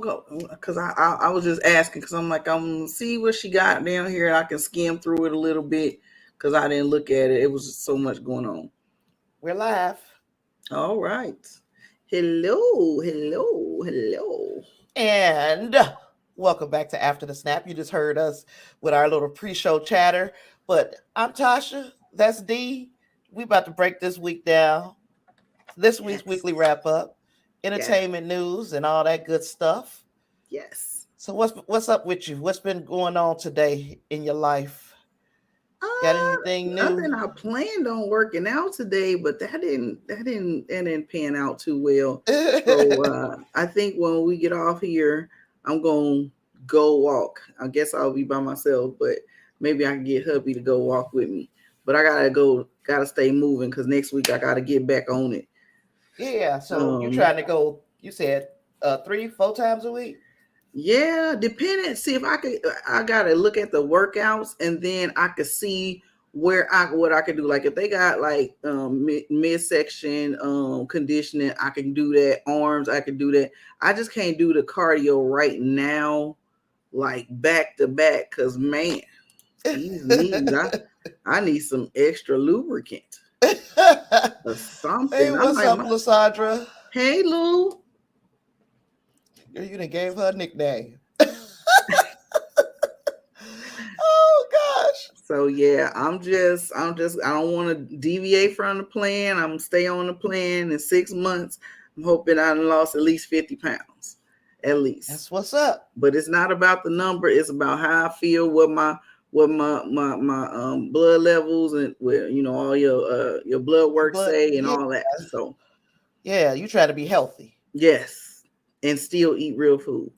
go because I was just asking because I'm like I'm gonna see what she got down here and I can skim through it a little bit because I didn't look at it. It was just so much going on. We're live. All right. Hello, hello, hello. And welcome back to After the Snap. You just heard us with our little pre-show chatter. But I'm Tasha. That's D. We about to break this week down. This week's Yes, weekly wrap up, yes, entertainment news, and all that good stuff. yes. So what's up with you? What's been going on today in your life? Got anything new? Nothing. I planned on working out today, but that didn't pan out too well. So I think when we get off here, I'm gonna go walk. I guess I'll be by myself, but maybe I can get hubby to go walk with me. But I gotta stay moving because next week I gotta get back on it. Yeah. So you Um, trying to go? You said 3, 4 times a week. Yeah, depending. See if I could. I gotta look at the workouts, and then I could see where I what I could do. Like if they got like midsection conditioning, I can do that. Arms, I can do that. I just can't do the cardio right now, like back to back, because man, these knees, I need some extra lubricant or Hey, something. I'm what's like, up, Lysandra? hey Lou. You done gave her a nickname. Oh gosh. So yeah, I don't want to deviate from the plan. I'm gonna stay on the plan in 6 months. I'm hoping I done lost at least 50 pounds, at least. That's what's up. But it's not about the number. It's about how I feel, what my blood levels and where all your blood work But say and yeah, all that. So yeah, you try to be healthy. yes, and still eat real food.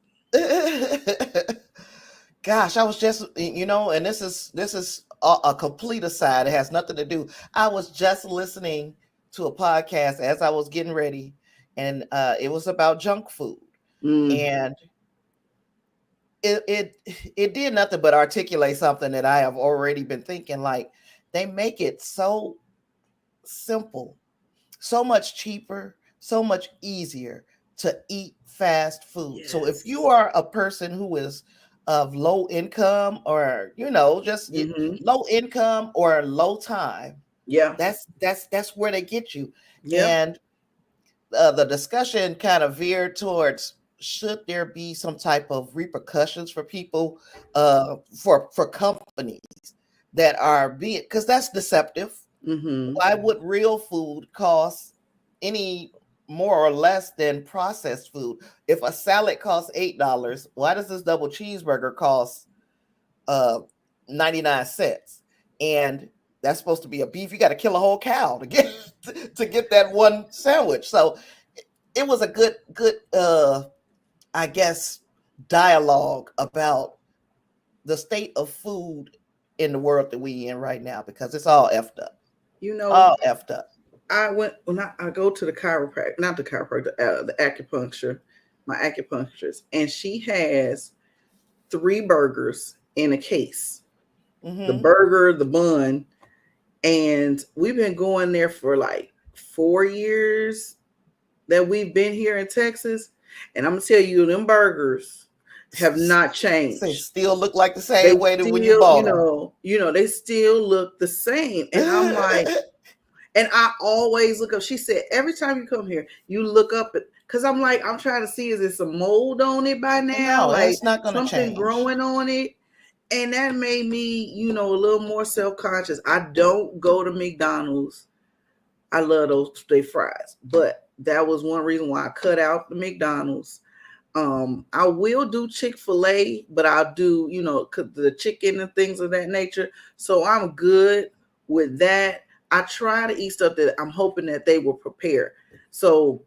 Gosh, I was just and this is a complete aside. It has nothing to do. I was just listening to a podcast as I was getting ready, and it was about junk food. Mm, And it did nothing but articulate something that I have already been thinking. Like they make it so simple, so much cheaper, so much easier to eat fast food. So if you yes. are a person who is of low income or just Mm-hmm. low income or low time, Yeah. that's where they get you. Yep. And the discussion kind of veered towards should there be some type of repercussions for people for companies that are being, because that's deceptive. Mm-hmm. Why would real food cost any more or less than processed food? If a salad costs $8, why does this double cheeseburger cost uh 99 cents? And that's supposed to be a beef. You got to kill a whole cow to get to get that one sandwich. So it was a good I guess dialogue about the state of food in the world that we in right now, because it's all effed up. You know, All effed up. I went when I go to the chiropractor, not the chiropractor, the acupuncture, my acupuncturist, and she has 3 burgers in a case. The Mm-hmm. burger, the bun, and we've been going there for like 4 years that we've been here in Texas. And I'm gonna tell you, them burgers have not They changed. still look like the same They way that when you still, bought them. they still look the same. And I'm like, and I always look up. She said, every time you come here, you look up at, because I'm like, I'm trying to see, is there some mold on it by now? No, Like it's not going to something change. growing on it. And that made me, a little more self conscious. I don't go to McDonald's. I love those they fries. But that was one reason why I cut out the McDonald's. I will do Chick-fil-A, but I'll do, the chicken and things of that nature. So I'm good with that. I try to eat stuff that I'm hoping that they will prepare. So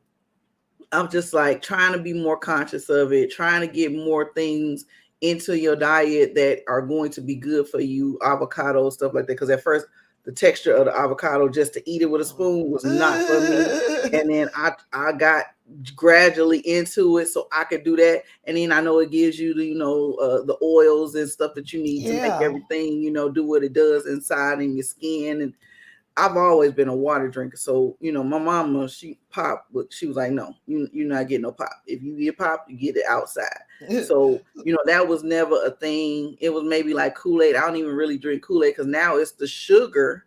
I'm just like trying to be more conscious of it, trying to get more things into your diet that are going to be good for you, avocado, stuff like that. Because at first, the texture of the avocado, just to eat it with a spoon, was not for me. And then I got gradually into it so I could do that. And then I know it gives you the, the oils and stuff that you need to make Yeah. everything, do what it does inside in your skin. And I've always been a water drinker. So, my mama, she popped, but she was like, no, you're not getting no pop. If you get pop, you get it outside. So, that was never a thing. It was maybe like Kool-Aid. I don't even really drink Kool-Aid because now it's the sugar.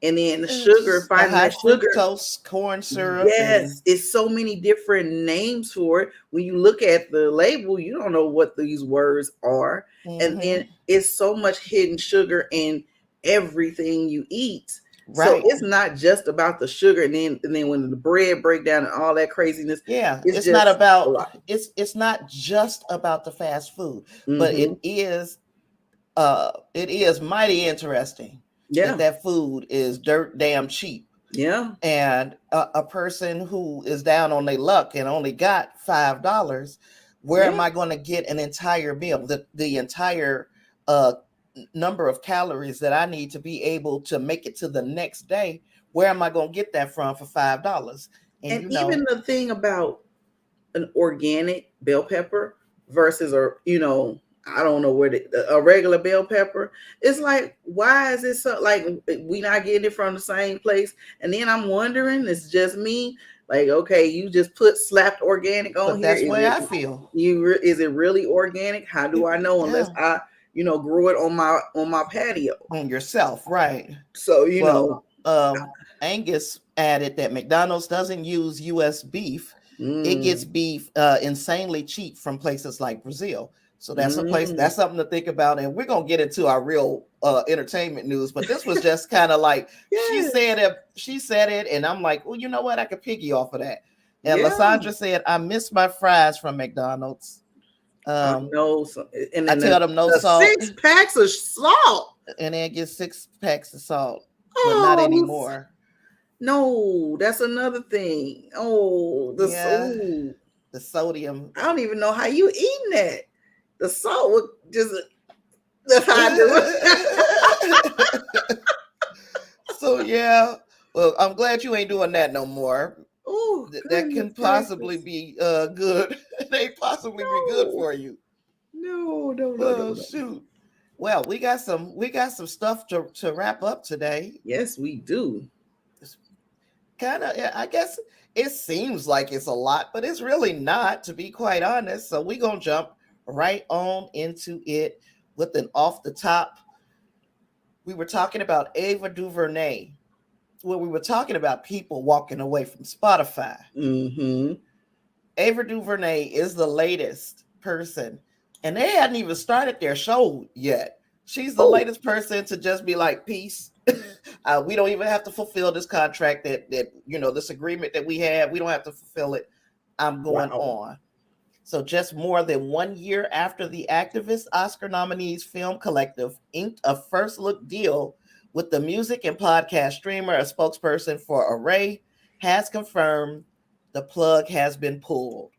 And then the sugar, The finding high that sugar. fructose corn syrup. Yes, it's so many different names for it. When you look at the label, you don't know what these words are. And then it's so much hidden sugar in everything you eat. So Right. it's not just about the sugar, and then when the bread break down and all that craziness, Yeah, it's it's just not a about lot. it's not just about the fast food, but it is mighty interesting Yeah, that food is dirt damn cheap. yeah, And a person who is down on their luck and only got $5, where am yeah. I going to get an entire meal, the entire uh number of calories that I need to be able to make it to the next day? Where am I going to get that from for $5? And And even the thing about an organic bell pepper versus I don't know where a regular bell pepper. It's like, why is it so like we not getting it from the same place? And then I'm wondering, it's just me. Like, okay, you just slapped organic on but here. that's the Is way it I feel. is it really organic? How do I know unless Yeah, I grow it on my patio? on yourself, right? So Well, Angus added that McDonald's doesn't use U.S. beef. It gets mm, beef insanely cheap from places like Brazil. So that's mm, that's something to think about. And we're gonna get into our real entertainment news. But this was just kind of like yes, she said it, and I'm like, well, you know what? I could piggy off of that. And yeah. Lysandra said, I miss my fries from McDonald's. I know, and I then tell them no the salt, 6 packs of salt. and then get 6 packs of salt, but not Oh anymore. no, that's another thing. Oh, Yeah, ooh, the sodium. I don't even know how you eating that. The salt would just that's how I do it. So yeah, well, I'm glad you ain't doing that no more. Oh That goodness can possibly gracious! be good. They possibly be good No, for you. no, no, no, no, Oh no. shoot. Well, we got some stuff to wrap up today. Yes, we do. Kind of, I guess it seems like it's a lot, but it's really not, to be quite honest. So we're gonna jump right on into it with an off the top. We were talking about Ava Duvernay. Well, we were talking about people walking away from Spotify. Mm-hmm. Ava Duvernay is the latest person, and they hadn't even started their show yet. She's the Oh, latest person to just be like, peace. We don't even have to fulfill this contract that this agreement that we have. We don't have to fulfill it. I'm going wow. on. So just more than 1 year after the activist Oscar nominees Film Collective inked a first look deal with the music and podcast streamer, a spokesperson for Array has confirmed the plug has been pulled.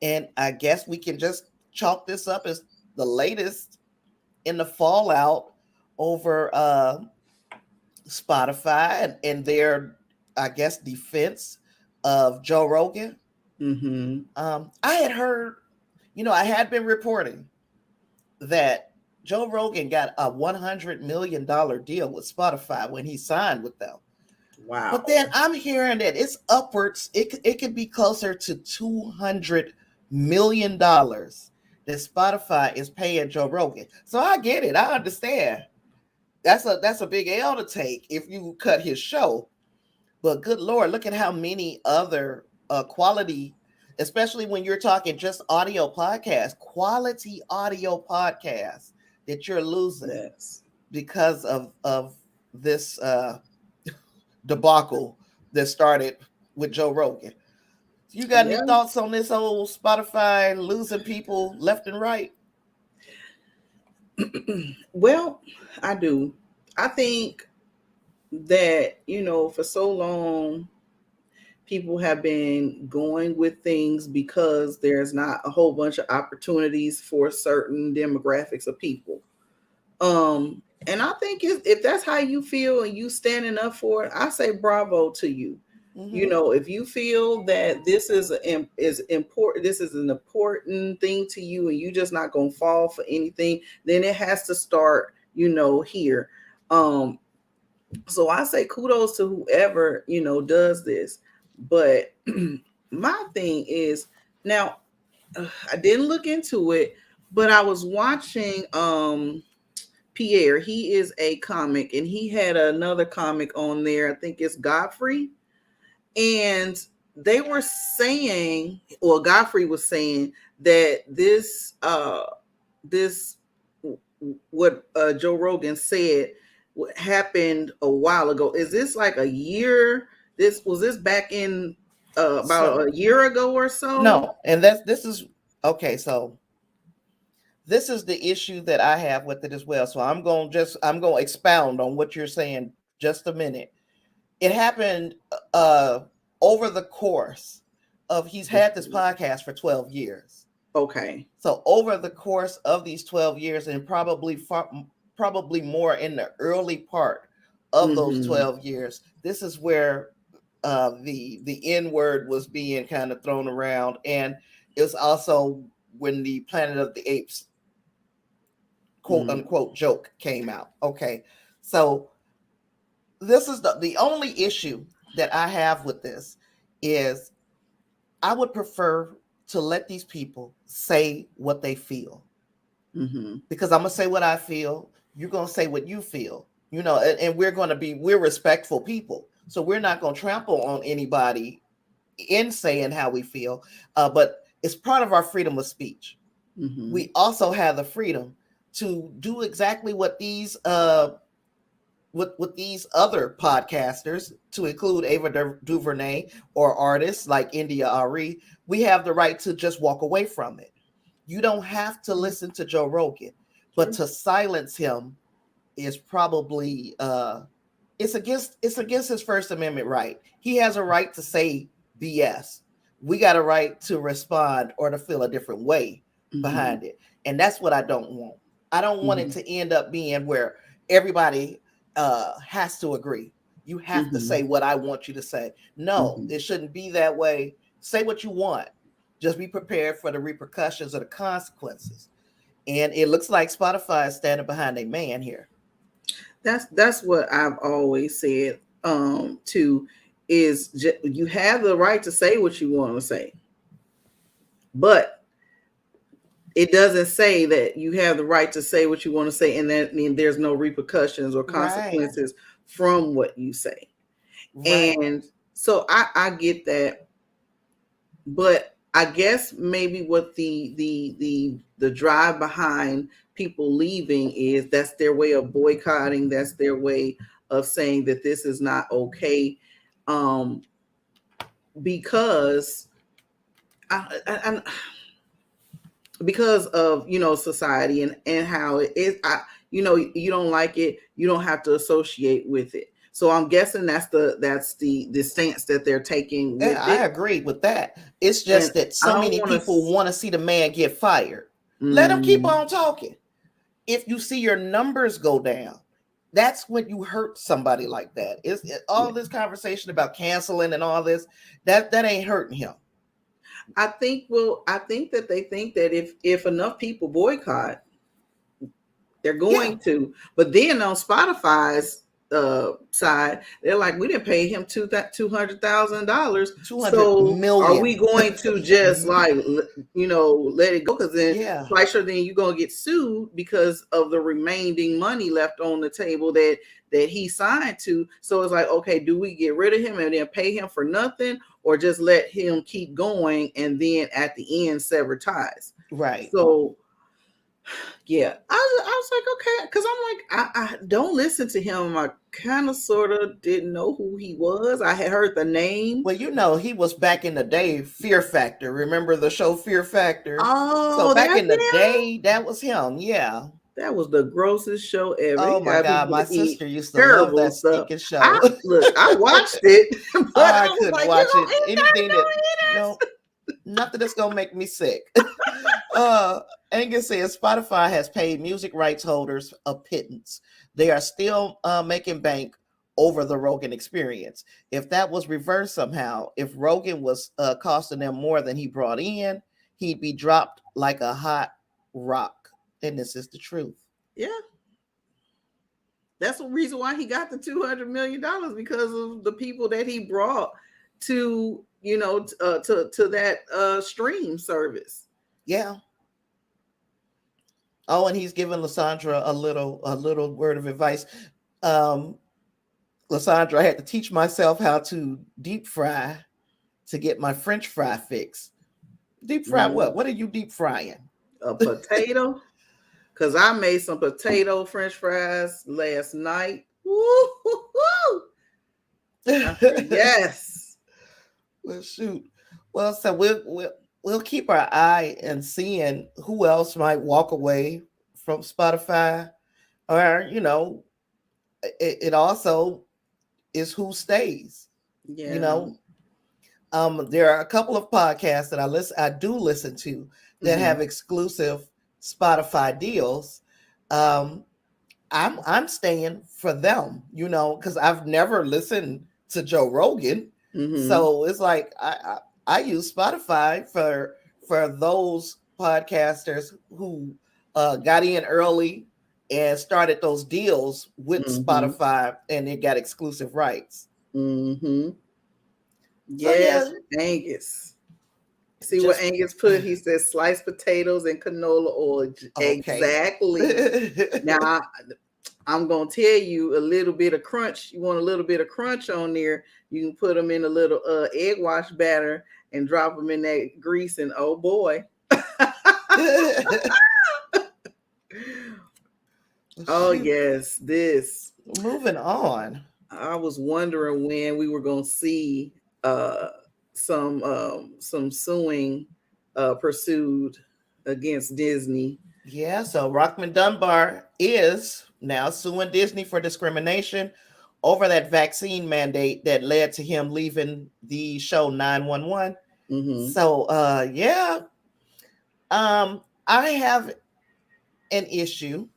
And I guess we can just chalk this up as the latest in the fallout over Spotify and their, I guess, defense of Joe Rogan. Mm-hmm. I had heard, I had been reporting that Joe Rogan got a $100 million deal with Spotify when he signed with them. Wow. But then I'm hearing that it's upwards, it could be closer to $200 million that Spotify is paying Joe Rogan. So I get it. I understand. That's a big L to take if you cut his show. But good Lord, look at how many other quality, especially when you're talking just audio podcasts, quality audio podcasts that you're losing Yes. because of this debacle that started with Joe Rogan. You got any Yeah. thoughts on this old Spotify losing people left and right? Well, I do. I think that, for so long, people have been going with things because there's not a whole bunch of opportunities for certain demographics of people. And I think if that's how you feel and you standing up for it, I say bravo to you. Mm-hmm. If you feel that this is important, this is an important thing to you, and you just not gonna fall for anything, then it has to start, here. Um, So I say kudos to whoever, does this. But my thing is now, I didn't look into it, but I was watching Pierre. He is a comic, and he had another comic on there. I think it's Godfrey. And they were saying, or Godfrey was saying, that this what Joe Rogan said happened a while ago. Is this like a year? This back in about a year ago or so? No, and this is okay. So this is the issue that I have with it as well. So I'm going to expound on what you're saying just a minute. It happened over the course of he's had this podcast for 12 years. Okay. So over the course of these 12 years, and probably more in the early part of those 12 years, this is where the N word was being kind of thrown around, and it was also when the Planet of the Apes quote unquote joke came out. Okay, so this is the only issue that I have with this is I would prefer to let these people say what they feel. Because I'm going to say what I feel. You're going to say what you feel, and we're respectful people. So we're not going to trample on anybody in saying how we feel. But it's part of our freedom of speech. We also have the freedom to do exactly what these with these other podcasters, to include Ava Duvernay or artists like India Ari, we have the right to just walk away from it. You don't have to listen to Joe Rogan, but to silence him is probably it's against his First Amendment right. He has a right to say BS. We got a right to respond or to feel a different way behind it. And that's what I don't want. I don't want it to end up being where everybody has to agree. You have to say what I want you to say. No, it shouldn't be that way. Say what you want. Just be prepared for the repercussions or the consequences. And it looks like Spotify is standing behind a man here. That's what I've always said too, is you have the right to say what you want to say, but it doesn't say that you have the right to say what you want to say, and that means there's no repercussions or consequences from what you say. And so I get that, but I guess maybe what the drive behind people leaving is that's their way of boycotting. That's their way of saying that this is not okay, because because of society and how it is. You don't like it, you don't have to associate with it. So I'm guessing that's the stance that they're taking with it. I agree with that. It's just that so many people want to see the man get fired. Let him keep on talking. If you see your numbers go down, that's when you hurt somebody like that. All this conversation about canceling and all this, that ain't hurting him. I think that they think that if enough people boycott, they're going to. But then on Spotify's side, they're like, we didn't pay him $200,000. So are we going to just like let it go? Because then quite sure then you're gonna get sued because of the remaining money left on the table that he signed to. So it's like, okay, do we get rid of him and then pay him for nothing, or just let him keep going and then at the end sever ties? Right. So yeah, I was like, okay, because I'm like, I don't listen to him. I kind of sort of didn't know who he was. I had heard the name. Well, he was back in the day, Fear Factor. Remember the show Fear Factor? Oh, so back in the day, that was him. Yeah. That was the grossest show ever. Oh my God, my sister used to love that stinking show. I watched it, but I couldn't watch it. Anything that nothing that's gonna make me sick. Angus says Spotify has paid music rights holders a pittance. They are still making bank over the Rogan experience. If that was reversed somehow, if Rogan was costing them more than he brought in, he'd be dropped like a hot rock. And this is the truth. Yeah. That's the reason why he got the $200 million, because of the people that he brought to, to that stream service. Yeah. Oh, and he's giving Lysandra a little word of advice. Um, Lysandra, I had to teach myself how to deep fry to get my French fry fix. Deep fry what? What are you deep frying? A potato. Because I made some potato French fries last night. Woo-hoo-hoo! I said, yes. Well, shoot. Well, so we'll keep our eye and seeing who else might walk away from Spotify, or it also is who stays. Yeah. There are a couple of podcasts that I do listen to that have exclusive Spotify deals. I'm staying for them, because I've never listened to Joe Rogan. So it's like I use Spotify for those podcasters who got in early and started those deals with Spotify, and they got exclusive rights. Yes, Angus. See what Angus put? He says sliced potatoes and canola oil. Okay. Exactly. Now, I'm going to tell you a little bit of crunch. You want a little bit of crunch on there, you can put them in a little egg wash batter and drop them in that grease, and oh boy. Oh, yes, this. Moving on. I was wondering when we were going to see some suing pursued against Disney. Yeah, so Rockmond Dunbar is now suing Disney for discrimination over that vaccine mandate that led to him leaving the show 911. So I have an issue,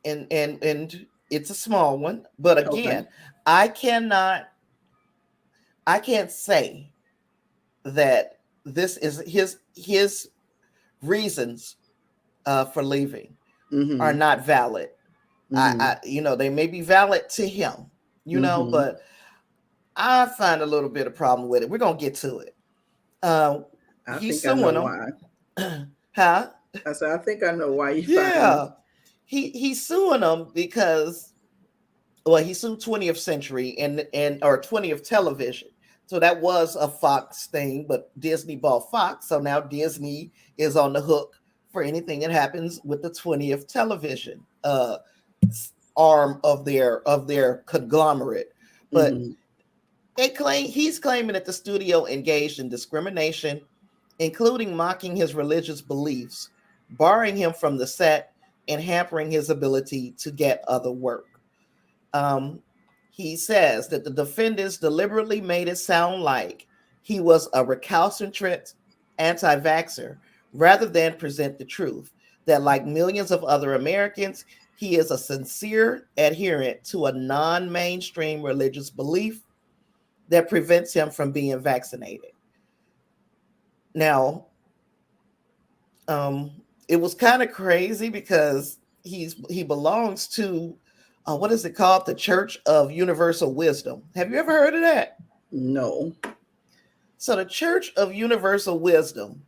and it's a small one, but again, I can't say that this is his reasons for leaving are not valid. They may be valid to him, but I find a little bit of problem with it. We're gonna get to it. He's suing him. Huh? I said, I think I know why you. Yeah, he's suing them because, he sued 20th Century or 20th Television. So that was a Fox thing, but Disney bought Fox, so now Disney is on the hook for anything that happens with the 20th Television arm of their conglomerate. But he's claiming that the studio engaged in discrimination, including mocking his religious beliefs, barring him from the set, and hampering his ability to get other work. He says that the defendants deliberately made it sound like he was a recalcitrant anti-vaxxer rather than present the truth, that like millions of other Americans, he is a sincere adherent to a non-mainstream religious belief that prevents him from being vaccinated. Now, it was kind of crazy because he belongs to what is it called? The Church of Universal Wisdom. Have you ever heard of that? No. So the Church of Universal Wisdom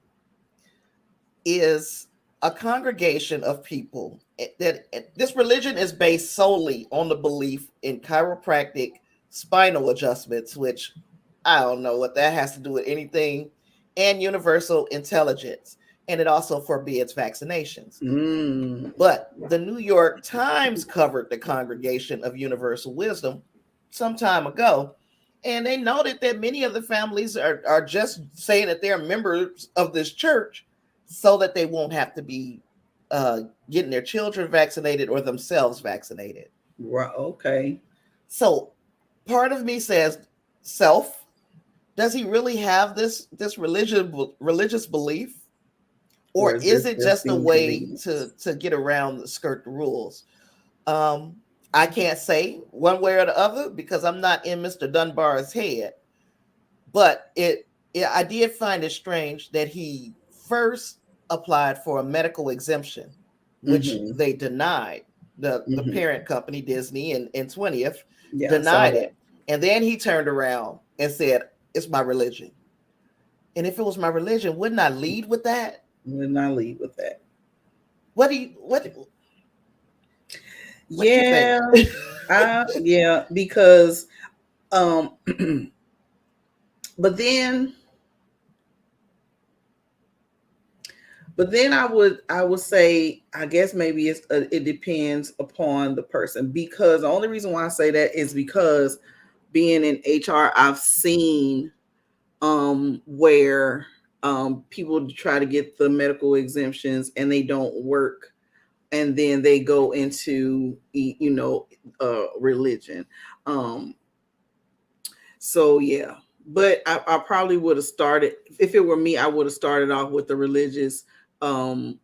is a congregation of people that this religion is based solely on the belief in chiropractic spinal adjustments, which I don't know what that has to do with anything, and universal intelligence. And it also forbids vaccinations. But the New York Times covered the Congregation of Universal Wisdom some time ago, and they noted that many of the families are just saying that they're members of this church so that they won't have to be getting their children vaccinated or themselves vaccinated. Right. Okay. So part of me says, does he really have this religious belief? Or is it just a way to get around, skirt the rules? I can't say one way or the other because I'm not in Mr. Dunbar's head. But I did find it strange that he first applied for a medical exemption, which they denied. the parent company, Disney and 20th, Yeah, I saw denied that. it. And then he turned around and said, it's my religion. And if it was my religion, wouldn't I lead with that? Would not lead with that. What you think? Yeah, yeah, because but then I would say, I guess maybe it depends upon the person, because the only reason why I say that is because being in HR, I've seen where people try to get the medical exemptions and they don't work, and then they go into religion. um so yeah, but I probably would have started, if it were me, I would have started off with the religious um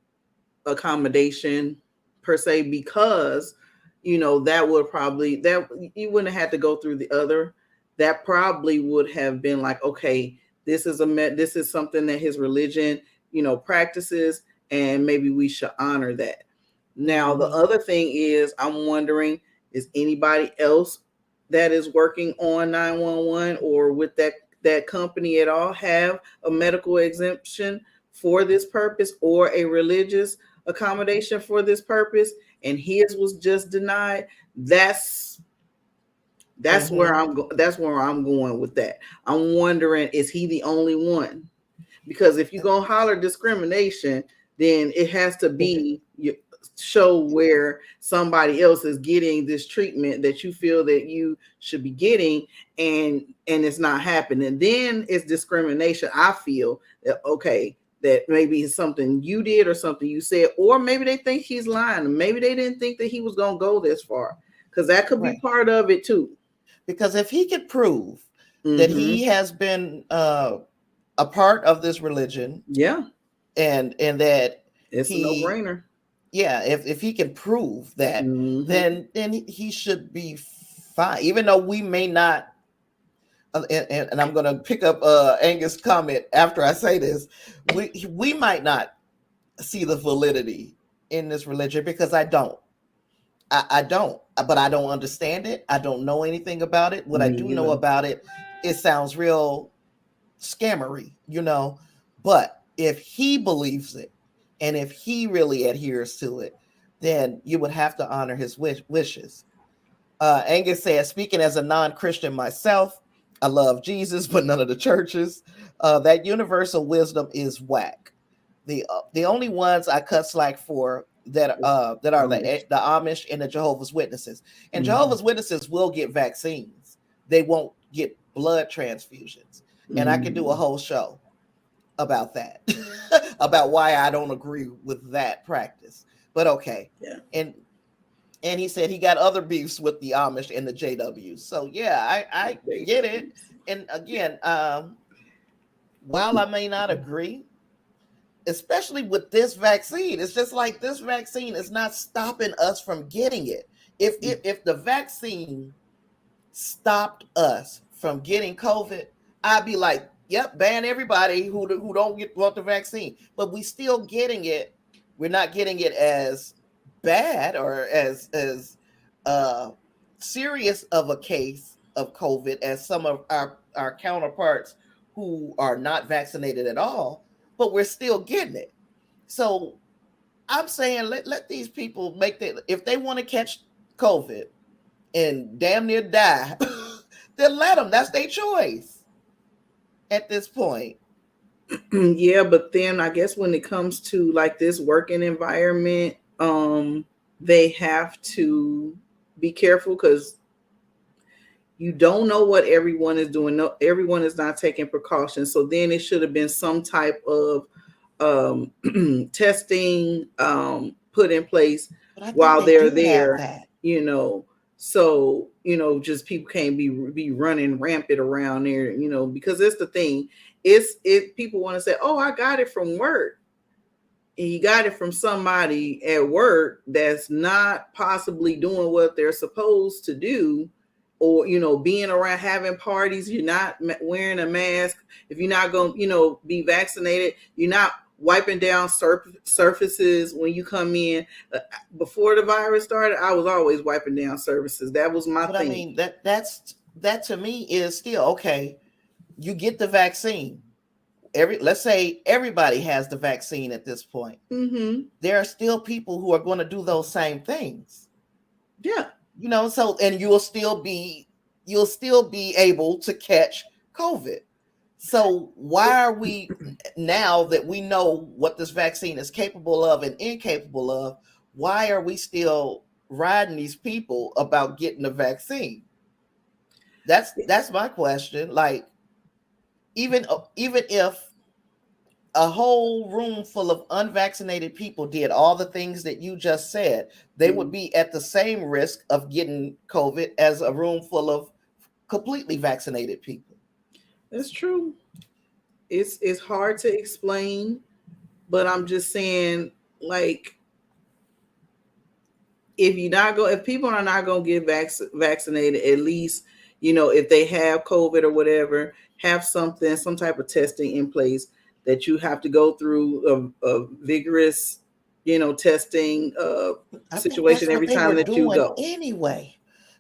accommodation per se, because that would probably, that you wouldn't have had to go through the other. That probably would have been like, okay, this is something that his religion practices, and maybe we should honor that. Now the other thing is, I'm wondering, is anybody else that is working on 911 or with that company at all have a medical exemption for this purpose, or a religious accommodation for this purpose, and his was just denied? That's where that's where I'm going with that. I'm wondering, is he the only one? Because if you're gonna holler discrimination, then it has to be show where somebody else is getting this treatment that you feel that you should be getting, and it's not happening. Then it's discrimination. I feel that, okay, that maybe it's something you did or something you said, or maybe they think he's lying. Maybe they didn't think that he was gonna go this far, because that could be part of it too. Because if he could prove that he has been a part of this religion, yeah, and that it's a no-brainer. Yeah, if he can prove that, then he should be fine. Even though we may not, and I'm going to pick up Angus' comment after I say this, we might not see the validity in this religion, because I don't. I don't, but I don't understand it. I don't know anything about it. What I do know about it, it sounds real scammery, But if he believes it, and if he really adheres to it, then you would have to honor his wishes. Angus says, speaking as a non-Christian myself, I love Jesus, but none of the churches. That universal wisdom is whack. The only ones I cut slack for that are the Amish and the Jehovah's Witnesses. And Jehovah's Witnesses will get vaccines. They won't get blood transfusions. And I could do a whole show about that, about why I don't agree with that practice. But okay. Yeah. And he said he got other beefs with the Amish and the JWs. So yeah, I get it. And again, while I may not agree, especially with this vaccine, it's just like, this vaccine is not stopping us from getting it. If the vaccine stopped us from getting COVID, I'd be like, yep, ban everybody who don't want the vaccine. But we still getting it. We're not getting it as bad or as serious of a case of COVID as some of our counterparts who are not vaccinated at all, but we're still getting it. So I'm saying, let these people make that. If they want to catch COVID and damn near die, then let them. That's their choice at this point. Yeah, but then I guess when it comes to like this working environment, they have to be careful, because you don't know what everyone is doing. No, everyone is not taking precautions. So then it should have been some type of testing put in place while they're there, so just people can't be running rampant around there, because it's the thing. People want to say, oh, I got it from work. And you got it from somebody at work that's not possibly doing what they're supposed to do, or being around, having parties. You're not wearing a mask. If you're not going to be vaccinated, you're not wiping down surfaces when you come in. Before the virus started, I was always wiping down surfaces. That was my But I thing. mean, that to me is still okay. You get the vaccine. Let's say everybody has the vaccine at this point. Mm-hmm. There are still people who are going to do those same things. Yeah. So and you'll still be able to catch COVID. So why are we, now that we know what this vaccine is capable of and incapable of, why are we still riding these people about getting the vaccine? That's my question. Like, even if a whole room full of unvaccinated people did all the things that you just said, they would be at the same risk of getting COVID as a room full of completely vaccinated people. That's true. It's hard to explain, but I'm just saying, like, if people are not going to get vaccinated, at least, if they have COVID or whatever, have some type of testing in place, that you have to go through a vigorous, testing I think situation that's what every they time were that you doing go. anyway,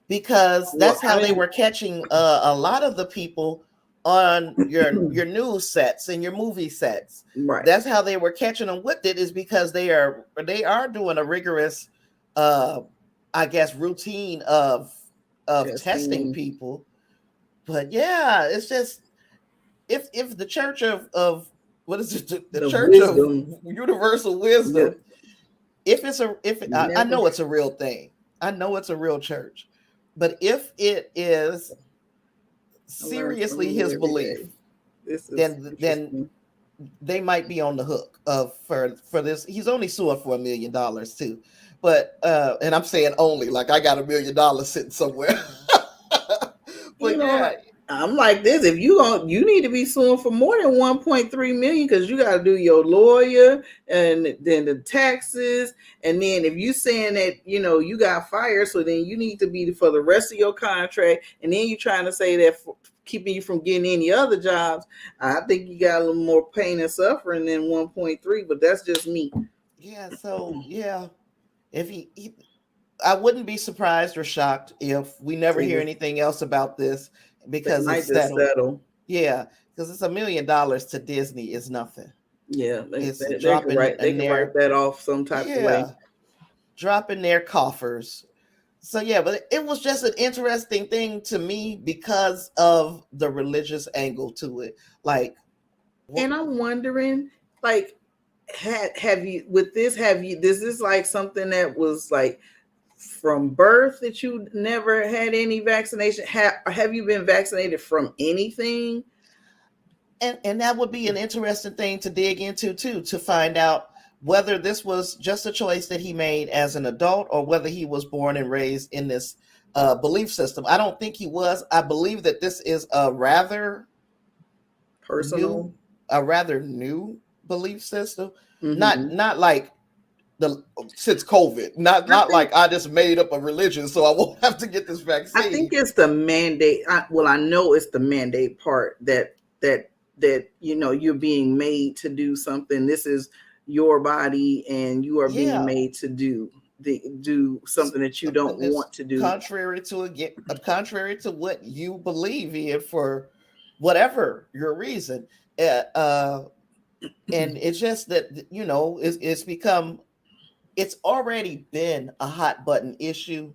because Well, that's how they were catching a lot of the people on your news sets and your movie sets. right. That's how they were catching them with it, is because they are doing a rigorous, I guess, routine of testing people. But yeah, it's just, if the Church of what is it, the Church of Universal Wisdom, I know it's a real thing. I know it's a real church. But if it is seriously his belief, then they might be on the hook for this. He's only suing for $1 million too. But and I'm saying only, like I got $1 million sitting somewhere. But yeah, I'm like this. If you need to be suing for more than 1.3 million, because you got to do your lawyer and then the taxes, and then if you saying that you got fired, so then you need to be for the rest of your contract, and then you trying to say that keeping you from getting any other jobs. I think you got a little more pain and suffering than 1.3, but that's just me. Yeah. So yeah, if I wouldn't be surprised or shocked if we never hear anything else about this, because it's settled. Yeah, because it's $1 million to Disney is nothing. Yeah, it's they dropping can write that off some type of way. Dropping their coffers. So yeah, but it was just an interesting thing to me because of the religious angle to it. Like, and I'm wondering, like, have you with this? This is like something that was like from birth, that you never had any vaccination? Have you been vaccinated from anything? And that would be an interesting thing to dig into too, to find out whether this was just a choice that he made as an adult, or whether he was born and raised in this belief system. I don't think he was. I believe that this is a rather personal, new belief system. Not like since COVID, not like I just made up a religion so I won't have to get this vaccine. I think it's the mandate. I know it's the mandate part that you're being made to do something. This is your body, and you are being made to do something that you don't want to do, contrary to what you believe in, for whatever your reason. And it's just that it's already been a hot button issue.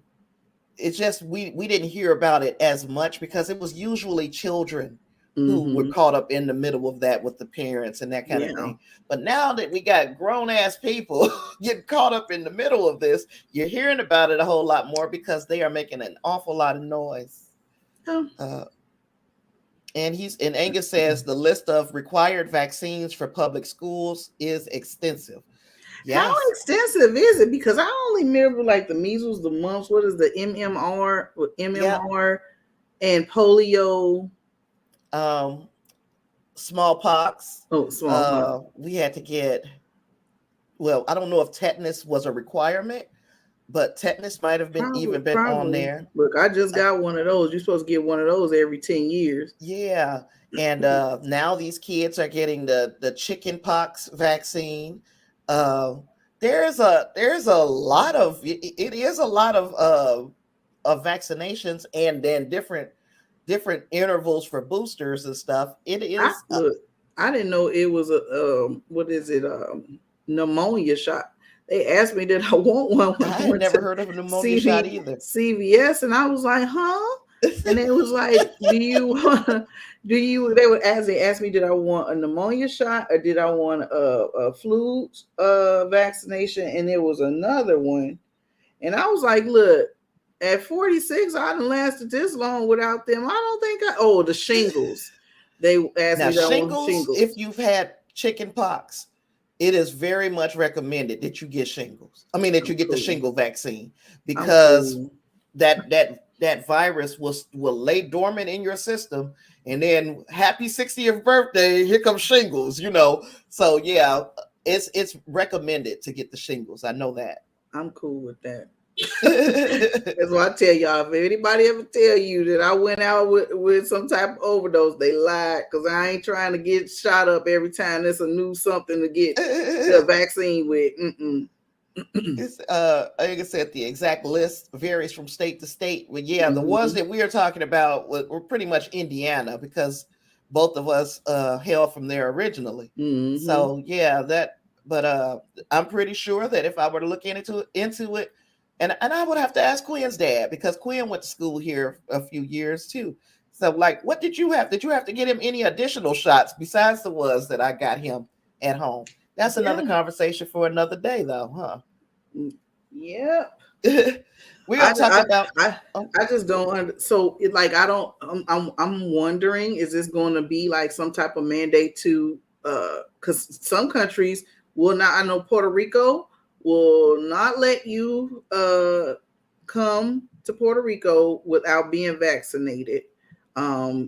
It's just we didn't hear about it as much because it was usually children who were caught up in the middle of that with the parents and that kind of thing. But now that we got grown ass people getting caught up in the middle of this, you're hearing about it a whole lot more because they are making an awful lot of noise. And Angus says the list of required vaccines for public schools is extensive. Yes. How extensive is it? Because I only remember like the measles, the mumps, what is the MMR, and polio. Smallpox. Smallpox. We had to get, well, I don't know if tetanus was a requirement, but tetanus might have been even been on Probably. there. Look, I just got one of those. You're supposed to get one of those every 10 years. Yeah. And now these kids are getting the chicken pox vaccine. Uh, there's a lot of it is a lot of vaccinations, and then different intervals for boosters and stuff. It is Look, I didn't know it was a what is it? Pneumonia shot. They asked me did I want one when I I had went never to heard of a pneumonia shot either. CVS, and I was like, huh? And it was like, do you want? They asked me did I want a pneumonia shot or did I want a flu vaccination, and there was another one, and I was like, look. At 46, I done lasted this long without them. I don't think the shingles. They asked Now, me that I want shingles, shingles. if you've had chicken pox, it is very much recommended that you get shingles. I mean, that you get the shingle vaccine, because that virus will lay dormant in your system, and then happy 60th birthday, here comes shingles, you know. So yeah, it's recommended to get the shingles. I know that. I'm cool with that. That's what I tell y'all. If anybody ever tell you that I went out with some type of overdose, they lied, because I ain't trying to get shot up every time there's a new something to get the vaccine with. It's like I said, the exact list varies from state to state. But yeah, the ones that we are talking about were pretty much Indiana, because both of us hail from there originally. So yeah, but I'm pretty sure that if I were to look into it, and I would have to ask Quinn's dad, because Quinn went to school here a few years too. So like, what did you have? Did you have to get him any additional shots besides the ones that I got him at home? That's another conversation for another day, though, huh? Yep. We're gonna talk about. I just don't. So like I don't. I'm wondering, is this going to be like some type of mandate to? Because some countries will not. I know Puerto Rico will not let you come to Puerto Rico without being vaccinated.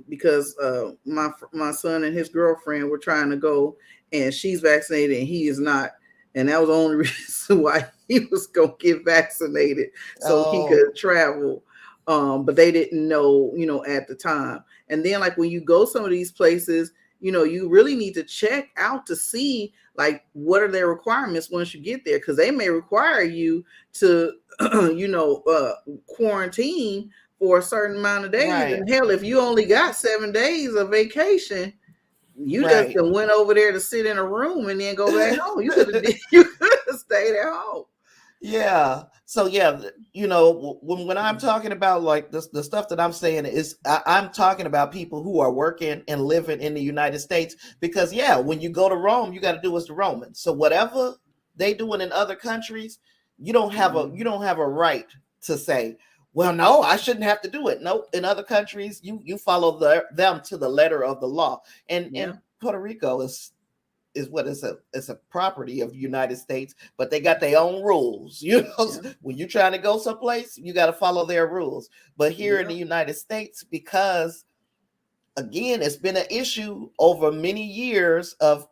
Because my son and his girlfriend were trying to go, and she's vaccinated and he is not. And that was the only reason why he was going to get vaccinated, so he could travel. But they didn't know, at the time. And then like when you go some of these places, you really need to check out to see like what are their requirements once you get there, because they may require you to, quarantine for a certain amount of days. Right. And hell, if you only got 7 days of vacation, you just went over there to sit in a room and then go back home. You could have stayed at home. Yeah. So yeah, when I'm talking about like the stuff that I'm saying is I'm talking about people who are working and living in the United States, because yeah, when you go to Rome, you got to do as the Romans. So whatever they doing in other countries, you don't have a right to say, well, no, I shouldn't have to do it. No, in other countries, you follow them to the letter of the law. And Puerto Rico is what is a property of the United States, but they got their own rules. When you're trying to go someplace, you got to follow their rules. But here in the United States, because again, it's been an issue over many years of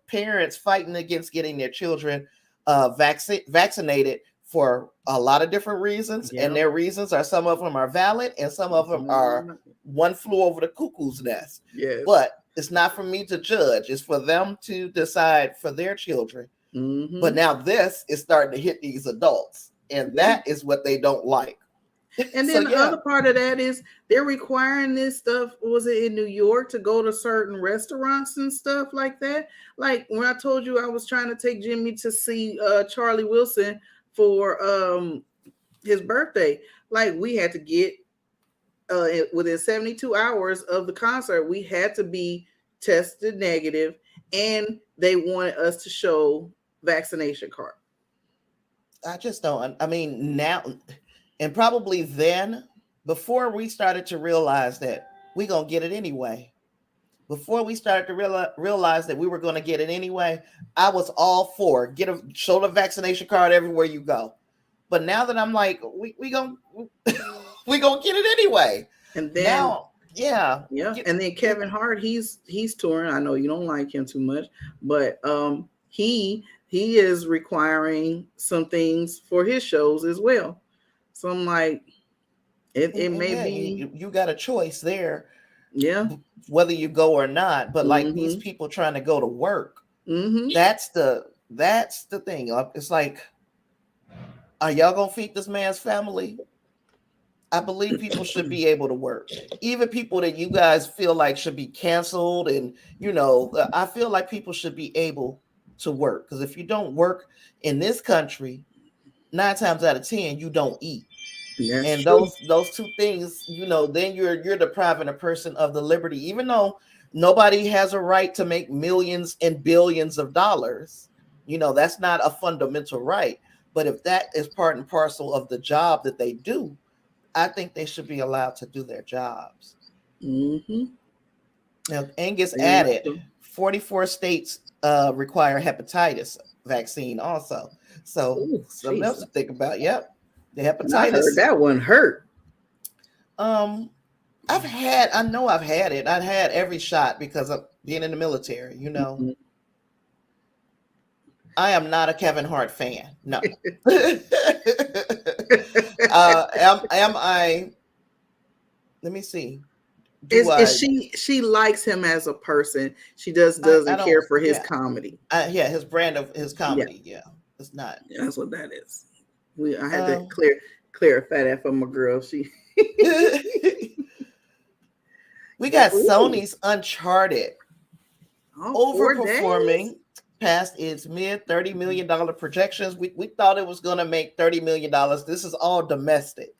parents fighting against getting their children vaccinated for a lot of different reasons. And their reasons are, some of them are valid and some of them are one flew over the cuckoo's nest. But it's not for me to judge. It's for them to decide for their children. But now this is starting to hit these adults, and that is what they don't like. And then the other part of that is they're requiring this stuff. Was it in New York to go to certain restaurants and stuff like that? Like when I told you I was trying to take Jimmy to see Charlie Wilson for his birthday, like we had to get within 72 hours of the concert, we had to be tested negative, and they wanted us to show vaccination card. I just don't. I mean, now, and probably then, before we started to realize that we're going to get it anyway, before we started to realize that we were going to get it anyway, I was all for show the vaccination card everywhere you go. But now that I'm like, we gonna get it anyway. And then now, and then Kevin Hart, he's touring. I know you don't like him too much, but he he is requiring some things for his shows as well. So I'm like, it And may yeah, be, you got a choice there, yeah. whether you go or not. But like these Mm-hmm. people trying to go to work, Mm-hmm. that's the thing. It's like, are y'all gonna feed this man's family? I believe people should be able to work. Even people that you guys feel like should be canceled, and I feel like people should be able to work, because if you don't work in this country, 9 times out of 10 you don't eat. That's And true. those two things, then you're depriving a person of the liberty, even though nobody has a right to make millions and billions of dollars. That's not a fundamental right. But if that is part and parcel of the job that they do, I think they should be allowed to do their jobs. Mm-hmm. Now, Angus Very much added so. 44 states require hepatitis vaccine also. So Oh, something else to Jesus. think about. Yep. The And I heard hepatitis. that one hurt. Um, I know I've had it. I've had every shot because of being in the military. Mhm. I am not a Kevin Hart fan. No. Am I? Let me see. Do Is I? she likes him as a person. She just I doesn't care don't. for his Yeah. comedy. Yeah. His brand of his Yeah, comedy. Yeah. It's not. that's what that is. I had to Um. clarify that for my girl. She We got ooh, Sony's Uncharted oh, 4 days. overperforming past its mid $30 million projections. We thought it was going to make $30 million. This is all domestic.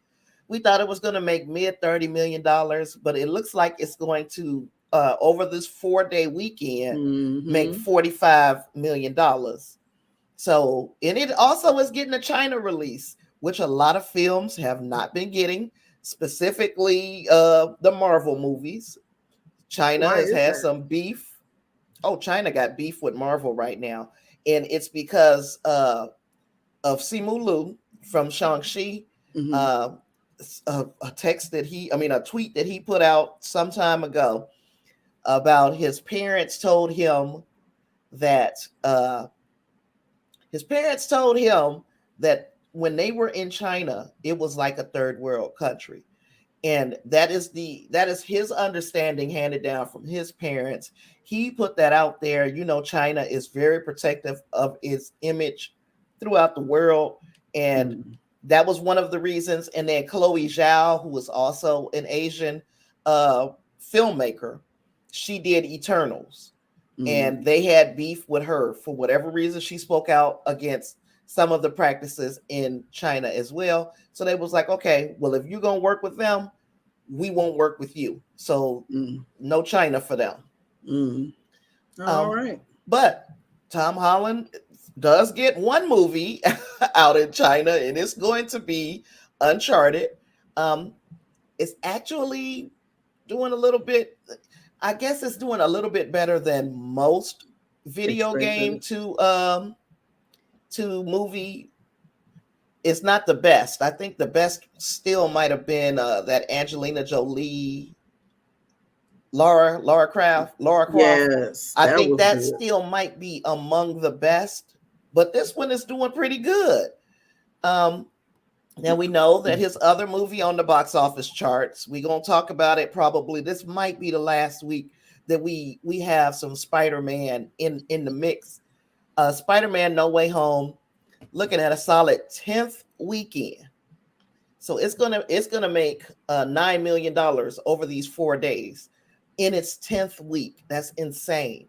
We thought it was going to make mid $30 million, but it looks like it's going to, over this 4-day weekend, make Mm-hmm. $45 million. So, and it also is getting a China release, which a lot of films have not been getting, specifically the Marvel movies. China Why has is had that? some beef. Oh, China got beef with Marvel right now. And it's because of Simu Liu from Shang-Chi, Mm-hmm. uh, a tweet that he put out some time ago about that uh, his parents told him that when they were in China, it was like a third world country. And that is his understanding handed down from his parents. He put that out there. China is very protective of its image throughout the world, and Mm-hmm. that was one of the reasons. And then Chloe Zhao, who was also an Asian uh, filmmaker, she did Eternals, and Mm-hmm. they had beef with her for whatever reason. She spoke out against some of the practices in China as well. So they was like, okay, well, if you're gonna work with them, we won't work with you. So no China for them. Mm-hmm. All Um, right. but Tom Holland does get one movie out in China, and it's going to be Uncharted. Um, it's actually doing a little bit. I guess it's doing a little bit better than most video game Expected. to movie. It's not the best. I think the best still might have been that Angelina Jolie, Laura Croft. Yes, I that think was that good. still might be among the best, but this one is doing pretty good. Um, Now we know that his other movie on the box office charts. We're gonna talk about it probably. This might be the last week that we have some Spider-Man in the mix. Spider-Man No Way Home, looking at a solid 10th weekend. So it's gonna make $9 million over these 4 days in its 10th week. That's insane.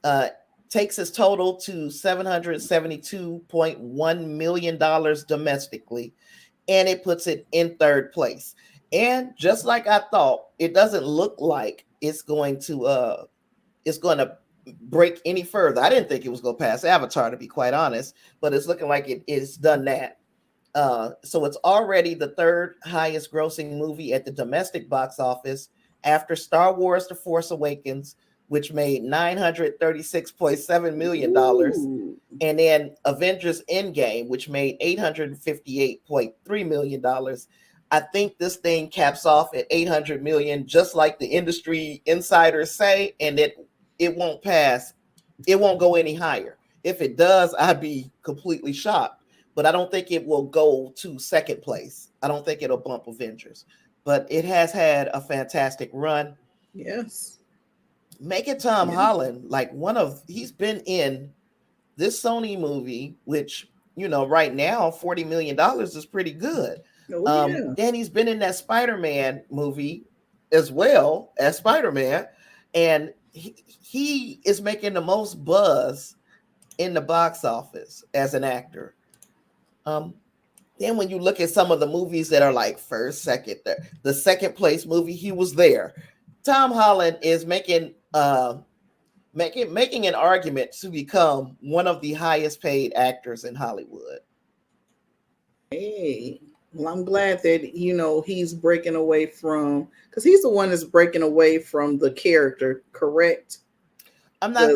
Uh, Takes its total to $772.1 million domestically, and it puts it in third place. And just like I thought, it doesn't look like it's going to break any further. I didn't think it was going to pass Avatar, to be quite honest, but it's looking like it's done that. So it's already the third highest grossing movie at the domestic box office after Star Wars The Force Awakens, which made $936.7 million, Ooh. and then Avengers Endgame, which made $858.3 million. I think this thing caps off at 800 million, just like the industry insiders say, and it won't pass. It won't go any higher. If it does, I'd be completely shocked. But I don't think it will go to second place. I don't think it'll bump Avengers. But it has had a fantastic run. Yes. Making Tom Yeah. Holland like he's been in this Sony movie, which right now $40 million is pretty good. Oh yeah. Then he's been in that Spider-Man movie as well as Spider-Man, and he is making the most buzz in the box office as an actor. Then when you look at some of the movies that are like first, second, the second place movie, he was there. Tom Holland is making an argument to become one of the highest paid actors in Hollywood. Hey, well, I'm glad that he's breaking away from, because he's the one that's breaking away from the character, correct? I'm not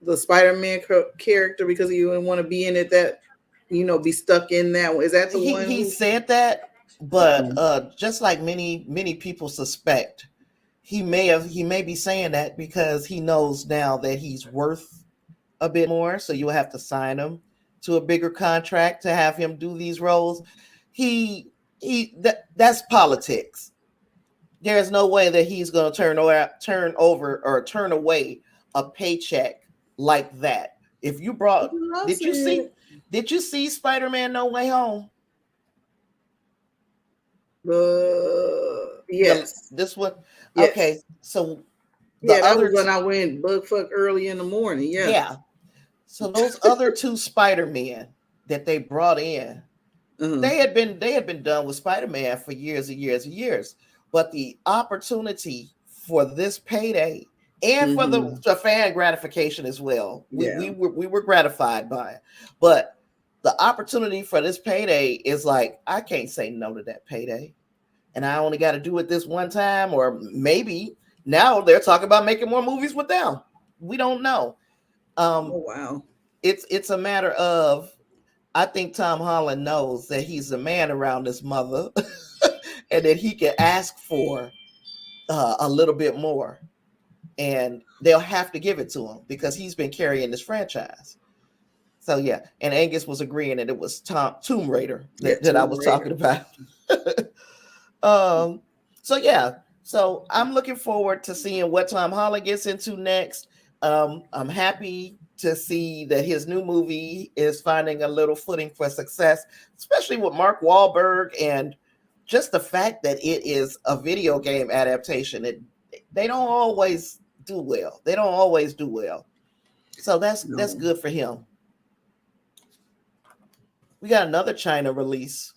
the Spider-Man character, because he didn't want to be in it, that be stuck in that one. Is that the one? He said that, but just like many people suspect, he may be saying that because he knows now that he's worth a bit more, so you'll have to sign him to a bigger contract to have him do these roles. That's politics. There's no way that he's going to turn away a paycheck like that. If you brought, did you see Spider-Man No Way Home? Yes. This one. Yes. Okay, so that was when I went bug fuck early in the morning. Yeah. So those other two Spider-Men that they brought in, they had been done with Spider-Man for years and years and years. But the opportunity for this payday and for the fan gratification as well, we were gratified by it. But the opportunity for this payday is like, I can't say no to that payday. And I only got to do it this one time, or maybe now they're talking about making more movies with them. We don't know. Oh wow! It's a matter of, I think Tom Holland knows that he's a man around his mother, and that he can ask for a little bit more, and they'll have to give it to him because he's been carrying this franchise. So yeah, and Angus was agreeing that it was Tomb Raider that I was talking about. So I'm looking forward to seeing what Tom Holland gets into next. I'm happy to see that his new movie is finding a little footing for success, especially with Mark Wahlberg, and just the fact that it is a video game adaptation. They don't always do well. So that's good for him. We got another China release.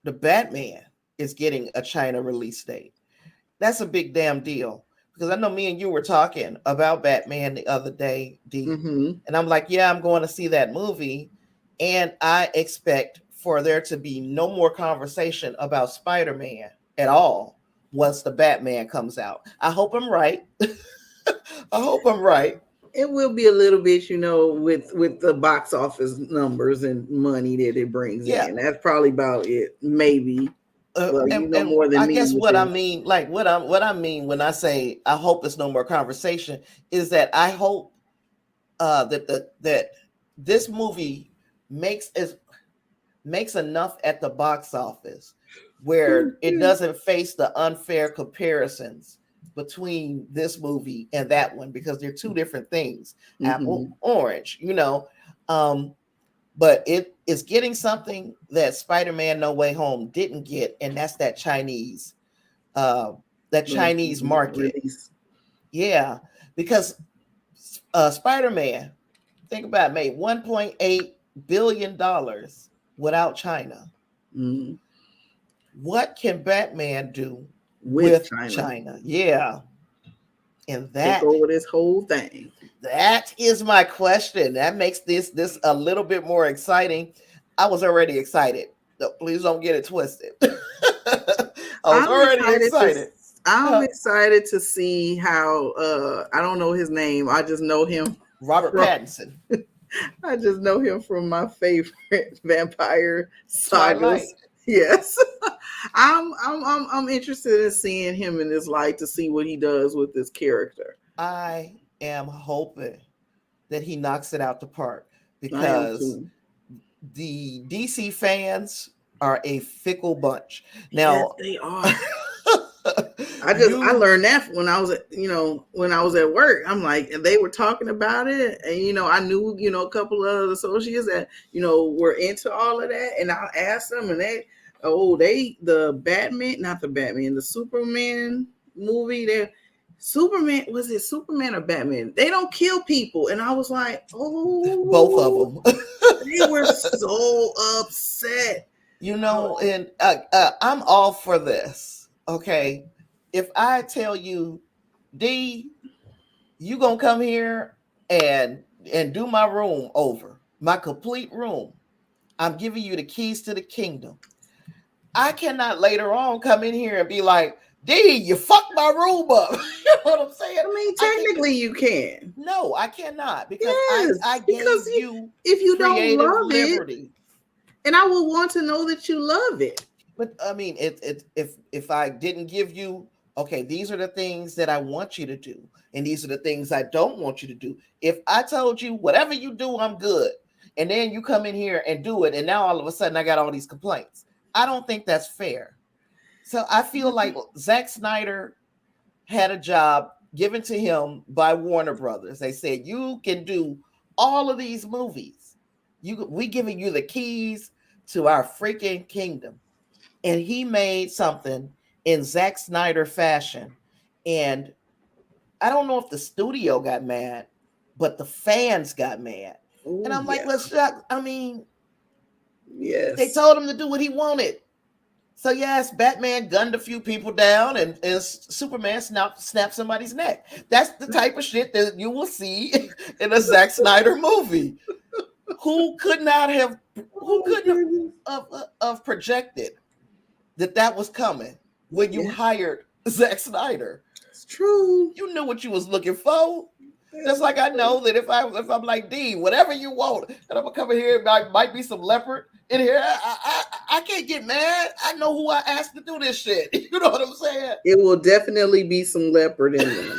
The Batman is getting a China release date. That's a big damn deal, because I know me and you were talking about Batman the other day, D, and I'm like, yeah, I'm going to see that movie, and I expect for there to be no more conversation about Spider-Man at all once the Batman comes out. I hope I'm right. It will be a little bit, with the box office numbers and money that it brings in. That's probably about it, maybe. Well, more than I me. guess what I mean, like what I mean when I say I hope it's no more conversation, is that I hope that this movie makes enough at the box office where it doesn't face the unfair comparisons between this movie and that one, because they're two different things. Apple, orange, but it is getting something that Spider-Man No Way Home didn't get, and that's that Chinese market. Release. Yeah, because Spider-Man, think about it, made $1.8 billion without China. What can Batman do with China? Yeah. And that take over this whole thing. That is my question. That makes this a little bit more exciting. I was already excited. Please don't get it twisted. I'm already excited. I'm excited to see how I don't know his name. I just know him. Robert Pattinson. I just know him from my favorite vampire sagas. Yes. I'm interested in seeing him in this light to see what he does with this character. I am hoping that he knocks it out the park, I am because too. the DC fans are a fickle bunch. Yes, Now, they are. I you learned that when I was when I was at work. I'm like, and they were talking about it, and I knew a couple of associates that were into all of that, and I asked them, and the Batman, not the Batman, the Superman movie. There, Superman, was it Superman or Batman? They don't kill people, and I was like, both of oh, them. they were so upset. And I'm all for this. Okay, if I tell you, D, you gonna come here and do my room over, my complete room. I'm giving you the keys to the kingdom. I cannot later on come in here and be like, D, you fucked my room up. You know what I'm saying? I mean, technically you can. No, I cannot, because I Yes, gave because you if you don't creative love it, liberty. and I would want to know that you love it. But I mean, if I didn't give you, okay, these are the things that I want you to do, and these are the things I don't want you to do. If I told you whatever you do, I'm good, and then you come in here and do it, and now all of a sudden I got all these complaints. I don't think that's fair. So I feel like Zack Snyder had a job given to him by Warner Brothers. They said, you can do all of these movies. We giving you the keys to our freaking kingdom. And he made something in Zack Snyder fashion. And I don't know if the studio got mad, but the fans got mad. Ooh, And I'm like, yes. Yes. They told him to do what he wanted. So yes, Batman gunned a few people down, and Superman snapped somebody's neck. That's the type of shit that you will see in a Zack Snyder movie. Who couldn't have projected that was coming when you hired Zack Snyder? It's true. You knew what you was looking for. Just like I know that if I'm like, D, whatever you want, and I'm gonna come in here, might be some leopard in here. I can't get mad. I know who I asked to do this shit. You know what I'm saying? It will definitely be some leopard in there.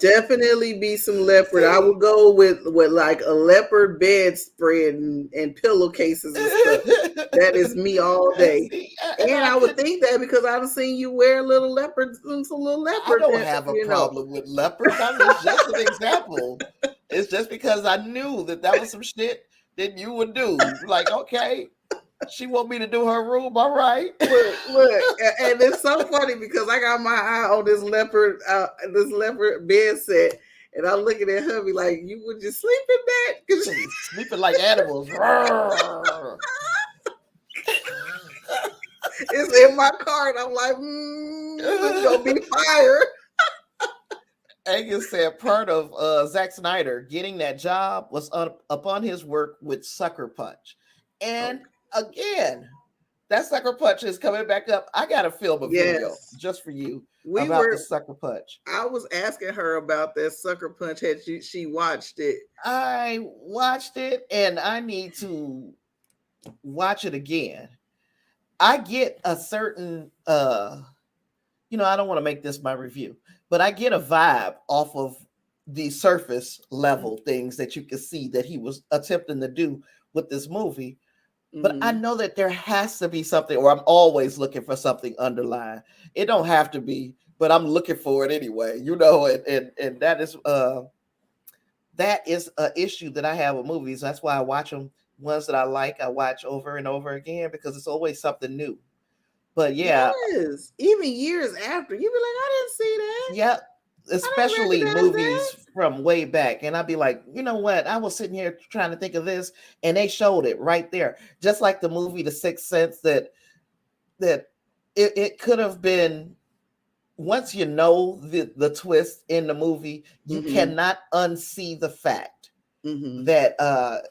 Definitely be some leopard. I would go with like a leopard bedspread and pillowcases and stuff. That is me all day. And I would think that because I've seen you wear little leopards and some little leopard. I don't have a problem with leopards. I mean, it's just an example. It's just because I knew that was some shit that you would do. Like, okay, she want me to do her room, all right. Look, and it's so funny because I got my eye on this leopard bed set, and I'm looking at her, be like, "You would just sleep in that? Because sleeping like animals." It's in my cart. I'm like, it's gonna be fire. Angus said part of Zack Snyder getting that job was upon his work with Sucker Punch, and again, that Sucker Punch is coming back up. I got to film a video just for you about the Sucker Punch. I was asking her about that Sucker Punch. Had she watched it? I watched it, and I need to watch it again. I get a certain, I don't want to make this my review, but I get a vibe off of the surface level things that you can see that he was attempting to do with this movie. But I know that there has to be something, or I'm always looking for something underlying. It don't have to be, but I'm looking for it anyway, and that is an issue that I have with movies. That's why I watch them. Ones that I like, I watch over and over again because it's always something new. But yeah, yes, even years after, you be like, I didn't see that. Yeah, especially movies from way back, and I'd be like, you know what? I was sitting here trying to think of this, and they showed it right there, just like the movie The Sixth Sense. That it could have been. Once you know the twist in the movie, you cannot unsee the fact that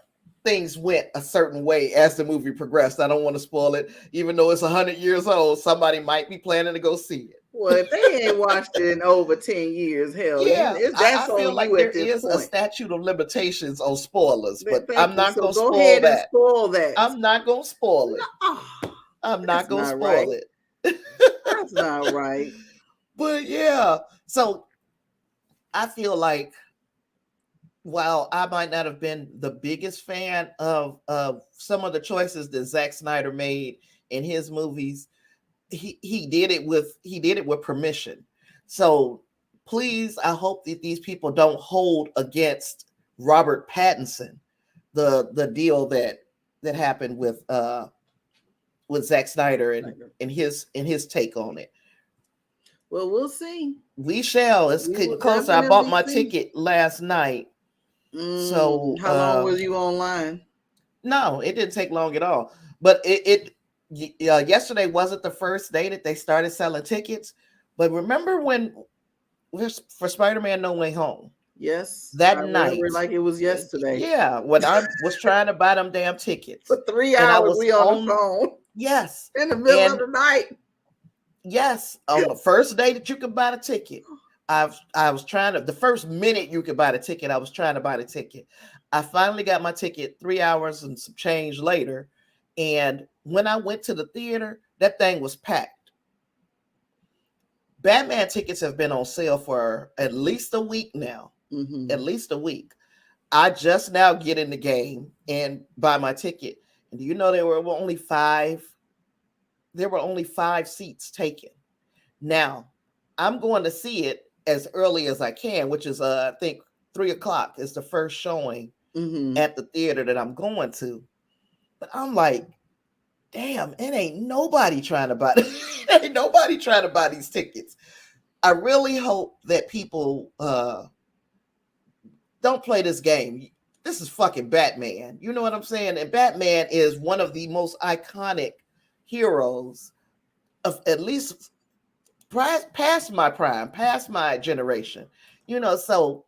things went a certain way as the movie progressed. I don't want to spoil it, even though it's 100 years old. Somebody might be planning to go see it. Well, if they ain't watched it in over 10 years, hell, yeah, that's I feel like there is a statute of limitations on spoilers, but I'm not going to spoil that. And spoil that. I'm not going to spoil it. I'm not going to spoil it. That's not right. But yeah, so I feel like while I might not have been the biggest fan of some of the choices that Zack Snyder made in his movies, he did it with permission. So please, I hope that these people don't hold against Robert Pattinson the deal that happened with Zack Snyder and his take on it. Well, we'll see. We shall. It's We getting will closer. I bought my definitely see. ticket last night. So How long was you online? no, it didn't take long at all. But yesterday wasn't the first day that they started selling tickets. But remember when for Spider-Man No Way Home? Yes, That I night, remember like it was yesterday. yeah, when I was trying to buy them damn tickets, For 3 and I hours, was we on the on, phone yes, in the middle of and the night. yes, on the first day that you could buy the ticket, I was trying to, the first minute you could buy the ticket, I was trying to buy the ticket. I finally got my ticket 3 hours and some change later, and when I went to the theater, that thing was packed. Batman tickets have been on sale for at least a week now. Mm-hmm. At least a week. I just now get in the game and buy my ticket. And do you know there were only five seats taken. Now, I'm going to see it as early as I can, which is I think 3:00 is the first showing at the theater that I'm going to. But I'm like, damn, it ain't nobody trying to buy ain't nobody trying to buy these tickets. I really hope that people don't play this game. This is fucking Batman. You know what I'm saying? And Batman is one of the most iconic heroes of at least past my prime, past my generation. You know, so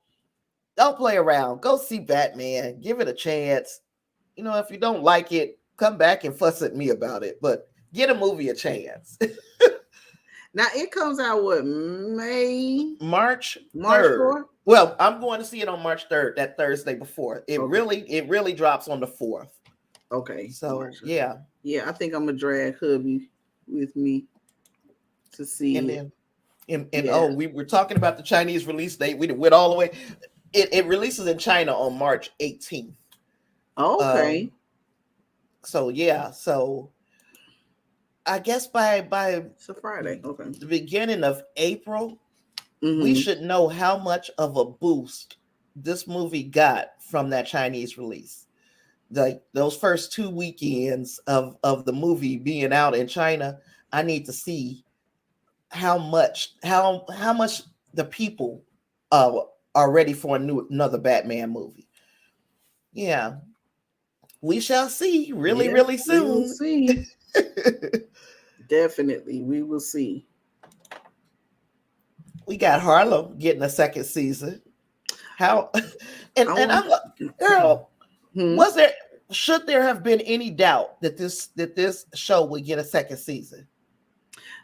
don't play around. Go see Batman. Give it a chance. You know, if you don't like it, come back and fuss at me about it. But get a movie a chance. Now it comes out what, March 3rd. 4th? Well, I'm going to see it on March 3rd, that Thursday before. It really drops on the 4th. Okay. So yeah. Yeah, I think I'm gonna drag hubby with me to see and it. Then oh, we were talking about the Chinese release date. We went all the way. It releases in China on March 18th. Okay. So yeah, so I guess by it's a Friday. Okay. The beginning of April, we should know how much of a boost this movie got from that Chinese release. Like those first 2 weekends of the movie being out in China, I need to see how much the people are ready for another Batman movie. Yeah, we shall see really soon. We will see. Definitely, we will see. We got Harlem getting a second season. How? And I'm like, girl, should there have been any doubt that this show would get a second season?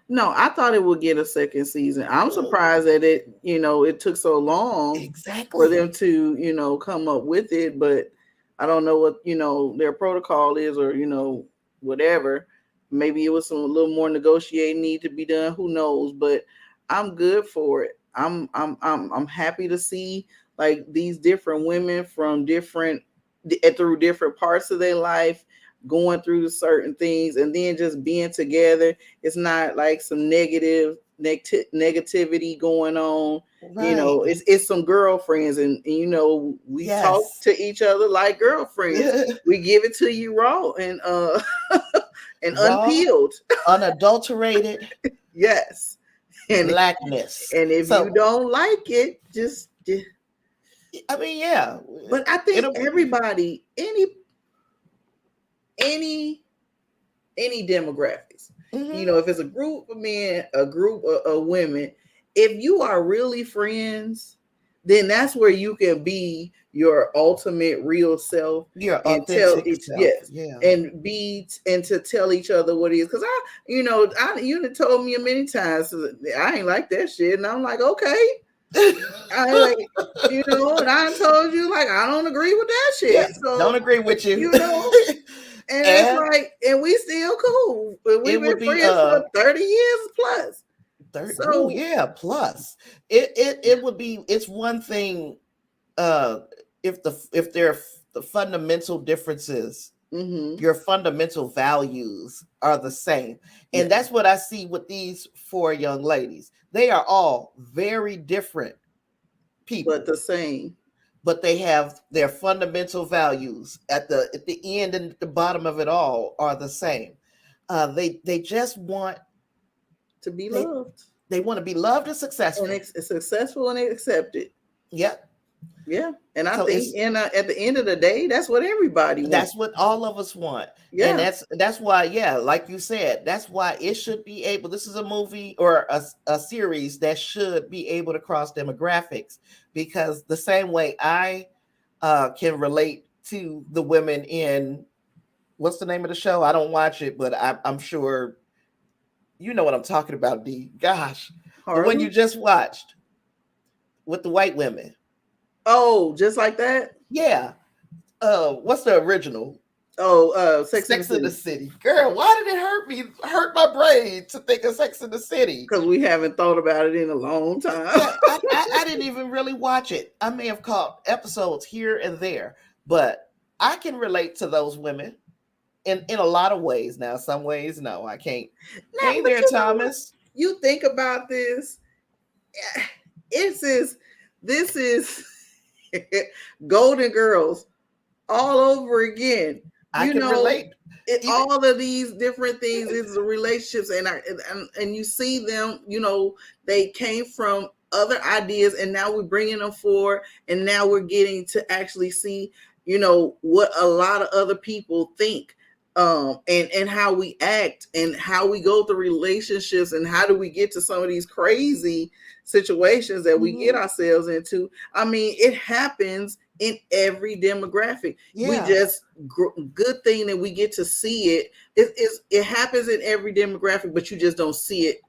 No, I thought it would get a second season. I'm surprised that it took so long for them to, come up with it. But I don't know what, their protocol is or, whatever. Maybe it was a little more negotiating need to be done. Who knows? But I'm good for it. I'm happy to see like these different women from through different parts of their life going through certain things and then just being together. It's not like some negativity going on. Right. It's some girlfriends and we talk to each other like girlfriends. We give it to you raw and and raw, unpeeled, unadulterated. Yes. And blackness. And if you don't like it, just I mean, yeah. But I think everybody, any demographics, if it's a group of men, a group of women, if you are really friends, then that's where you can be your ultimate real self. Your authentic self. Yes. Yeah. And to tell each other what it is. Because you told me many times I ain't like that shit. And I'm like, okay. I like, and I told you like I don't agree with that shit. Yeah, so don't agree with you. And it's like, and we still cool. We've been friends for 30 years plus. 30, so plus. It would be, it's one thing if the fundamental differences, Mm-hmm. your fundamental values are the same. Yeah. And that's what I see with these four young ladies. They are all very different But people, the same. but they have their fundamental values at the end and at the bottom of it all are the same. They just want To be they loved. they want to be loved and And successful. it's successful and accepted. Yep. Yeah. And I So think it's at the end of the day, that's what everybody wants. that's what all of us want. And Yeah. that's why, yeah, like you said, that's why it should be able, this is a movie or a series that should be able to cross demographics, because the same way I can relate to the women in, what's the name of the show? I don't watch it, but I'm sure you know what I'm talking about, D. Gosh, the one you Harlem. just watched with the white women. Oh, just like that. Yeah. What's the original? Oh, Sex in the Sex in the City. City. Girl, why did it hurt my brain to think of Sex in the City? Because we haven't thought about it in a long time. Yeah, I didn't even really watch it. I may have caught episodes here and there, but I can relate to those women in a lot of ways. Now, some ways, no, I can't. Nah, Hey but there, you know what? Thomas. You think about this. This is Golden Girls all over again. I You can know, relate. Even, all of these different things is the relationships, and you see them. You know, they came from other ideas, and now we're bringing them forward, and now we're getting to actually see, you know, what a lot of other people think, and how we act, and how we go through relationships, and how do we get to some of these crazy situations that we get ourselves into. I mean, it happens in every demographic. We yeah. just good thing that we get to see it. It happens in every demographic, but you just don't see it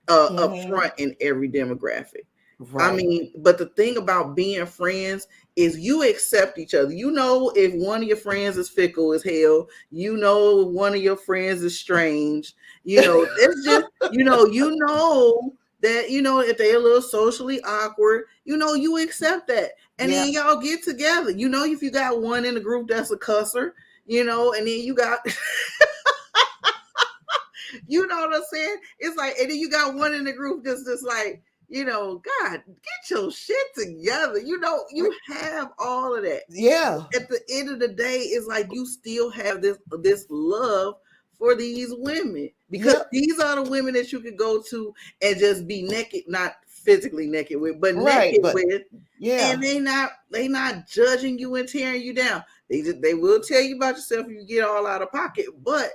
up front in every demographic. I Right. mean, but the thing about being friends is you accept each other. You know, if one of your friends is fickle as hell, you know, if one of your friends is strange, you know, it's just, you know that, you know, if they're a little socially awkward, you know, you accept that. And Yeah. then y'all get together. You know, if you got one in the group that's a cusser, you know, and then you got you know what I'm saying? It's like, and then you got one in the group that's just like, you know, God, get your shit together. You know, you have all of that. Yeah. At the end of the day, it's like you still have this love for these women, because Yep. these are the women that you could go to and just be naked, not physically naked with, but Right. naked But with, yeah. and they not judging you and tearing you down. They will tell you about yourself if you get all out of pocket, but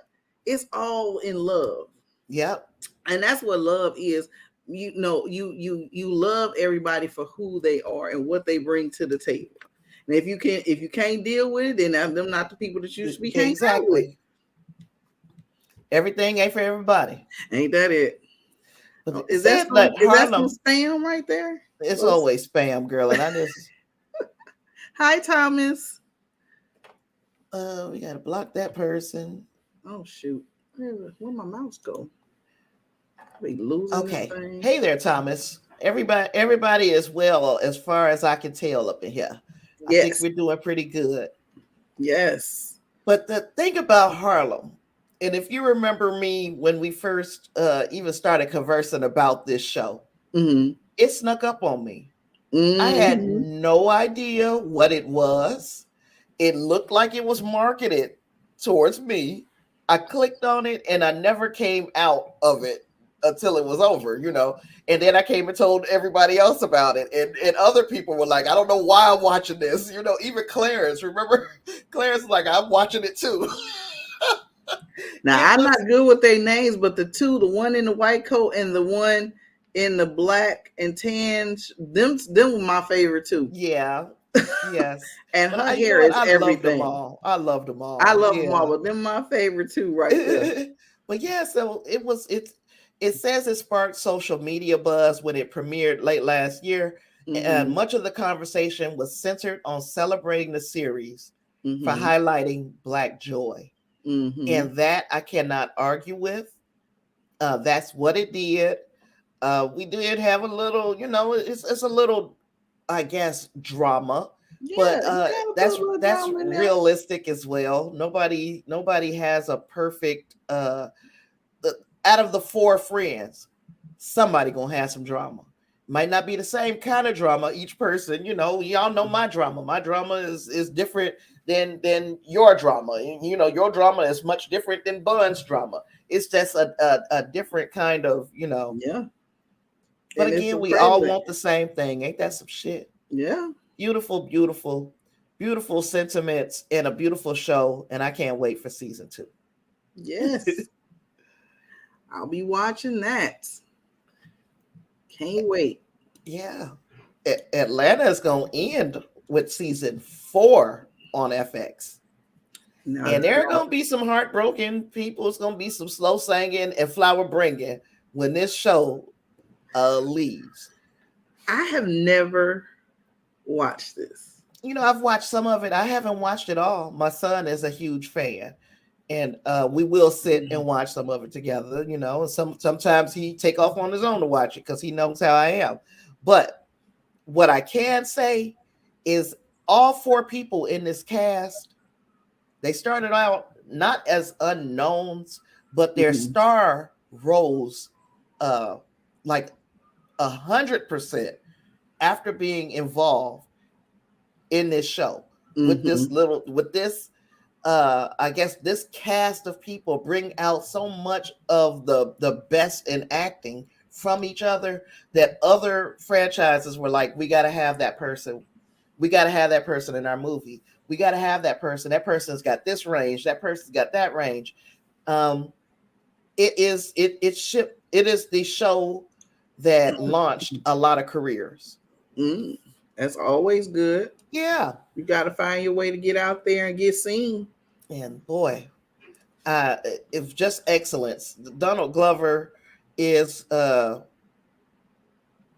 it's all in love. Yep. And that's what love is. You know, you love everybody for who they are and what they bring to the table. And if you can't deal with it, then them not the people that you should be hanging out with. Exactly. Everything ain't for everybody. Ain't that it? But Is that said that some Harlem, spam right there? it's always spam, girl. And I just Hi, Thomas. we gotta block that person. Oh shoot. Where my mouse go? Be losing this Okay. thing. Hey there, Thomas. Everybody is well as far as I can tell up in here. I think Yes. we're doing pretty good. Yes. But the thing about Harlem, and if you remember me when we first even started conversing about this show, it snuck up on me. I had no idea what it was. It looked like it was marketed towards me. I clicked on it and I never came out of it until it was over, you know. And then I came and told everybody else about it. And other people were like, I don't know why I'm watching this. You know, even Clarence, remember? Clarence was like, I'm watching it too. Now I'm not good with their names, but the one in the white coat and the one in the black and tan, them were my favorite too. Yeah. Yes. And But her you hair know what? is I loved them everything. all. I loved them all. I love them Yeah. all, but them my favorite too, right there. But yeah, so it says it sparked social media buzz when it premiered late last year, and much of the conversation was centered on celebrating the series for highlighting Black joy. And that I cannot argue with. That's what it did. We did have a little, you know, it's a little, I guess, drama Yeah, But you gotta put a little that's drama in there. realistic as well. Nobody has a perfect out of the four friends, somebody gonna have some drama. Might not be the same kind of drama. Each person, y'all know my drama. My drama is different than your drama. And, your drama is much different than Bun's drama. It's just a different kind of. Yeah, But and it's again, a we all present. want the same thing. Ain't that some shit? Yeah. Beautiful, beautiful, beautiful sentiments and a beautiful show. And I can't wait for season 2. Yes. I'll be watching that. Can't wait. Yeah. Atlanta is going to end with season 4 on FX. Now, And there are going to be some heartbroken people. It's going to be some slow singing and flower bringing when this show leaves. I have never watched this. I've watched some of it. I haven't watched it all. My son is a huge fan. And we will sit and watch some of it together, and sometimes he take off on his own to watch it because he knows how I am. But what I can say is all 4 people in this cast, they started out not as unknowns, but their star rose like 100% after being involved in this show with this I guess this cast of people bring out so much of the best in acting from each other that other franchises were like, we got to have that person. We got to have that person in our movie. We got to have that person. That person's got this range. That person's got that range. It is the show that launched a lot of careers. That's always good. Yeah. You got to find your way to get out there and get seen. And boy, it's just excellence. Donald Glover is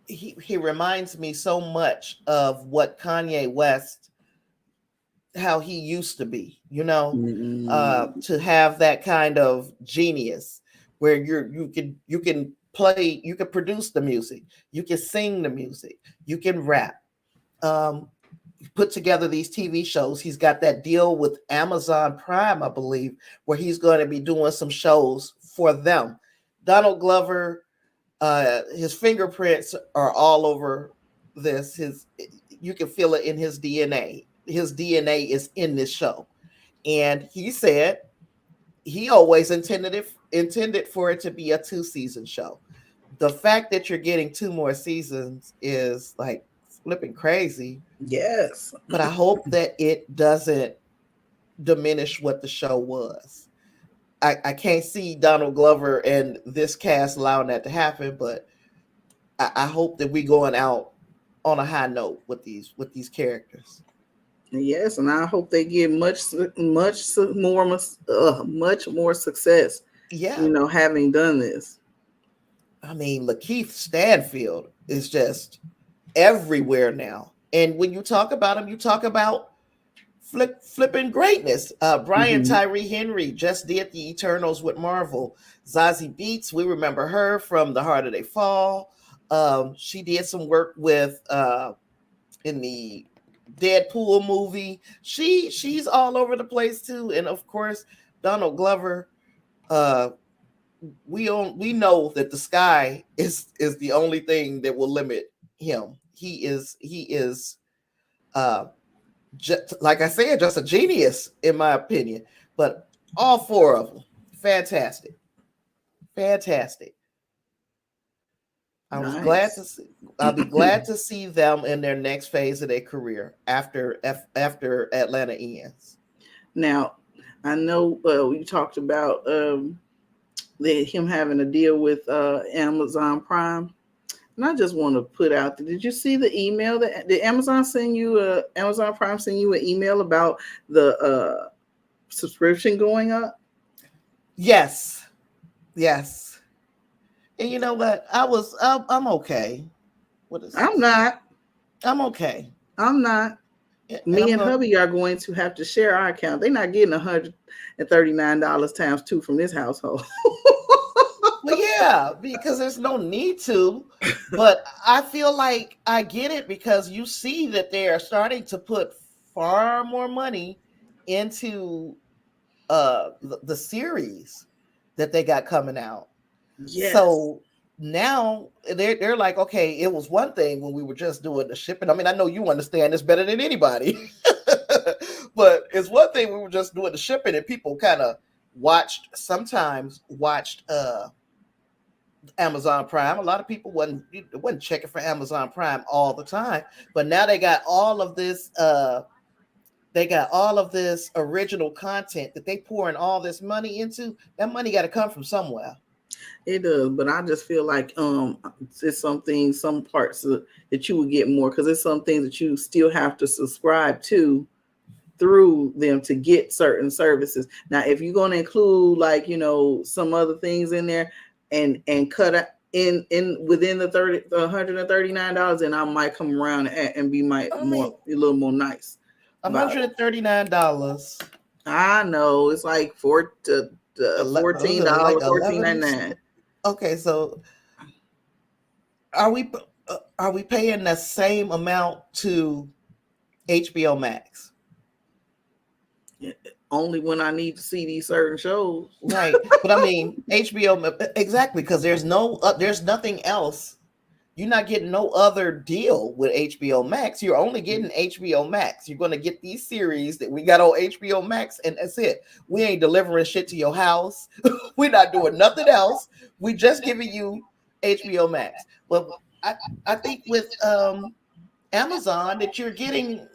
he reminds me so much of what Kanye West, how he used to be, to have that kind of genius where you can play, you can produce the music, you can sing the music, you can rap. Put together these TV shows. He's got that deal with Amazon Prime, I believe, where he's going to be doing some shows for them. Donald Glover, his fingerprints are all over this. You can feel it in his DNA. His DNA is in this show. And he said he always intended for it to be a 2-season show. The fact that you're getting 2 more seasons is like flipping crazy. Yes. But I hope that it doesn't diminish what the show was. I can't see Donald Glover and this cast allowing that to happen, but I hope that we're going out on a high note with these characters. Yes, and I hope they get much more success. Yeah, having done this. I mean, Lakeith Stanfield is just everywhere now. And when you talk about him, you talk about flipping greatness. Brian Tyree Henry just did the Eternals with Marvel. Zazie Beetz, we remember her from The Harder They Fall. She did some work with in the Deadpool movie. She's all over the place too. And of course, Donald Glover. We know that the sky is the only thing that will limit him. He is just, like I said, just a genius in my opinion. But all 4 of them, fantastic. I was glad to see. I'll be glad to see them in their next phase of their career after Atlanta ends. Now, I know we talked about him having a deal with Amazon Prime. And I just want to put out there, did you see the email that did Amazon Prime send you an email about the subscription going up? Yes. And you know what? I'm okay. What is this? I'm not. I'm okay. I'm not. Me and hubby are going to have to share our account. They're not getting $139 times 2 from this household. Yeah, because there's no need to. But I feel like I get it because you see that they are starting to put far more money into the series that they got coming out. Yes. So now they're like, okay, it was one thing when we were just doing the shipping. I mean, I know you understand this better than anybody, but it's one thing we were just doing the shipping and people kind of sometimes watched Amazon Prime. A lot of people wasn't checking for Amazon Prime all the time, but now they got all of this original content that they pouring all this money into. That money got to come from somewhere. It does, but I just feel like it's some parts that you would get more because it's some things that you still have to subscribe to through them to get certain services. Now, if you're going to include like some other things in there and cut in within the $139, then I might come around and be a little more nice. $139. I know it's like $14, like $14.99. Okay, so are we paying the same amount to HBO Max? Only when I need to see these certain shows, right? But I mean, HBO exactly because there's nothing else. You're not getting no other deal with HBO Max. You're only getting HBO Max. You're going to get these series that we got on HBO Max, and that's it. We ain't delivering shit to your house. We're not doing nothing else. We just giving you HBO Max. Well, I think with Amazon that you're getting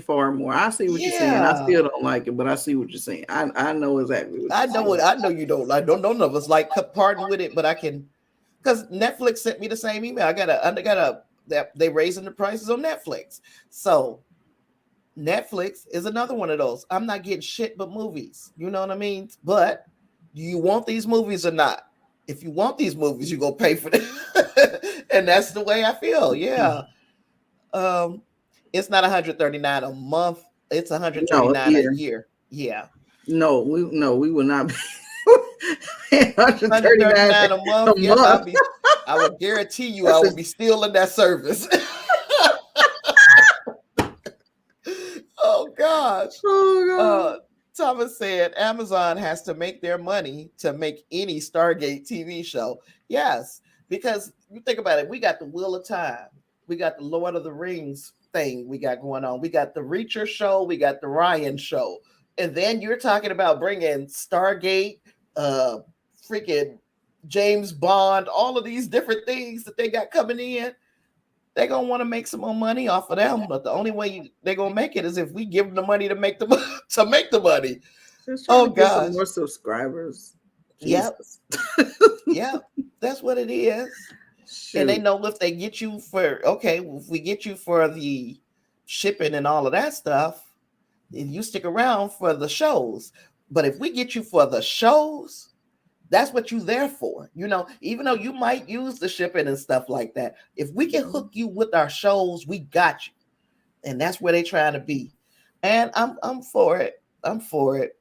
far more. I see what you're saying. I still don't like it, but I see what you're saying. I know exactly what you're saying. I know you don't like. None of us like parting with it, but I can. Because Netflix sent me the same email. They raising the prices on Netflix. So Netflix is another one of those. I'm not getting shit but movies. You know what I mean? But do you want these movies or not? If you want these movies, you go pay for them. And that's the way I feel. Yeah. It's not $139 a month. It's $139 a year. Yeah. No, we will not be. $139 a month. Yes, I would guarantee you I would be stealing that service. Oh gosh. Thomas said Amazon has to make their money to make any Stargate TV show. Yes, because you think about it, we got the Wheel of Time, we got the Lord of the Rings thing we got going on, we got the Reacher show, we got the Ryan show, and then you're talking about bringing Stargate, freaking James Bond, all of these different things that they got coming in. They're gonna want to make some more money off of them, but the only way they're gonna make it is if we give them the money to make the money. Oh God, some more subscribers. Yep. Yeah, that's what it is. Shoot. And they know if they get you if we get you for the shipping and all of that stuff, then you stick around for the shows. But if we get you for the shows, that's what you're there for. Even though you might use the shipping and stuff like that, if we can hook you with our shows, we got you. And that's where they're trying to be. And I'm for it. I'm for it.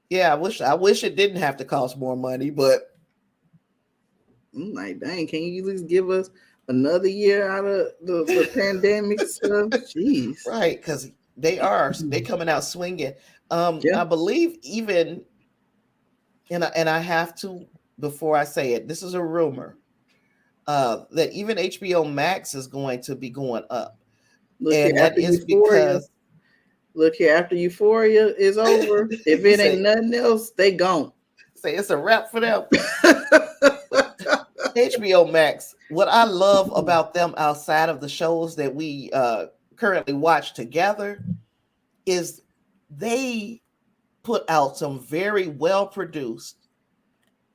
Yeah, I wish it didn't have to cost more money, but I'm like, dang, can you at least give us another year out of the pandemic stuff? Jeez. Right, because they coming out swinging. I believe even, and I have to, before I say it, this is a rumor, that even HBO Max is going to be going up. And that is because look here, after Euphoria is over, if it ain't nothing else, they gone. Say it's a wrap for them. HBO Max, what I love about them outside of the shows that we currently watch together is they put out some very well-produced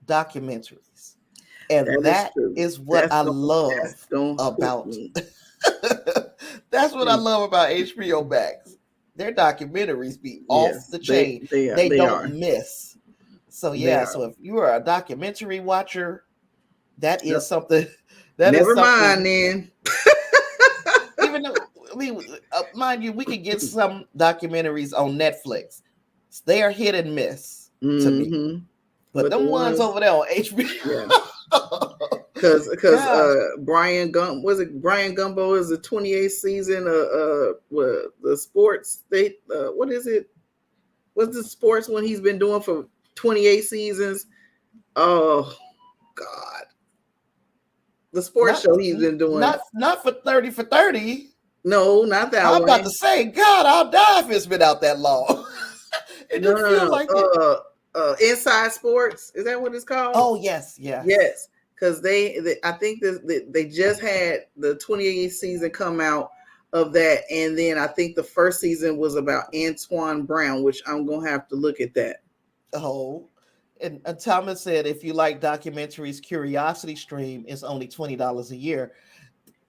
documentaries. And that is what I love about that's what I love about HBO Max. Their documentaries be off the chain. They don't miss. So so if you are a documentary watcher, that is something. Never mind then. Even though, mind you, we could get some documentaries on Netflix. They are hit and miss to me. But them the ones over there on HBO. yeah. Because Brian Gumbo is the 28th season the sports what is it? What's the sports one he's been doing for 28 seasons? Oh God. The sports show he's been doing. Not for 30 for 30. No, not that I'm one. about to say, God, I'll die if it's been out that long. It didn't feel like it. Inside Sports, is that what it's called? Oh yes. Because I think they just had the 28th season come out of that, and then I think the first season was about Antoine Brown, which I'm gonna have to look at that. Oh, and Thomas said, if you like documentaries, Curiosity Stream is only $20 a year.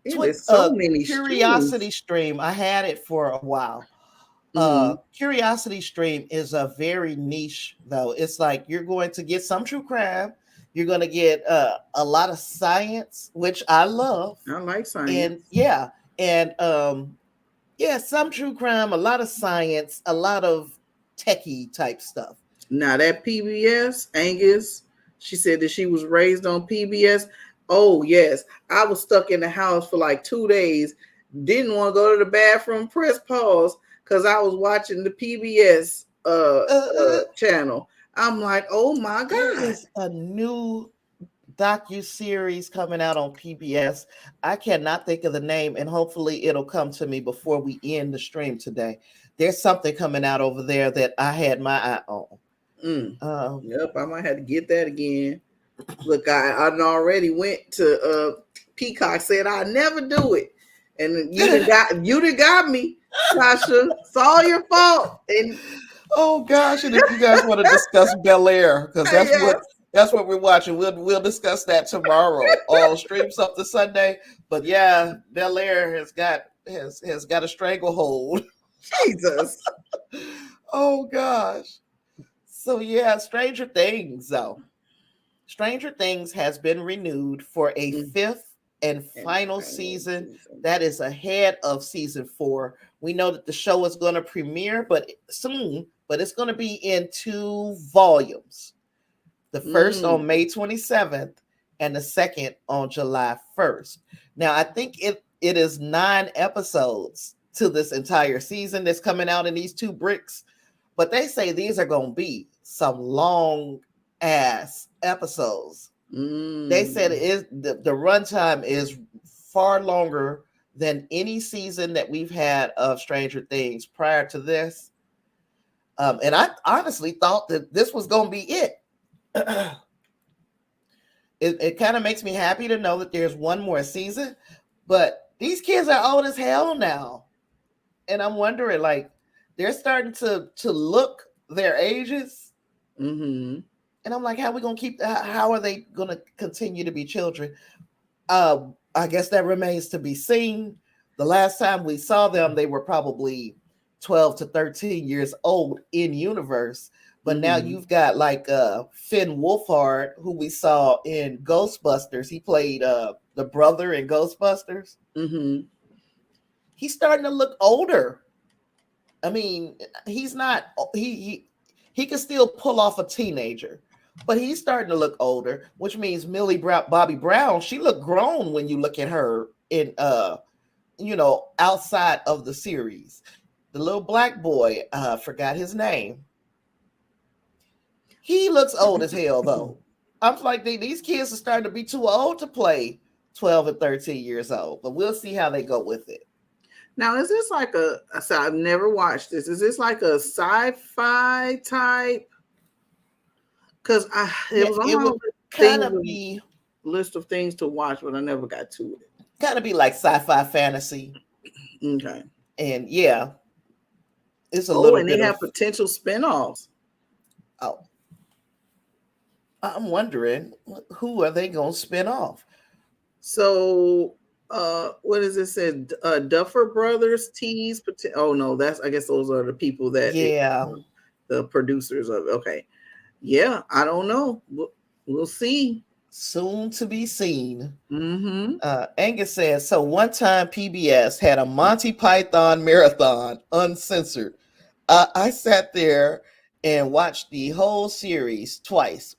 There's so many Curiosity Stream. I had it for a while. Curiosity Stream is a very niche, though. It's like you're going to get some true crime. You're going to get a lot of science, which I love. I like science. And some true crime, a lot of science, a lot of techie type stuff. Now that PBS, Angus, she said that she was raised on PBS. Oh yes, I was stuck in the house for like 2 days. Didn't want to go to the bathroom. Press pause because I was watching the PBS channel. I'm like, oh my God. There is a new docu-series coming out on PBS. I cannot think of the name, and hopefully it'll come to me before we end the stream today. There's something coming out over there that I had my eye on. Yep, I might have to get that again. Look, I already went to Peacock, said I'd never do it. And you done got me, Tasha. It's all your fault. And oh gosh, and if you guys want to discuss Bel Air, because that's what we're watching. We'll discuss that tomorrow on Stream Something Sunday. But yeah, Bel Air has got a stranglehold. Jesus. Oh gosh. So yeah, Stranger Things though. Stranger Things has been renewed for a fifth and final season. That is ahead of season 4. We know that the show is going to premiere soon, but it's going to be in 2 volumes. The first on May 27th and the second on July 1st. Now, I think it is 9 episodes to this entire season that's coming out in these 2 bricks, but they say these are going to be some long ass episodes. They said the runtime is far longer than any season that we've had of Stranger Things prior to this. And I honestly thought that this was going to be it. It kind of makes me happy to know that there's one more season, but these kids are old as hell now. And I'm wondering, like, they're starting to look their ages. And I'm like, how are they going to continue to be children? I guess that remains to be seen. The last time we saw them, they were probably 12 to 13 years old in universe. But now you've got like Finn Wolfhard, who we saw in Ghostbusters. He played the brother in Ghostbusters. He's starting to look older. I mean, he's not, he can still pull off a teenager, but he's starting to look older, which means Bobby Brown, she looked grown when you look at her in, outside of the series. The little black boy, forgot his name. He looks old as hell, though. I'm like, these kids are starting to be too old to play 12 and 13 years old, but we'll see how they go with it. Now, is this like so I've never watched this. Is this like a sci-fi type? Because it was on my list of things to watch, but I never got to it. Kind of be like sci-fi fantasy. Okay. And yeah, it's a little. And they have potential spinoffs. Oh, I'm wondering, who are they going to spin off? So, what does it say? Duffer Brothers tease. Oh no, I guess those are the people that. Yeah. The producers of. Okay. Yeah, I don't know. We'll see. Soon to be seen. Angus says, so one time PBS had a Monty Python marathon, uncensored. I sat there and watched the whole series twice.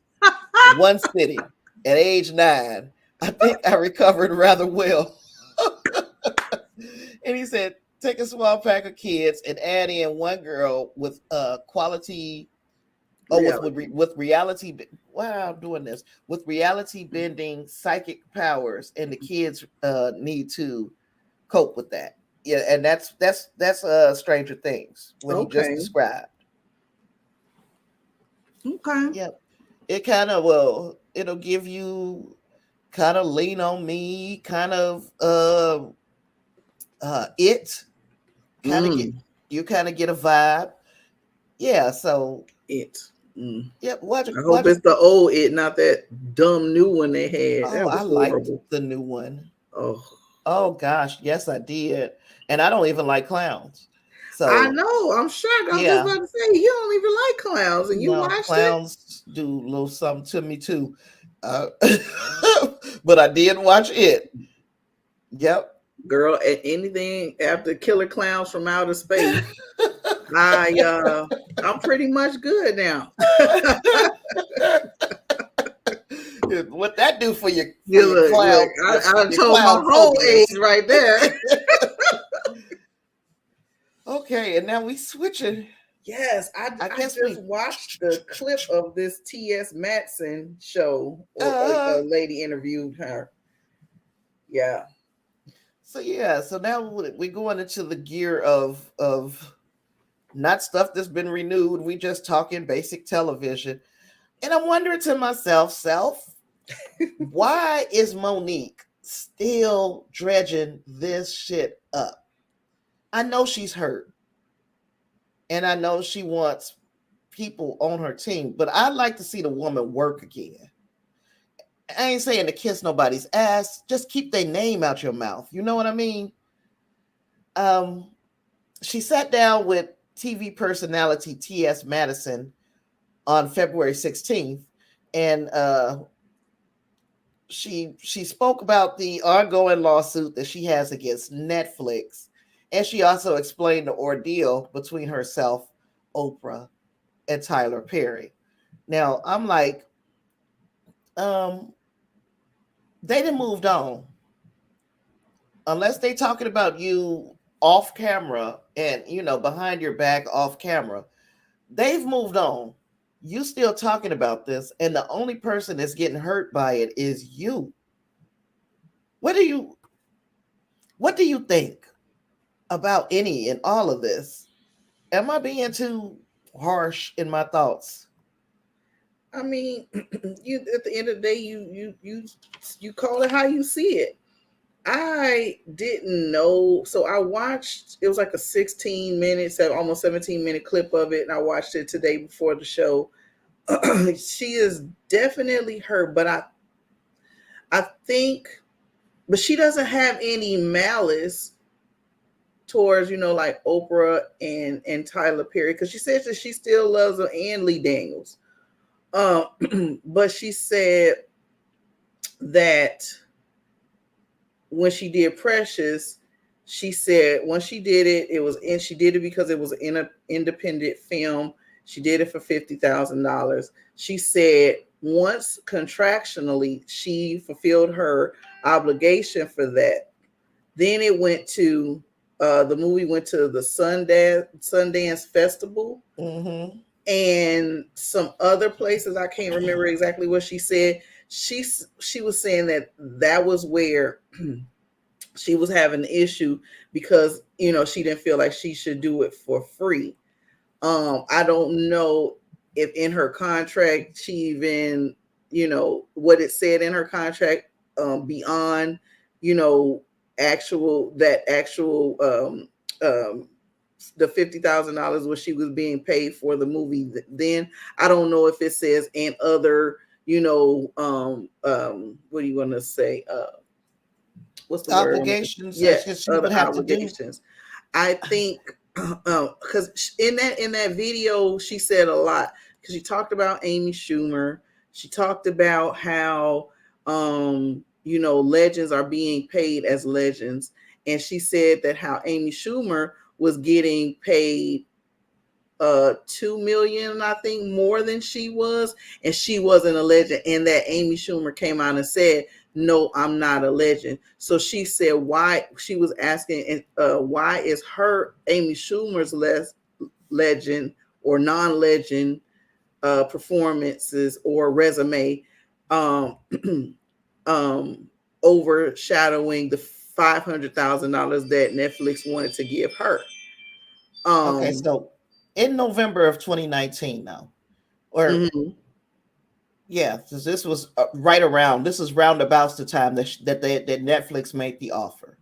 one sitting at age 9. I think I recovered rather well. And he said, take a small pack of kids and add in one girl with quality. Oh, with reality. Wow, I'm doing this with reality bending psychic powers, and the kids need to cope with that. Yeah, and that's Stranger Things, what he just described. Okay. Yep. It kind of it'll give you kind of Lean on Me, kind of it kind of get a vibe. Yeah, so It. Yep, I hope it's the old It, not that dumb new one they had. Oh, I liked the new one. Oh gosh, yes, I did. And I don't even like clowns. So I know, I'm shocked. I was just about to say you don't even like clowns, and you watched clowns do a little something to me too. But I did watch it. Yep. Girl, anything after Killer Clowns from Outer Space, I'm pretty much good now. What that do for you? Look, I told my whole age right there. Okay, and now we switching. Yes, I guess just watched the clip of this T.S. Madison show. A lady interviewed her. Yeah. So now we're going into the gear of not stuff that's been renewed. We just talking basic television. And I'm wondering to myself, why is Monique still dredging this shit up? I know she's hurt. And I know she wants people on her team, but I'd like to see the woman work again. I ain't saying to kiss nobody's ass, just keep their name out your mouth. You know what I mean? She sat down with TV personality T.S. Madison on February 16th, and she spoke about the ongoing lawsuit that she has against Netflix, and she also explained the ordeal between herself, Oprah, and Tyler Perry. Now, I'm like, they done moved on. Unless they talking about you off camera and, behind your back off camera, they've moved on. You still talking about this, and the only person that's getting hurt by it is you. What do you think about any and all of this? Am I being too harsh in my thoughts? I mean, you at the end of the day, you call it how you see it. I didn't know, so I watched. It was like a 16 minutes, almost 17-minute clip of it, and I watched it today before the show. She is definitely hurt, but I think, but she doesn't have any malice towards like Oprah and Tyler Perry, because she says that she still loves her and Lee Daniels. But she said that when she did Precious, she said when she did it, she did it because it was an independent film. She did it for $50,000. She said once contractually she fulfilled her obligation for that, then it went to the movie went to the Sundance Festival. Mm-hmm. And some other places. I can't remember exactly what she said. She was saying that was where she was having an issue because she didn't feel like she should do it for free. I don't know if in her contract she even what it said in her contract beyond actual the $50,000 what she was being paid for the movie. Then I don't know if it says and other what do you want to say, what's the obligations? Yes, other obligations. I think because in that video she said a lot, because she talked about Amy Schumer. She talked about how legends are being paid as legends, and she said that how Amy Schumer was getting paid 2 million, I think, more than she was, and she wasn't a legend. And that Amy Schumer came out and said, "No, I'm not a legend." So she said, "Why?" She was asking, "Why is her Amy Schumer's less legend or non-legend performances or resume um, um, overshadowing the $500,000 that Netflix wanted to give her?" Okay, so in November of 2019 now, or yeah, because this was right around, this is roundabouts the time that Netflix made the offer.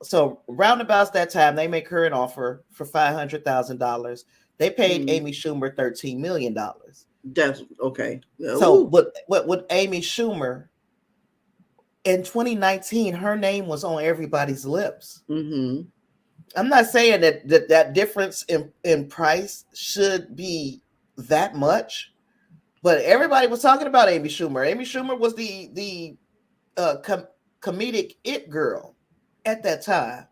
So roundabouts that time, they make her an offer for $500,000. They paid Amy Schumer $13 million. That's okay. So with Amy Schumer in 2019, her name was on everybody's lips. I'm not saying that difference in price should be that much, but everybody was talking about Amy Schumer. Amy Schumer was the comedic it girl at that time.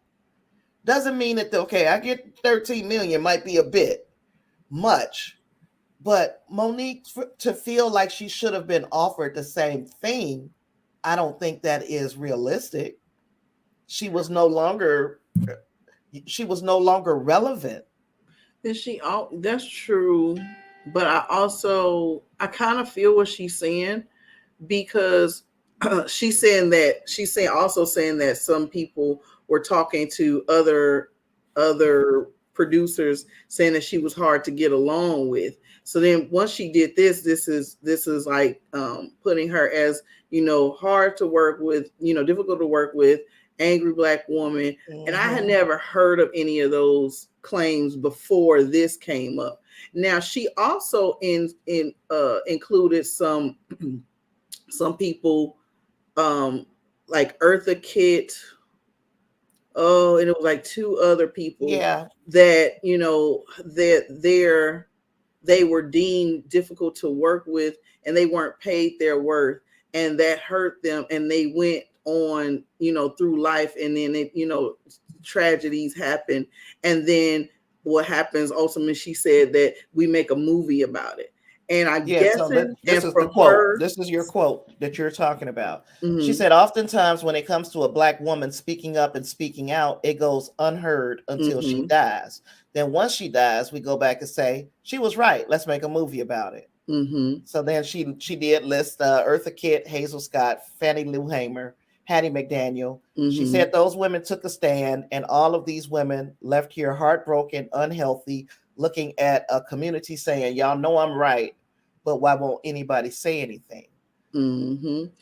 Doesn't mean that okay, I get 13 million might be a bit much, but Monique to feel like she should have been offered the same thing, I don't think that is realistic. She was no longer relevant. And that's true, but I kind of feel what she's saying, because she's saying that some people were talking to other producers saying that she was hard to get along with. So then once she did this is like putting her as, hard to work with, difficult to work with, angry Black woman. And I had never heard of any of those claims before this came up. Now she also included some people, like Eartha Kitt. Oh, and it was like two other people that, that they were deemed difficult to work with, and they weren't paid their worth, and that hurt them, and they went on, through life, and then tragedies happen, and then what happens ultimately, she said that we make a movie about it. And I guess this is the quote. This is your quote that you're talking about. She said, oftentimes when it comes to a Black woman speaking up and speaking out, it goes unheard until she dies. Then once she dies, we go back and say, she was right. Let's make a movie about it. So then she did list Eartha Kitt, Hazel Scott, Fannie Lou Hamer, Hattie McDaniel. She said those women took a stand, and all of these women left here heartbroken, unhealthy, looking at a community saying, y'all know I'm right, but why won't anybody say anything? And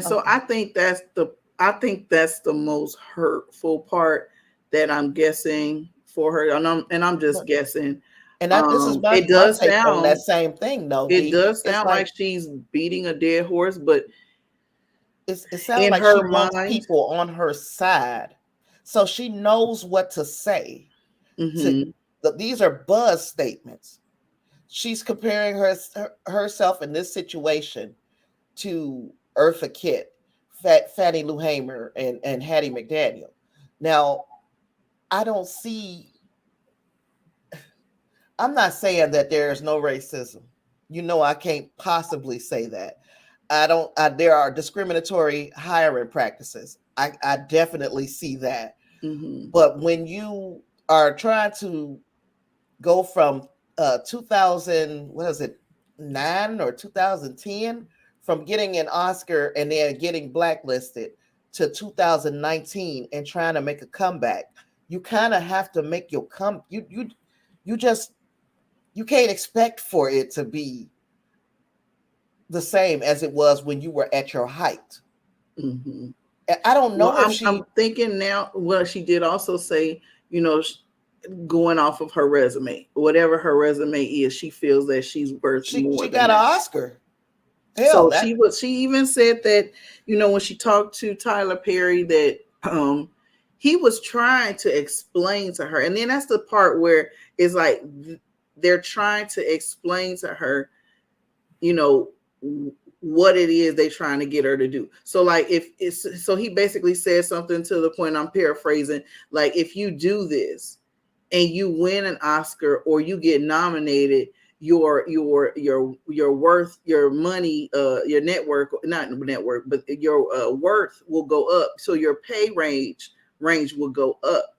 so I think that's the most hurtful part that I'm guessing for her. And I'm just guessing. And this is my take on that same thing, though. It does sound like she's beating a dead horse, but it sounds like she wants people on her side, so she knows what to say. These are buzz statements. She's comparing herself in this situation to Eartha Kitt, Fannie Lou Hamer, and Hattie McDaniel. Now, I'm not saying that there is no racism. I can't possibly say that. There are discriminatory hiring practices. I definitely see that. But when you are trying to go from 2009 or 2010, from getting an Oscar and then getting blacklisted, to 2019 and trying to make a comeback, you kind of have to make your you can't expect for it to be the same as it was when you were at your height. I don't know I'm thinking now, well, she did also say, going off of her resume, whatever her resume is, she feels that she's worth more. She got an Oscar. Hell, she even said that, when she talked to Tyler Perry, that he was trying to explain to her. And then that's the part where it's like they're trying to explain to her, what it is they're trying to get her to do. So like so he basically said something to the point, I'm paraphrasing, like, if you do this, and you win an Oscar or you get nominated, your worth, your money, your network, not network, but your worth will go up. So your pay range will go up.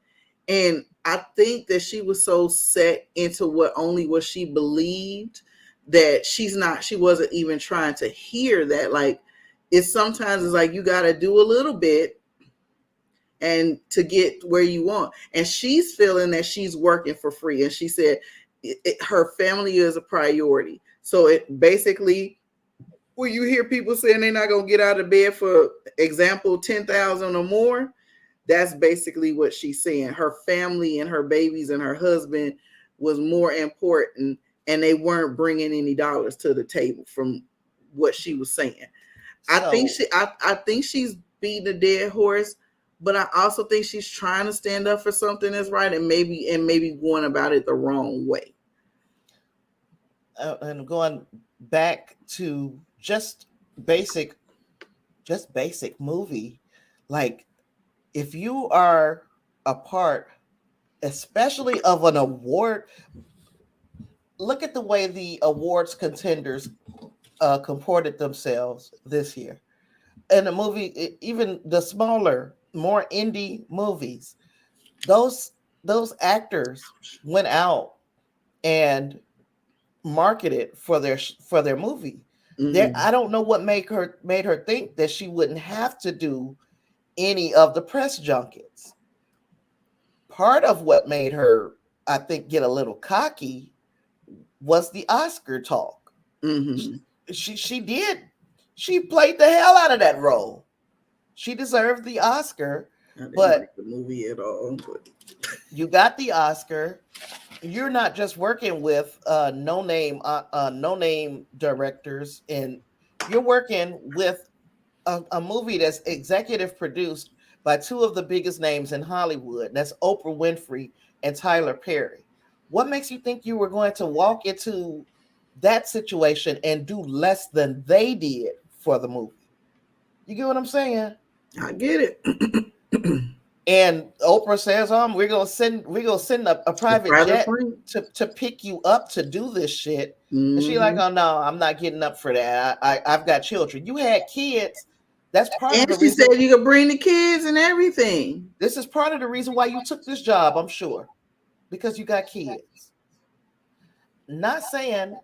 And I think that she was so set into what she believed, that she wasn't even trying to hear that. Like, it's sometimes it's like you got to do a little bit and to get where you want. And she's feeling that she's working for free. And she said her family is a priority. So it basically, when you hear people saying they're not going to get out of bed for example, 10,000 or more, that's basically what she's saying. Her family and her babies and her husband was more important, and they weren't bringing any dollars to the table from what she was saying. I think she's beating a dead horse, but I also think she's trying to stand up for something that's right, and maybe going about it the wrong way. And going back to just basic movie, like, if you are a part, especially of an award, look at the way the awards contenders comported themselves this year. And the movie, even the smaller, more indie movies, those actors went out and marketed for their movie. Mm-hmm. I don't know what made her think that she wouldn't have to do any of the press junkets. Part of what made her, I think, get a little cocky was the Oscar talk. Mm-hmm. She played the hell out of that role. She deserved the Oscar. I didn't like the movie at all. But you got the Oscar. You're not just working with no name directors, and you're working with a movie that's executive produced by two of the biggest names in Hollywood. That's Oprah Winfrey and Tyler Perry. What makes you think you were going to walk into that situation and do less than they did for the movie? You get what I'm saying? I get it. And Oprah says, we're gonna send a private jet to pick you up to do this shit. Mm-hmm. And she's like, oh no, I'm not getting up for that. I've got children. You had kids. That's part of the reason. And she said you could bring the kids and everything. This is part of the reason why you took this job, I'm sure. Because you got kids. Not saying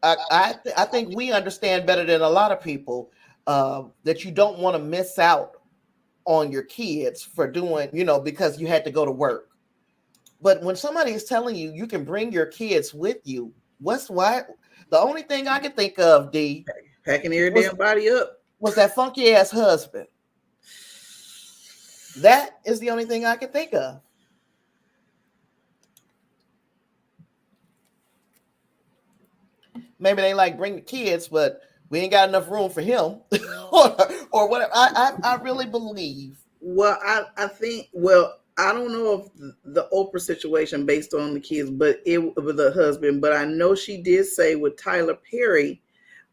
I think we understand better than a lot of people that you don't want to miss out on your kids for doing, because you had to go to work. But when somebody is telling you you can bring your kids with you, the only thing I can think of, D, packing their damn body up, was that funky ass husband. That is the only thing I can think of. Maybe they bring the kids, but we ain't got enough room for him or whatever. I really believe. Well, I think, I don't know if the Oprah situation based on the kids, but it was the husband. But I know she did say with Tyler Perry,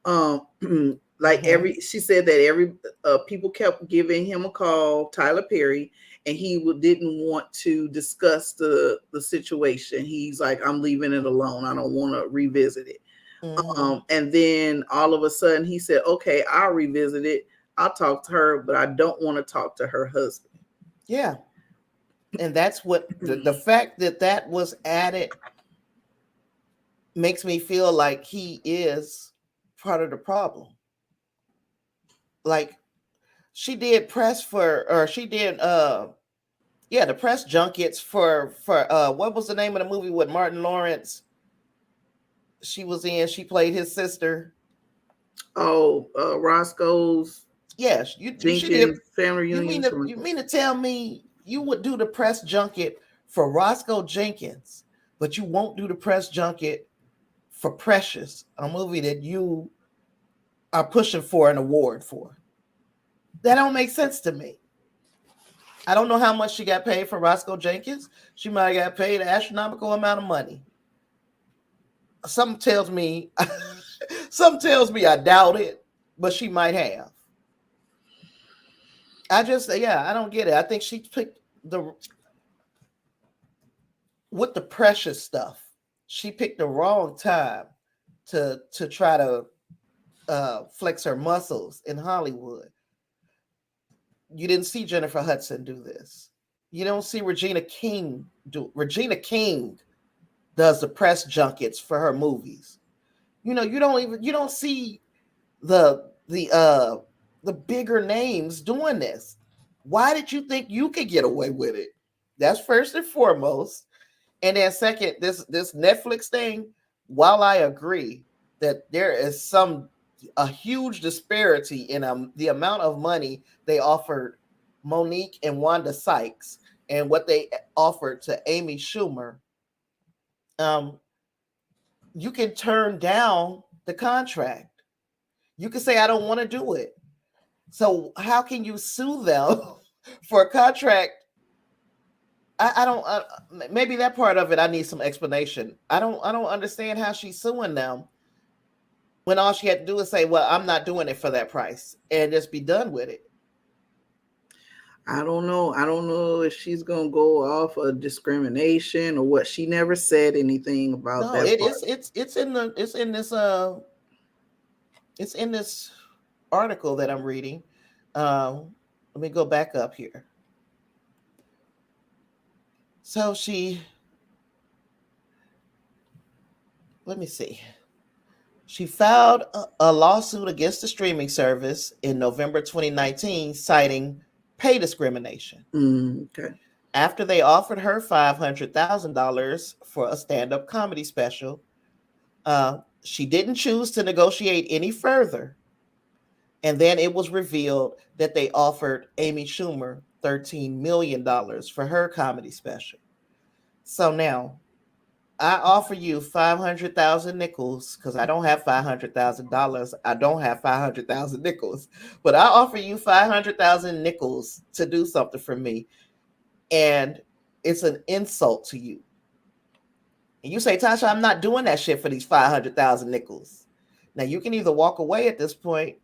she said that people kept giving him a call, Tyler Perry, and he didn't want to discuss the situation. He's like, I'm leaving it alone. I don't want to revisit it. Mm-hmm. And then all of a sudden he said, okay, I'll revisit it. I'll talk to her, but I don't want to talk to her husband. Yeah. And that's what the fact that was added makes me feel like he is part of the problem. Like, she did press the press junkets for what was the name of the movie with Martin Lawrence? She was in. She played his sister. Oh, Roscoe's. Yes, she did family reunion. You mean to tell me you would do the press junket for Roscoe Jenkins, but you won't do the press junket for Precious, a movie that you are pushing for an award for? That don't make sense to me. I don't know how much she got paid for Roscoe Jenkins. She might have got paid an astronomical amount of money. Something tells me I doubt it, but she might have. I don't get it. I think she picked with the precious stuff, she picked the wrong time to try to flex her muscles in Hollywood. You didn't see Jennifer Hudson do this. You don't see Regina King do. Regina King does the press junkets for her movies. You know, you don't see the bigger names doing this. Why did you think you could get away with it? That's first and foremost. And then second, this Netflix thing, while I agree that there is a huge disparity in the amount of money they offered Monique and Wanda Sykes and what they offered to Amy Schumer, you can turn down the contract. You can say, I don't want to do it. So how can you sue them for a contract? I don't. Maybe that part of it I need some explanation. I don't understand how she's suing them when all she had to do is say, "Well, I'm not doing it for that price," and just be done with it. I don't know. I don't know if she's gonna go off of discrimination or what. She never said anything about No, that part. it's in this article that I'm reading. Let me go back up here. So let me see. She filed a lawsuit against the streaming service in November 2019, citing pay discrimination. Okay. After they offered her $500,000 for a stand-up comedy special, she didn't choose to negotiate any further. And then it was revealed that they offered Amy Schumer $13 million for her comedy special. So now I offer you 500,000 nickels because I don't have $500,000. I don't have 500,000 nickels, but I offer you 500,000 nickels to do something for me. And it's an insult to you. And you say, Tasha, I'm not doing that shit for these 500,000 nickels. Now you can either walk away at this point,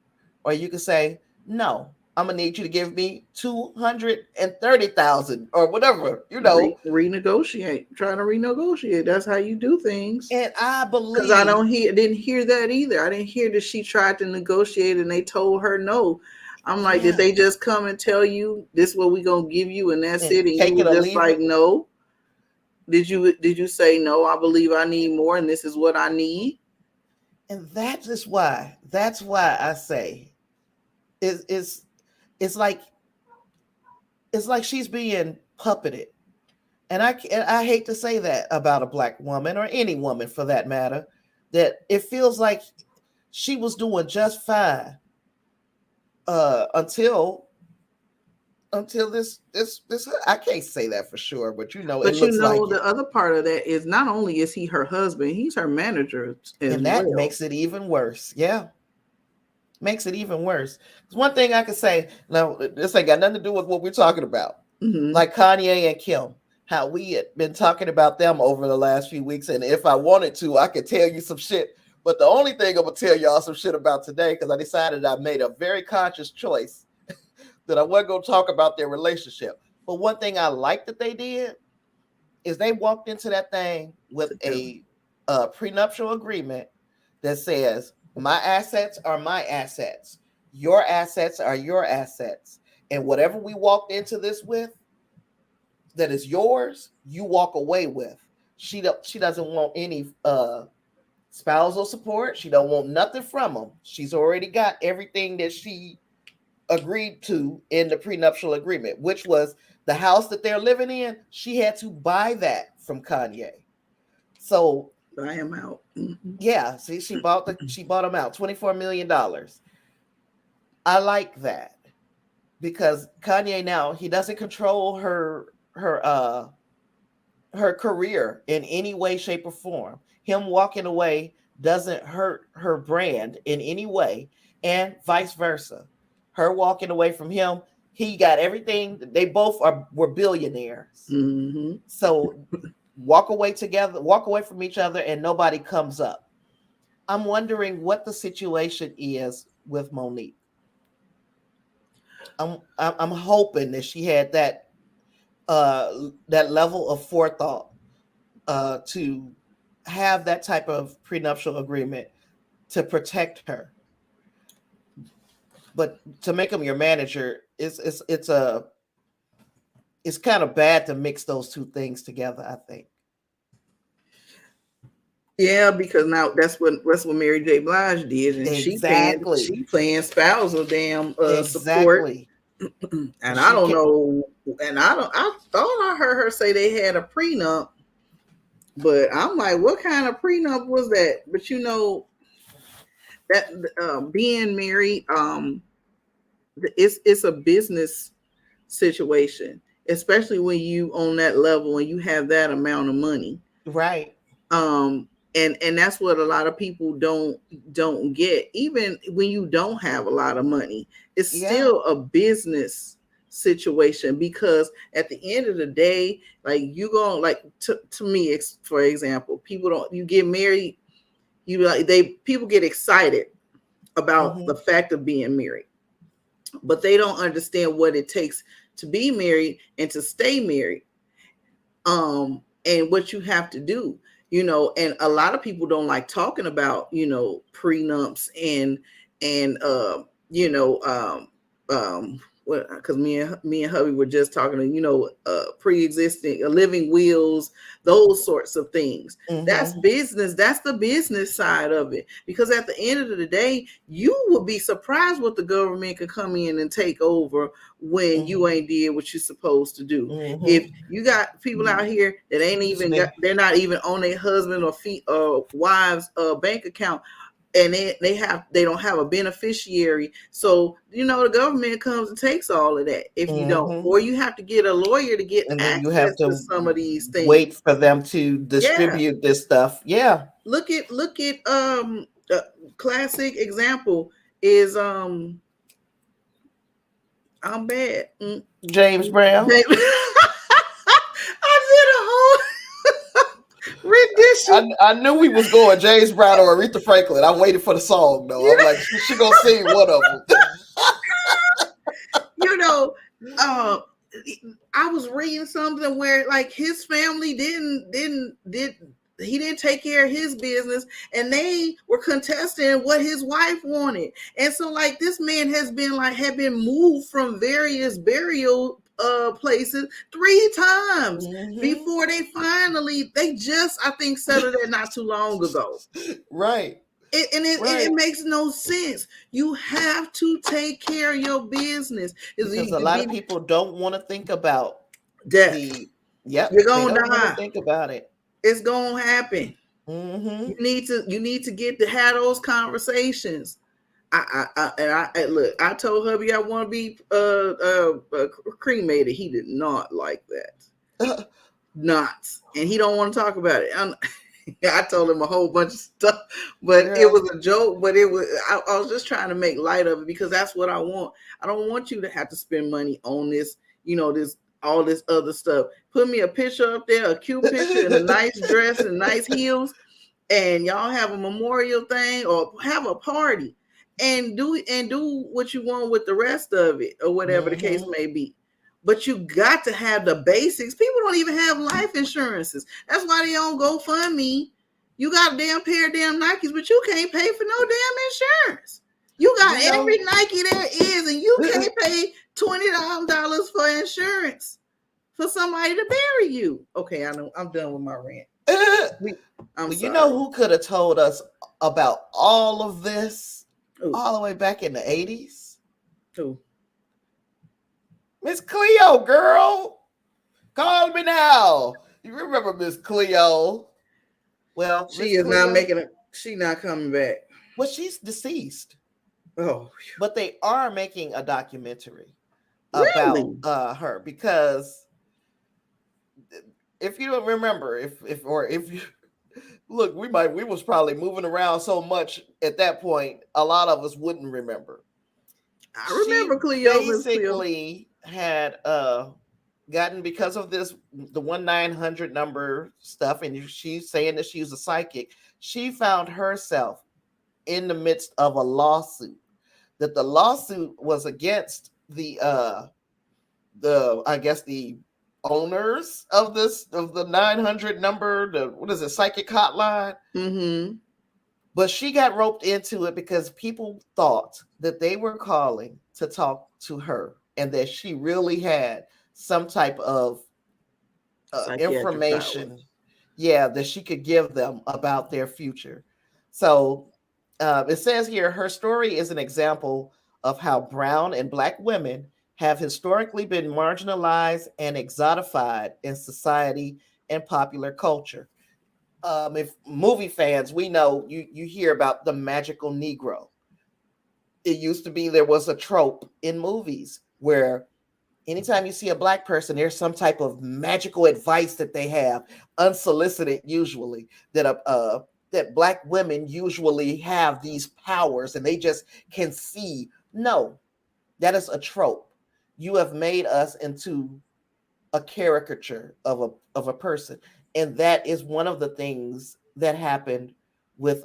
or you can say, no, I'm gonna need you to give me 230,000 or whatever, you know. Renegotiate. Trying to renegotiate. That's how you do things. And I Because I believe didn't hear that either. I didn't hear that she tried to negotiate and they told her no. I'm like, did they just come and tell you this is what we gonna give you and that's it? And take you it were or just leave like, it. no. Did you say no? I believe I need more and this is what I need. And that's why I say it's like she's being puppeted. And I hate to say that about a black woman or any woman for that matter, that it feels like she was doing just fine until this I can't say that for sure, but it looks like the other part of that is not only is he her husband, he's her manager as and that well. makes it even worse. Yeah. Makes it even worse. There's one thing I can say. Now, this ain't got nothing to do with what we're talking about. Mm-hmm. Like Kanye and Kim, how we had been talking about them over the last few weeks. And if I wanted to, I could tell you some shit. But the only thing I'm going to tell y'all some shit about today, because I decided I made a very conscious choice that I wasn't going to talk about their relationship. But one thing I like that they did is they walked into that thing with a prenuptial agreement that says, my assets are my assets. Your assets are your assets. And whatever we walked into this with that is yours, you walk away with. She doesn't want any spousal support. She don't want nothing from them. She's already got everything that she agreed to in the prenuptial agreement, which was the house that they're living in. She had to buy that from Kanye. So buy him out. Mm-hmm. Yeah, see, she bought him out, $24 million. I like that because Kanye now, he doesn't control her career in any way, shape, or form. Him walking away doesn't hurt her brand in any way, and vice versa. Her walking away from him, he got everything. They both were billionaires. Mm-hmm. So walk away together, walk away from each other, and nobody comes up. I'm wondering what the situation is with Monique. I'm hoping that she had that level of forethought to have that type of prenuptial agreement to protect her. But to make him your manager, it's kind of bad to mix those two things together, I think. Yeah, because now that's what Mary J. Blige did, and Exactly. she playing spousal damn support. Exactly. And I She don't can't. know, I thought I heard her say they had a prenup, but I'm like, what kind of prenup was that? But you know that being married, it's a business situation, especially when you on that level and you have that amount of money. Right. And that's what a lot of people don't get. Even when you don't have a lot of money, it's still a business situation, because at the end of the day, like you go, like to me, for example, people don't, you get married, people get excited about the fact of being married, but they don't understand what it takes to be married and to stay married, and what you have to do, and a lot of people don't like talking about, prenups and you know because me and hubby were just talking to, pre-existing living wills, those sorts of things. That's business. That's the business side of it, because at the end of the day, you would be surprised what the government could come in and take over when you ain't did what you're supposed to do. If you got people out here that ain't even they're not even on their husband or wives bank account, and they don't have a beneficiary, so the government comes and takes all of that if you don't, or you have to get a lawyer to get and then you have access to some of these things. Wait for them to distribute this stuff. Look at classic example is I'm bad. James Brown. I did a whole rendition. I knew we was going James Brown or Aretha Franklin. I waited for the song though. I'm like, she gonna sing one of them. I was reading something where like his family didn't take care of his business, and they were contesting what his wife wanted. And so like this man had been moved from various burial places 3 times before they just I think settled it not too long ago. Right. It makes no sense. You have to take care of your business, because a lot of people don't want to think about death. You're gonna die. Think about it. It's gonna happen. You need to get to have those conversations. I look. I told hubby I want to be cremated. He did not like that. Not, and he don't want to talk about it. I told him a whole bunch of stuff, but it was a joke. But I was just trying to make light of it, because that's what I want. I don't want you to have to spend money on this, all this other stuff. Put me a picture up there, a cute picture, and a nice dress and nice heels, and y'all have a memorial thing or have a party, and do what you want with the rest of it, or whatever the case may be. But you got to have the basics. People don't even have life insurances. That's why they on GoFundMe. You got a damn pair of damn Nikes, but you can't pay for no damn insurance. You got every Nike there is, and you can't pay $20 for insurance for somebody to bury you. Okay, I know. I'm done with my rant. You know who could have told us about all of this all the way back in the 80s? Who? Miss Cleo, girl. Call me now. You remember Miss Cleo? Well, she is Cleo, not making it. She not coming back. Well, she's deceased. Oh. But they are making a documentary about her, because if you don't remember, if you look, we was probably moving around so much at that point, a lot of us wouldn't remember. I remember Cleo basically had gotten, because of this, the 1-900 number stuff, and she's saying that she was a psychic. She found herself in the midst of a lawsuit. That the lawsuit was against the owners of the 900 number, what is it, psychic hotline. Mm-hmm. But she got roped into it because people thought that they were calling to talk to her and that she really had some type of Psychiatric information, powers. yeah, that she could give them about their future. So it says here her story is an example of how brown and black women have historically been marginalized and exotified in society and popular culture. If movie fans, we know you hear about the magical Negro. It used to be there was a trope in movies where anytime you see a black person, there's some type of magical advice that they have, unsolicited usually, that black women usually have these powers and they just can see. No, that is a trope. You have made us into a caricature of a person, and that is one of the things that happened with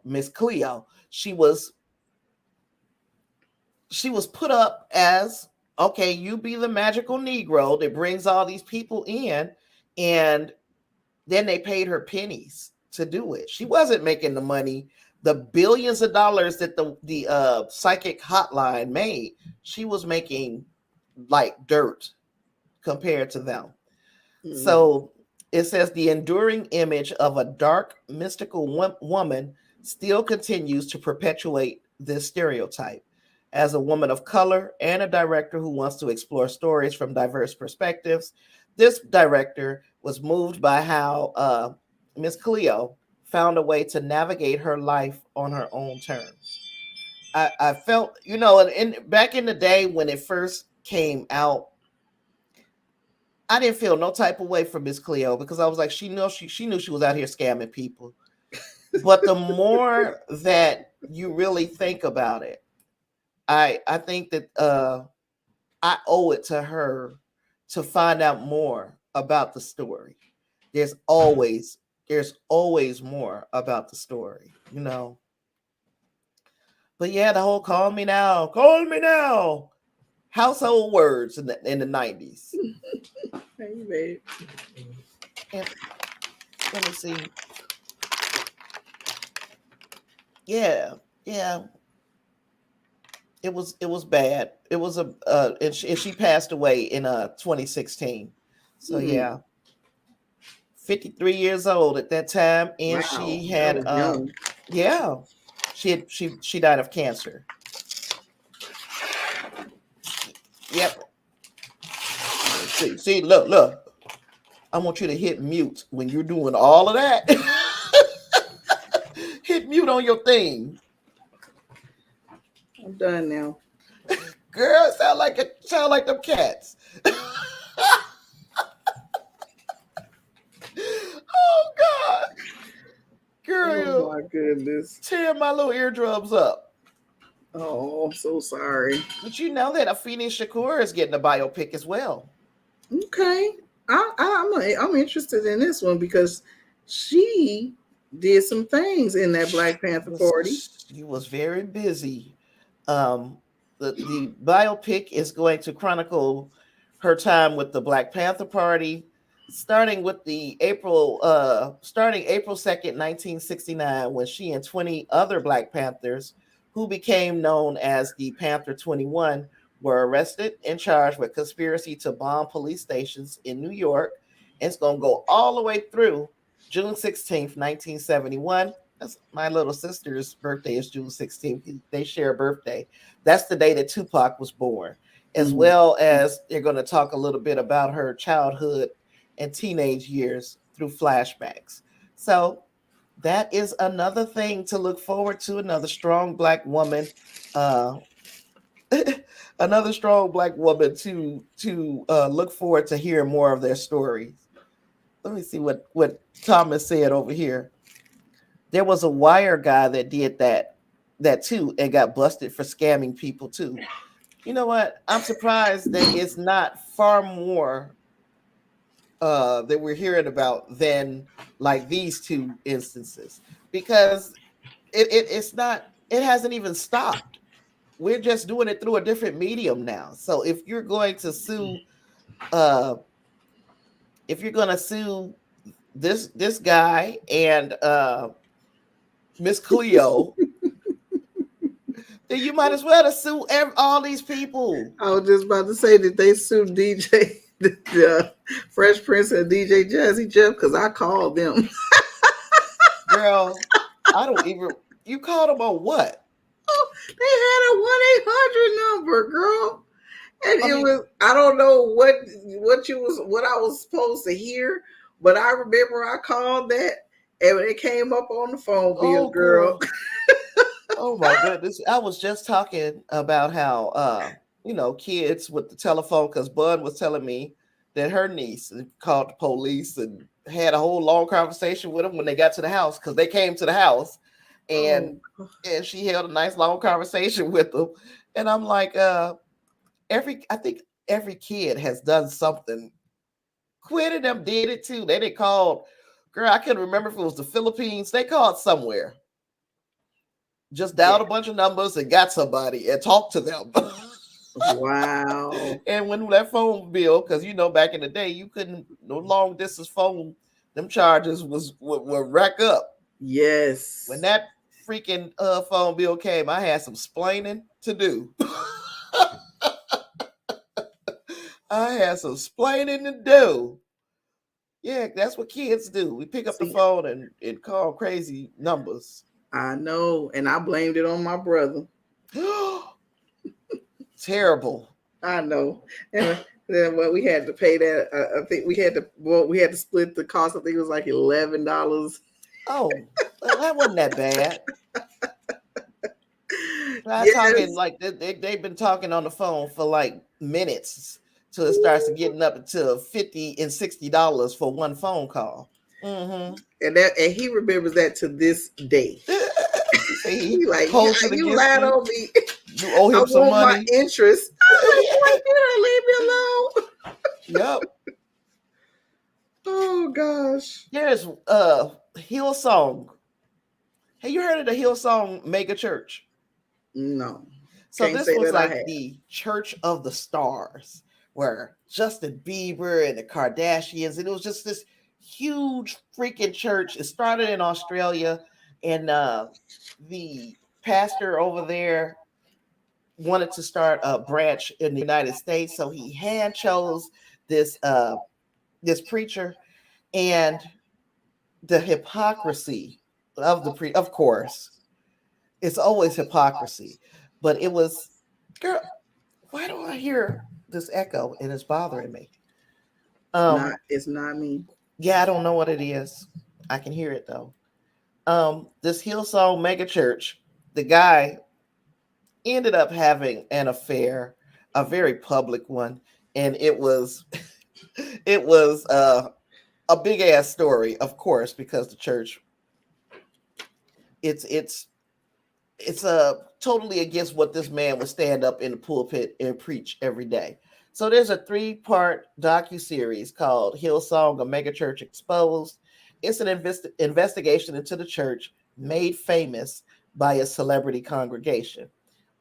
Miss Cleo. She was put up as, okay, you be the magical Negro that brings all these people in, and then they paid her pennies to do it. She wasn't making the money, the billions of dollars that the psychic hotline made. She was making like dirt compared to them. Mm-hmm. So it says the enduring image of a dark, mystical woman still continues to perpetuate this stereotype. As a woman of color and a director who wants to explore stories from diverse perspectives, this director was moved by how Miss Cleo found a way to navigate her life on her own terms. I felt, back in the day when it first came out, I didn't feel no type of way for Miss Cleo because I was like, she knew she was out here scamming people. But the more that you really think about it, I think that I owe it to her to find out more about the story. There's always more about the story. But yeah, the whole call me now, household words in the 90s. Hey, babe. And let me see. Yeah, yeah. It was bad. It was and she passed away in 2016. So Mm. yeah, 53 years old at that time, and Wow, she that had was young. yeah, she died of cancer. Yep. See, look. I want you to hit mute when you're doing all of that. Hit mute on your thing. I'm done now. Girl, sound like them cats. Oh God, Oh girl, my goodness. tear my little eardrums up. Oh, I'm so sorry. But you know that Afeni Shakur is getting a biopic as well. Okay, I'm interested in this one because she did some things in that Black Panther Party. She was very busy. Um, the biopic is going to chronicle her time with the Black Panther Party, starting April 2nd, 1969, when she and 20 other Black Panthers, who became known as the Panther 21, were arrested and charged with conspiracy to bomb police stations in New York. It's going to go all the way through June 16th, 1971. That's my little sister's birthday is June 16th. They share a birthday. That's the day that Tupac was born, as Mhm. well as they're going to talk a little bit about her childhood and teenage years through flashbacks. So that is another thing to look forward to. Another strong black woman, uh, another strong black woman to look forward to hearing more of their stories. Let me see what Thomas said over here. There was a wire guy that did that too and got busted for scamming people too. You know what? I'm surprised that it's not far more that we're hearing about than like these two instances, because it's not, it hasn't even stopped. We're just doing it through a different medium now. So if you're going to sue uh if you're gonna sue this guy and Miss Cleo, then you might as well sue all these people. I was just about to say that they sued DJ, the Fresh Prince and DJ Jazzy Jeff, because I called them. Girl, I don't even. You called them on what? They had a 1-800 number, girl. And I it mean, was, I don't know what I was supposed to hear, but I remember I called that and it came up on the phone bill, oh girl. girl, oh my goodness. I was just talking about how kids with the telephone, because Bud was telling me that her niece called the police and had a whole long conversation with them when they got to the house, because they came to the house and Oh, and she held a nice long conversation with them. And I'm like, I think every kid has done something. Quinn and them did it too. They didn't call, girl, I couldn't remember if it was the Philippines. They called somewhere. Just yeah. dialed a bunch of numbers and got somebody and talked to them. Wow. And when that phone bill, because back in the day, you couldn't, no long distance phone, them charges would rack up. Yes. When that freaking phone bill came, I had some splaining to do. I had some splaining to do. Yeah, that's what kids do. We pick up the See, phone and call crazy numbers. I know, and I blamed it on my brother. Terrible. I know. And then we had to pay that. I think we had to split the cost. I think it was like $11. Oh, well, that wasn't that bad. I'm Yes. talking like they've been talking on the phone for like minutes till it starts getting up to $50 and $60 for one phone call. Mm-hmm. And he remembers that to this day. See, He like, holds it you against lied you. on me. You owe I him some want my money. interest. I was like, boy, leave me alone. Yep. Oh gosh. There's Hillsong. Have you heard of the Hillsong Mega Church? No. So Can't this say was that I like have. the Church of the Stars, where Justin Bieber and the Kardashians, and it was just this huge freaking church. It started in Australia, and the pastor over there wanted to start a branch in the United States, so he hand chose this this preacher, and the hypocrisy of of course, it's always hypocrisy, but it was, girl, why do I hear this echo and it's bothering me? It's not me. Yeah, I don't know what it is. I can hear it though. This Hillsong mega church, the guy ended up having an affair, a very public one, and it was it was a big ass story, of course, because the church, it's totally against what this man would stand up in the pulpit and preach every day. So there's a 3-part docu-series called Hillsong, a Megachurch Exposed. It's an investigation into the church made famous by a celebrity congregation.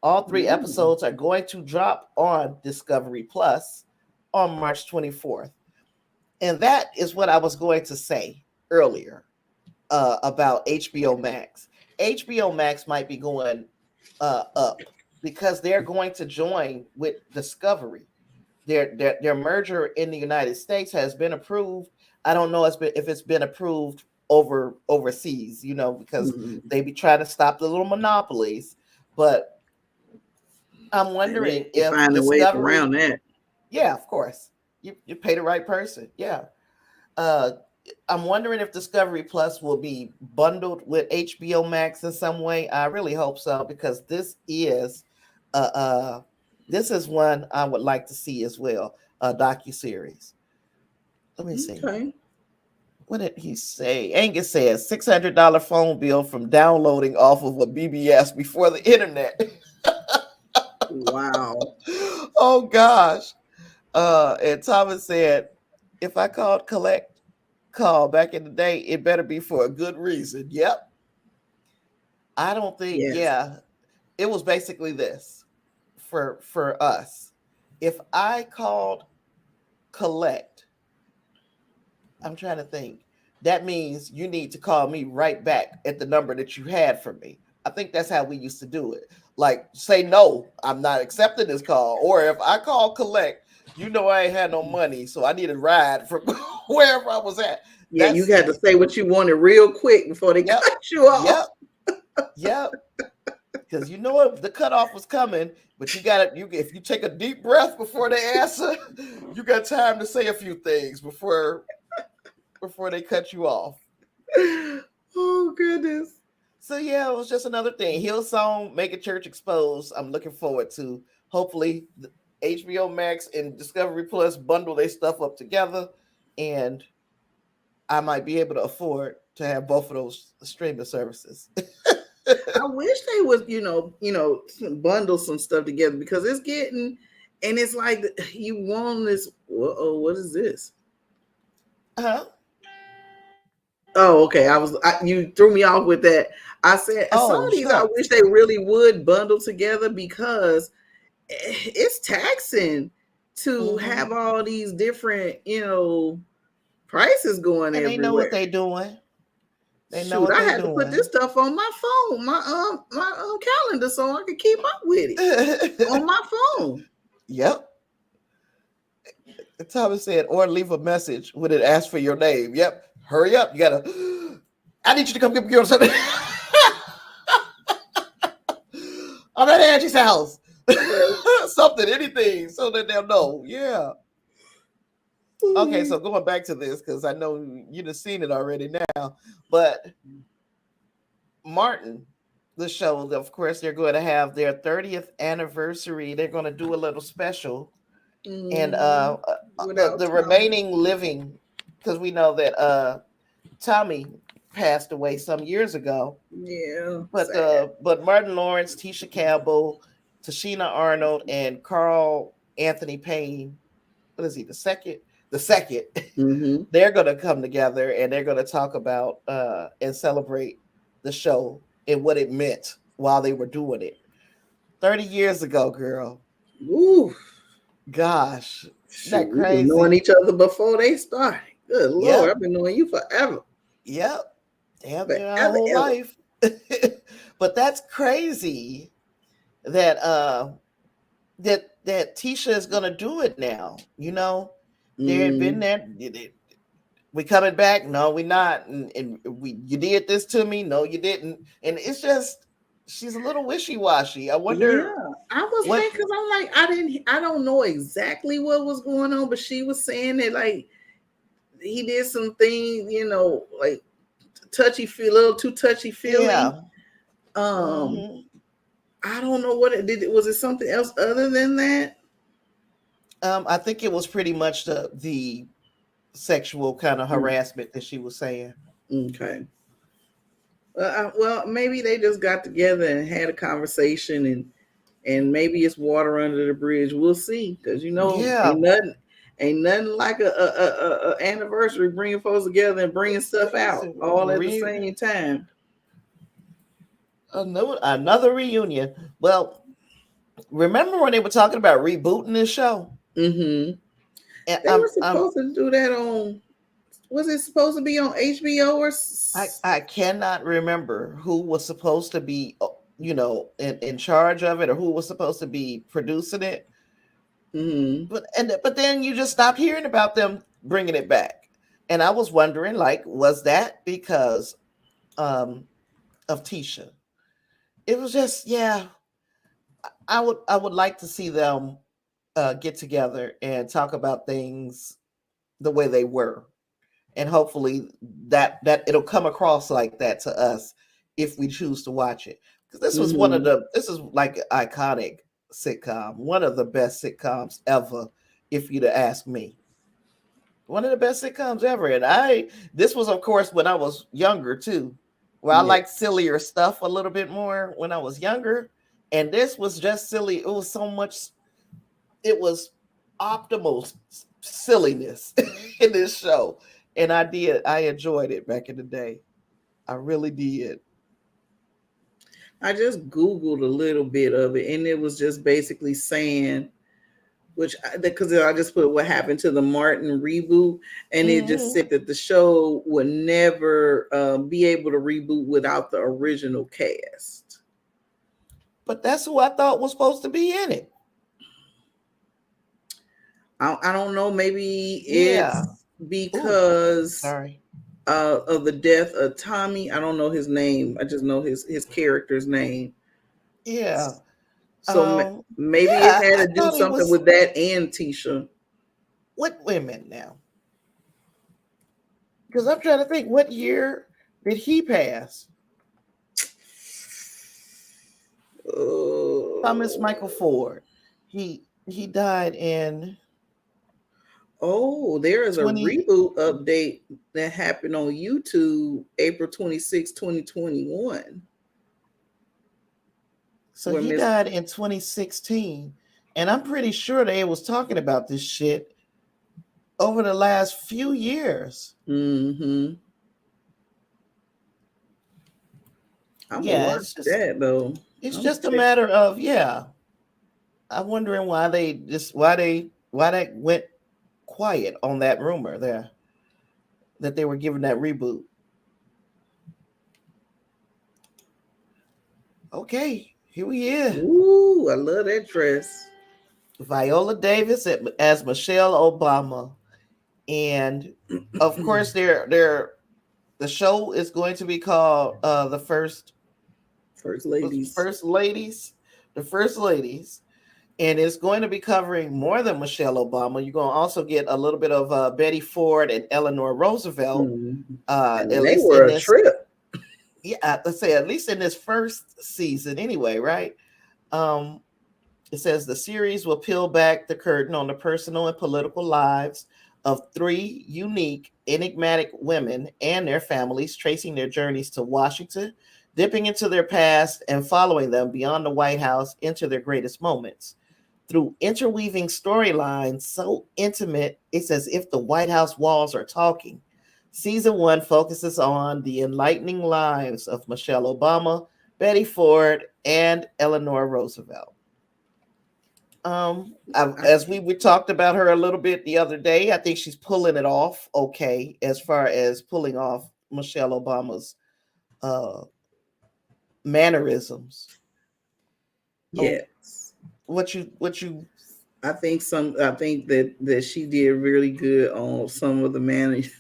All 3 episodes are going to drop on Discovery Plus on March 24th. And that is what I was going to say earlier about HBO Max. HBO Max might be going up because they're going to join with Discovery. Their merger in the United States has been approved. I don't know if it's been approved overseas, because they be trying to stop the little monopolies. But I'm wondering They if find a way Discovery, around that. yeah, of course, you pay the right person, yeah. I'm wondering if Discovery Plus will be bundled with HBO Max in some way. I really hope so, because this is one I would like to see as well, a docu-series. Let me see. Okay. What did he say? Angus says $600 phone bill from downloading off of a BBS before the internet. Wow. Oh gosh. And Thomas said, if I called collect call back in the day, it better be for a good reason. Yep. I don't think, Yes. yeah. It was basically this for us. If I called collect I'm trying to think. That means you need to call me right back at the number that you had for me. I think that's how we used to do it. Like, say no, I'm not accepting this call. Or if I call collect, you know I ain't had no money, so I need a ride from wherever I was at. Yeah, you That's had to say what you wanted real quick before they yep, cut you off. yep, yep. Because you know what, the cutoff was coming, but you got to you if you take a deep breath before they answer, you got time to say a few things before they cut you off. Oh goodness. So yeah, it was just another thing. Hillsong, Make a Church Exposed. I'm looking forward to hopefully HBO Max and Discovery Plus bundle their stuff up together, and I might be able to afford to have both of those streaming services. I wish they would, bundle some stuff together because it's getting, and it's like you want this. Oh, what is this? Huh? Oh, okay. You threw me off with that. I said some Oh of these I wish shucks. they really would bundle together because it's taxing to Hmm. have all these different, prices going And they know what everywhere. they doing. They know Shoot, what I they had to put this doing. stuff on my phone, my calendar, so I could keep up with it on my phone. Yep. Thomas said, or leave a message when it asks for your name. Yep. Hurry up. You gotta I need you to come get me something. I'm at Angie's house. Something, anything, so that they'll know. Yeah. Okay, so going back to this, because I know you've seen it already now. But Martin, the show, of course, they're going to have their 30th anniversary. They're going to do a little special. And Without the Tommy. remaining living, because we know that Tommy passed away some years ago. Yeah, But sad. Martin Lawrence, Tisha Campbell, Tashina Arnold, and Carl Anthony Payne, what is he, the second? The second. Mm-hmm. They're gonna come together and they're gonna talk about and celebrate the show and what it meant while they were doing it. 30 years ago, girl. Ooh, Gosh. Isn't shoot, that we was knowing crazy? each other before they started. Good Lord, Yep. I've been knowing you forever, Yep. Damn near our forever, whole ever. life. But that's crazy that that Tisha is gonna do it now. There had been Mm, that we coming back, no, we not, and we you did this to me, no, you didn't, and it's just she's a little wishy-washy. I wonder yeah, I was what. mad because I'm like, I don't know exactly what was going on, but she was saying that like he did some things, like touchy feel, a little too touchy feely. Yeah. Um, Hmm. I don't know what it did. Was it something else other than that? I think it was pretty much the sexual kind of Mm, harassment that she was saying. okay. Well, maybe they just got together and had a conversation, and maybe it's water under the bridge. We'll see, because Yeah. ain't nothing like a anniversary bringing folks together and bringing stuff It's out all at the same time. another reunion. Well, remember when they were talking about rebooting this show? Mm-hmm. And They were supposed to do that on. Was it supposed to be on HBO or? I cannot remember who was supposed to be, in charge of it, or who was supposed to be producing it. Mm-hmm. But then you just stopped hearing about them bringing it back, and I was wondering, like, was that because um, of Tisha? It was just, yeah. I would like to see them get together and talk about things the way they were, and hopefully that it'll come across like that to us if we choose to watch it, because Mm-hmm. this is like iconic sitcom, one of the best sitcoms ever, if you'd have asked me. One of the best sitcoms ever. And this was, of course, when I was younger too, where I Yeah. liked sillier stuff a little bit more when I was younger, and this was just silly. It was so much, it was optimal silliness in this show. And I enjoyed it back in the day. I really did. I just Googled a little bit of it, and it was just basically saying which because I just put what happened to the Martin reboot, and it just Mhm. said that the show would never be able to reboot without the original cast. But that's who I thought was supposed to be in it. I don't know. Maybe Yeah. it's Oh, because sorry. of the death of Tommy. I don't know his name. I just know his character's name. Yeah. So maybe it Yeah, had I to do thought he something was. with that and Tisha. What women now? Because I'm trying to think, what year did he pass? Thomas Michael Oh, Ford. He died in oh, there is a 20. reboot update that happened on YouTube April 26, 2021. So Where he Miss died in 2016, and I'm pretty sure they was talking about this shit over the last few years. mm-hmm. I'm gonna Yeah, watch that though. it's I'm gonna just a check. matter of, yeah. I'm wondering why they went quiet on that rumor there that they were giving that reboot. Okay, here we is. Ooh, I love that dress. Viola Davis as Michelle Obama, and of course, the show is going to be called the First ladies. first ladies, the first ladies, and it's going to be covering more than Michelle Obama. You're going to also get a little bit of Betty Ford and Eleanor Roosevelt, Mm-hmm. at And they least were in a this. trip. Yeah, let's say at least in this first season, anyway, right? Um, It says the series will peel back the curtain on the personal and political lives of three unique, enigmatic women and their families, tracing their journeys to Washington, dipping into their past, and following them beyond the White House into their greatest moments. Through interweaving storylines so intimate, it's as if the White House walls are talking. Season one focuses on the enlightening lives of Michelle Obama, Betty Ford, and Eleanor Roosevelt. I As we talked about her a little bit the other day, I think she's pulling it off okay as far as pulling off Michelle Obama's uh mannerisms. Um, yes. what you I think that she did really good on some of the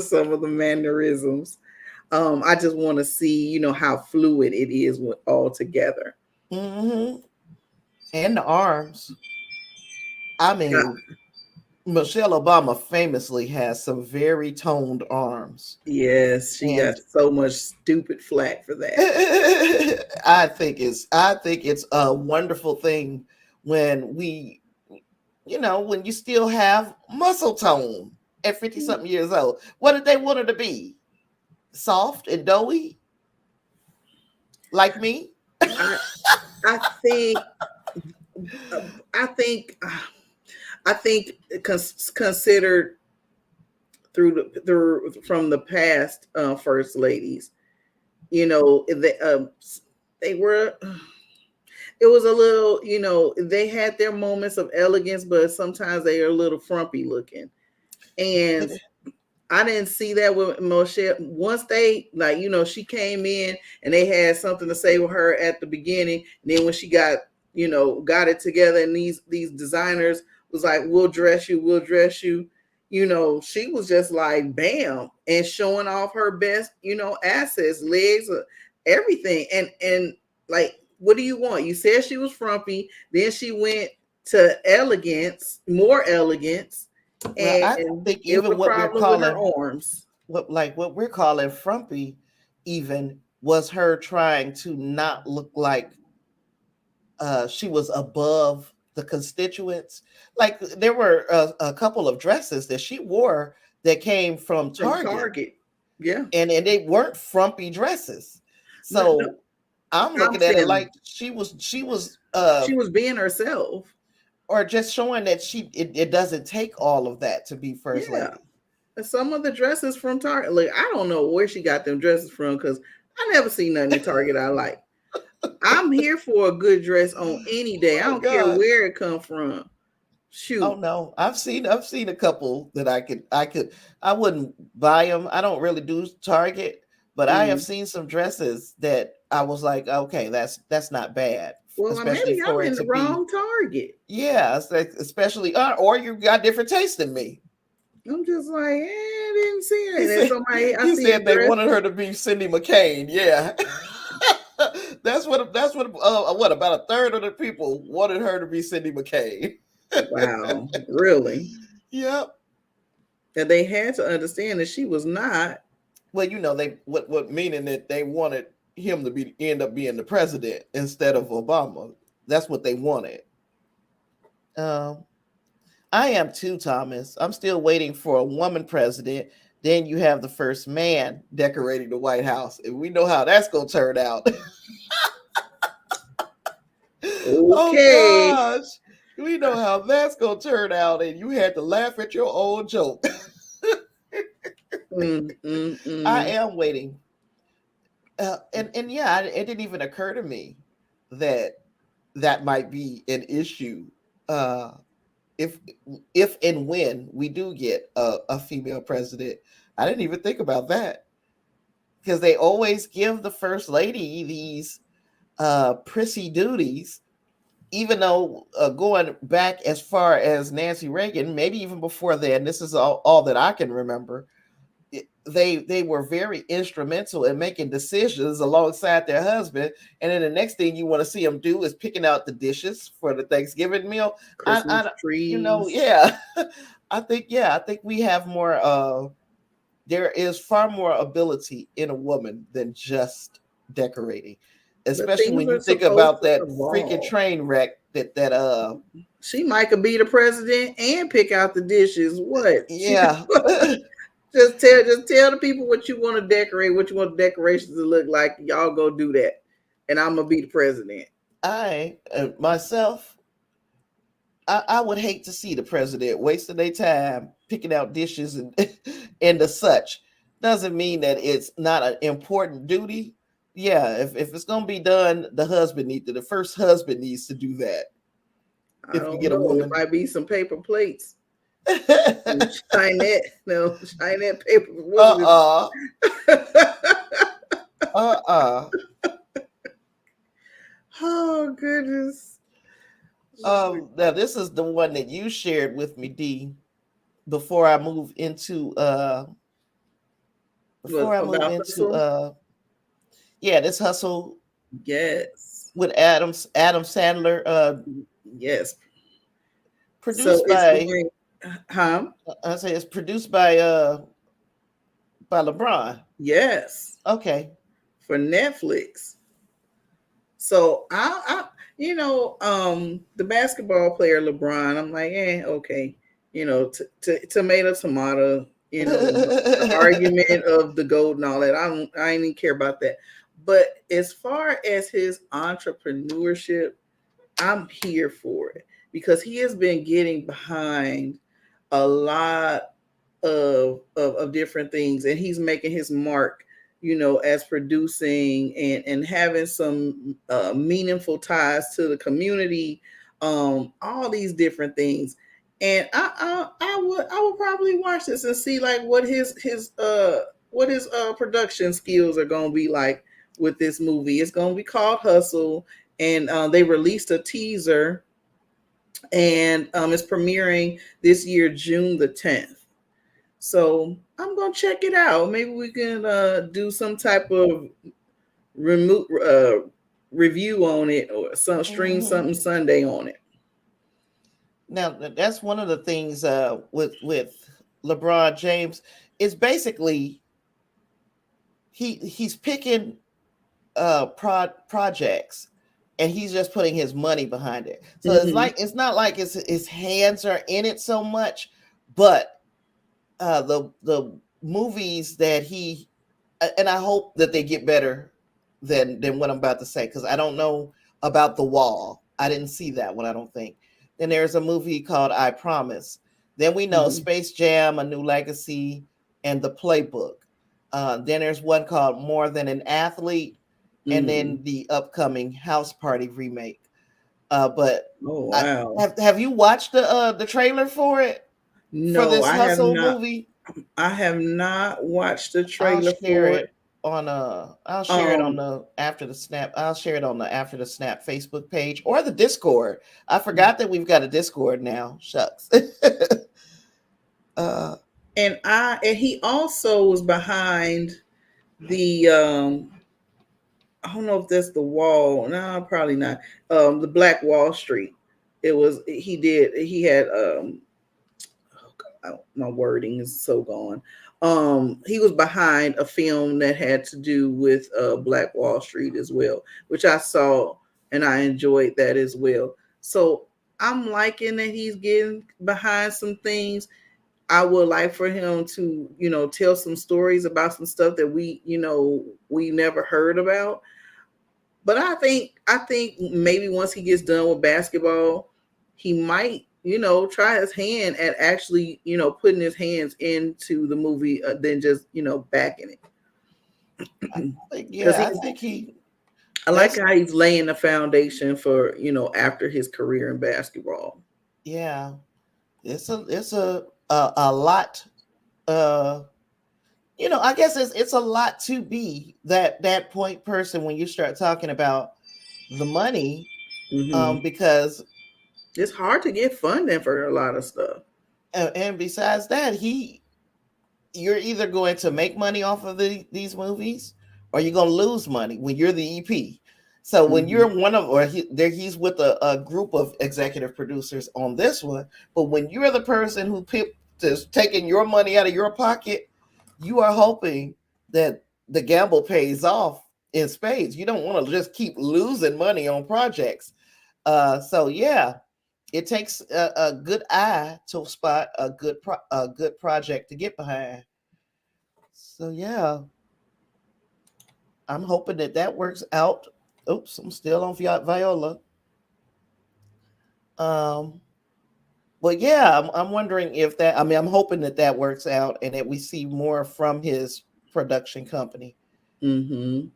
some of the mannerisms. I just want to see, how fluid it is with all together. hmm and the arms. I Uh, mean, Michelle Obama famously has some very toned arms, yes, she got and so much stupid flack for that. I think it's a wonderful thing when when you still have muscle tone at 50 something years old. What did they want her to be? Soft and doughy like me? I I think I think I think considered through from the past first ladies, they were. It was a little, they had their moments of elegance, but sometimes they are a little frumpy looking. And I didn't see that with Moshe. Once they she came in and they had something to say with her at the beginning. And then when she got it together, and these designers was like, we'll dress you. She was just like bam and showing off her best, assets, legs, everything. And like, what do you want? You said she was frumpy, then she went to elegance, more elegance, Well, I and think it even was a problem with her arms. what we're calling frumpy even was her trying to not look like she was above the constituents. Like there were a couple of dresses that she wore that came from From Target, Target. Yeah. and they weren't frumpy dresses. No, no, So I'm I'm looking at it saying like she was she was being herself. or just showing that it doesn't take all of that to be first Yeah. lady. And some of the dresses from Target, like, I don't know where she got them dresses from because I never seen nothing in Target I like. I'm here for a good dress on any day. I Oh don't care God. where it come from. Oh Shoot. no, I've seen a couple that I wouldn't buy them. I don't really do Target, but I have Mm. seen some dresses that I was like, okay, that's not bad, Well, especially maybe I'm for it in to the be, wrong Target. yeah, especially or you got different taste than me. I'm just like, I didn't see it. He And said somebody, I he see a said they dress. wanted her to be Cindy McCain. Yeah. What about a third of the people wanted her to be Cindy McCain. Wow, really? Yep. And they had to understand that she was not. Well, they what meaning that they wanted him to end up being the president instead of Obama. That's what they wanted. Um, I am too, Thomas. I'm still waiting for a woman president. Then you have the first man decorating the White House, and we know how that's gonna turn out. Oh Okay. gosh, we know how that's gonna turn out, and you had to laugh at your own joke. Mm, mm, I mm. am waiting, and yeah, it didn't even occur to me that that might be an issue uh, if and when we do get a female president. I didn't even think about that because they always give the first lady these prissy duties, even though going back as far as Nancy Reagan, maybe even before then, this is all that I can remember. They were very instrumental in making decisions alongside their husband, and then the next thing you want to see them do is picking out the dishes for the Thanksgiving meal. Christmas trees. Yeah, I think we have more. There is far more ability in a woman than just decorating, But especially things when are you think supposed about to that freaking evolve. train wreck that. She might could be the president and pick out the dishes. What? She Yeah. just tell the people what you want to decorate, what you want the decorations to look like. Y'all go do that, and I'm gonna be the president. I myself, I would hate to see the president wasting their time picking out dishes and and the such. Doesn't mean that it's not an important duty. Yeah, if it's gonna be done, the first husband needs to do that. I If you don't get a know. It woman. might be some paper plates. Shine that, no, shine that paper. What was uh-uh. it? Uh-uh. Oh goodness. Now this is the one that you shared with me, D, before I move into What about hustle? yeah, this hustle Yes. with Adam Sandler, Yes. So produced it's by going, huh? I say it's produced by LeBron. Yes, Okay. for Netflix. So the basketball player LeBron, I'm like, okay, tomato, tomato, the argument of the gold and all that. I didn't even care about that. But as far as his entrepreneurship, I'm here for it because he has been getting behind a lot of different things, and he's making his mark, as producing and having some meaningful ties to the community, all these different things. And I would probably watch this and see like what his production skills are going to be like with this movie. It's going to be called Hustle, and they released a teaser, and it's premiering this year, June the 10th. So I'm gonna check it out. Maybe we can do some type of remote review on it, or some stream Mhm. something Sunday on it. Now that's one of the things with LeBron James is basically he's picking projects and he's just putting his money behind it. So Mm-hmm. it's not like his hands are in it so much, but the movies that he and I hope that they get better than what I'm about to say because I don't know about The Wall. I didn't see that one. I don't think. Then there's a movie called I Promise. Then we know Mm-hmm. Space Jam, A New Legacy, and The Playbook. Then there's one called More Than an Athlete, and Mm-hmm. then the upcoming House Party remake. But Oh wow. have you watched the trailer for it, for No, this I have Hustle not. movie? I have not watched the I'll trailer share for it. it on I'll share it on Um, the After the Snap. I'll share it on the After the Snap Facebook page or the Discord. I forgot that we've got a Discord now. Shucks. uh and he also was behind the I don't know if that's the wall. No, probably not. The Black Wall Street. It was he had oh God, my wording is so gone. He was behind a film that had to do with Black Wall Street as well, which I saw and I enjoyed that as well. So I'm liking that he's getting behind some things. I would like for him to, tell some stories about some stuff that we never heard about. But I think maybe once he gets done with basketball, he might, try his hand at actually, putting his hands into the movie than just, backing it. Because yeah, I think he I like that's how he's laying the foundation for, after his career in basketball. yeah, it's a lot. uh I guess it's a lot to be that point person when you start talking about the money, Hmm. because It's hard to get funding for a lot of stuff. and besides that, you're either going to make money off of these movies, or you're going to lose money when you're the EP. So when Hmm. you're one of, or he's with a group of executive producers on this one, but when you're the person who is taking your money out of your pocket, you are hoping that the gamble pays off in spades. You don't want to just keep losing money on projects. So yeah, it takes a good eye to spot a good project to get behind. So yeah, I'm hoping that works out. Oops, I'm still on Viola. Um, but yeah, I'm wondering if that. I mean, I'm hoping that works out and that we see more from his production company. Hmm.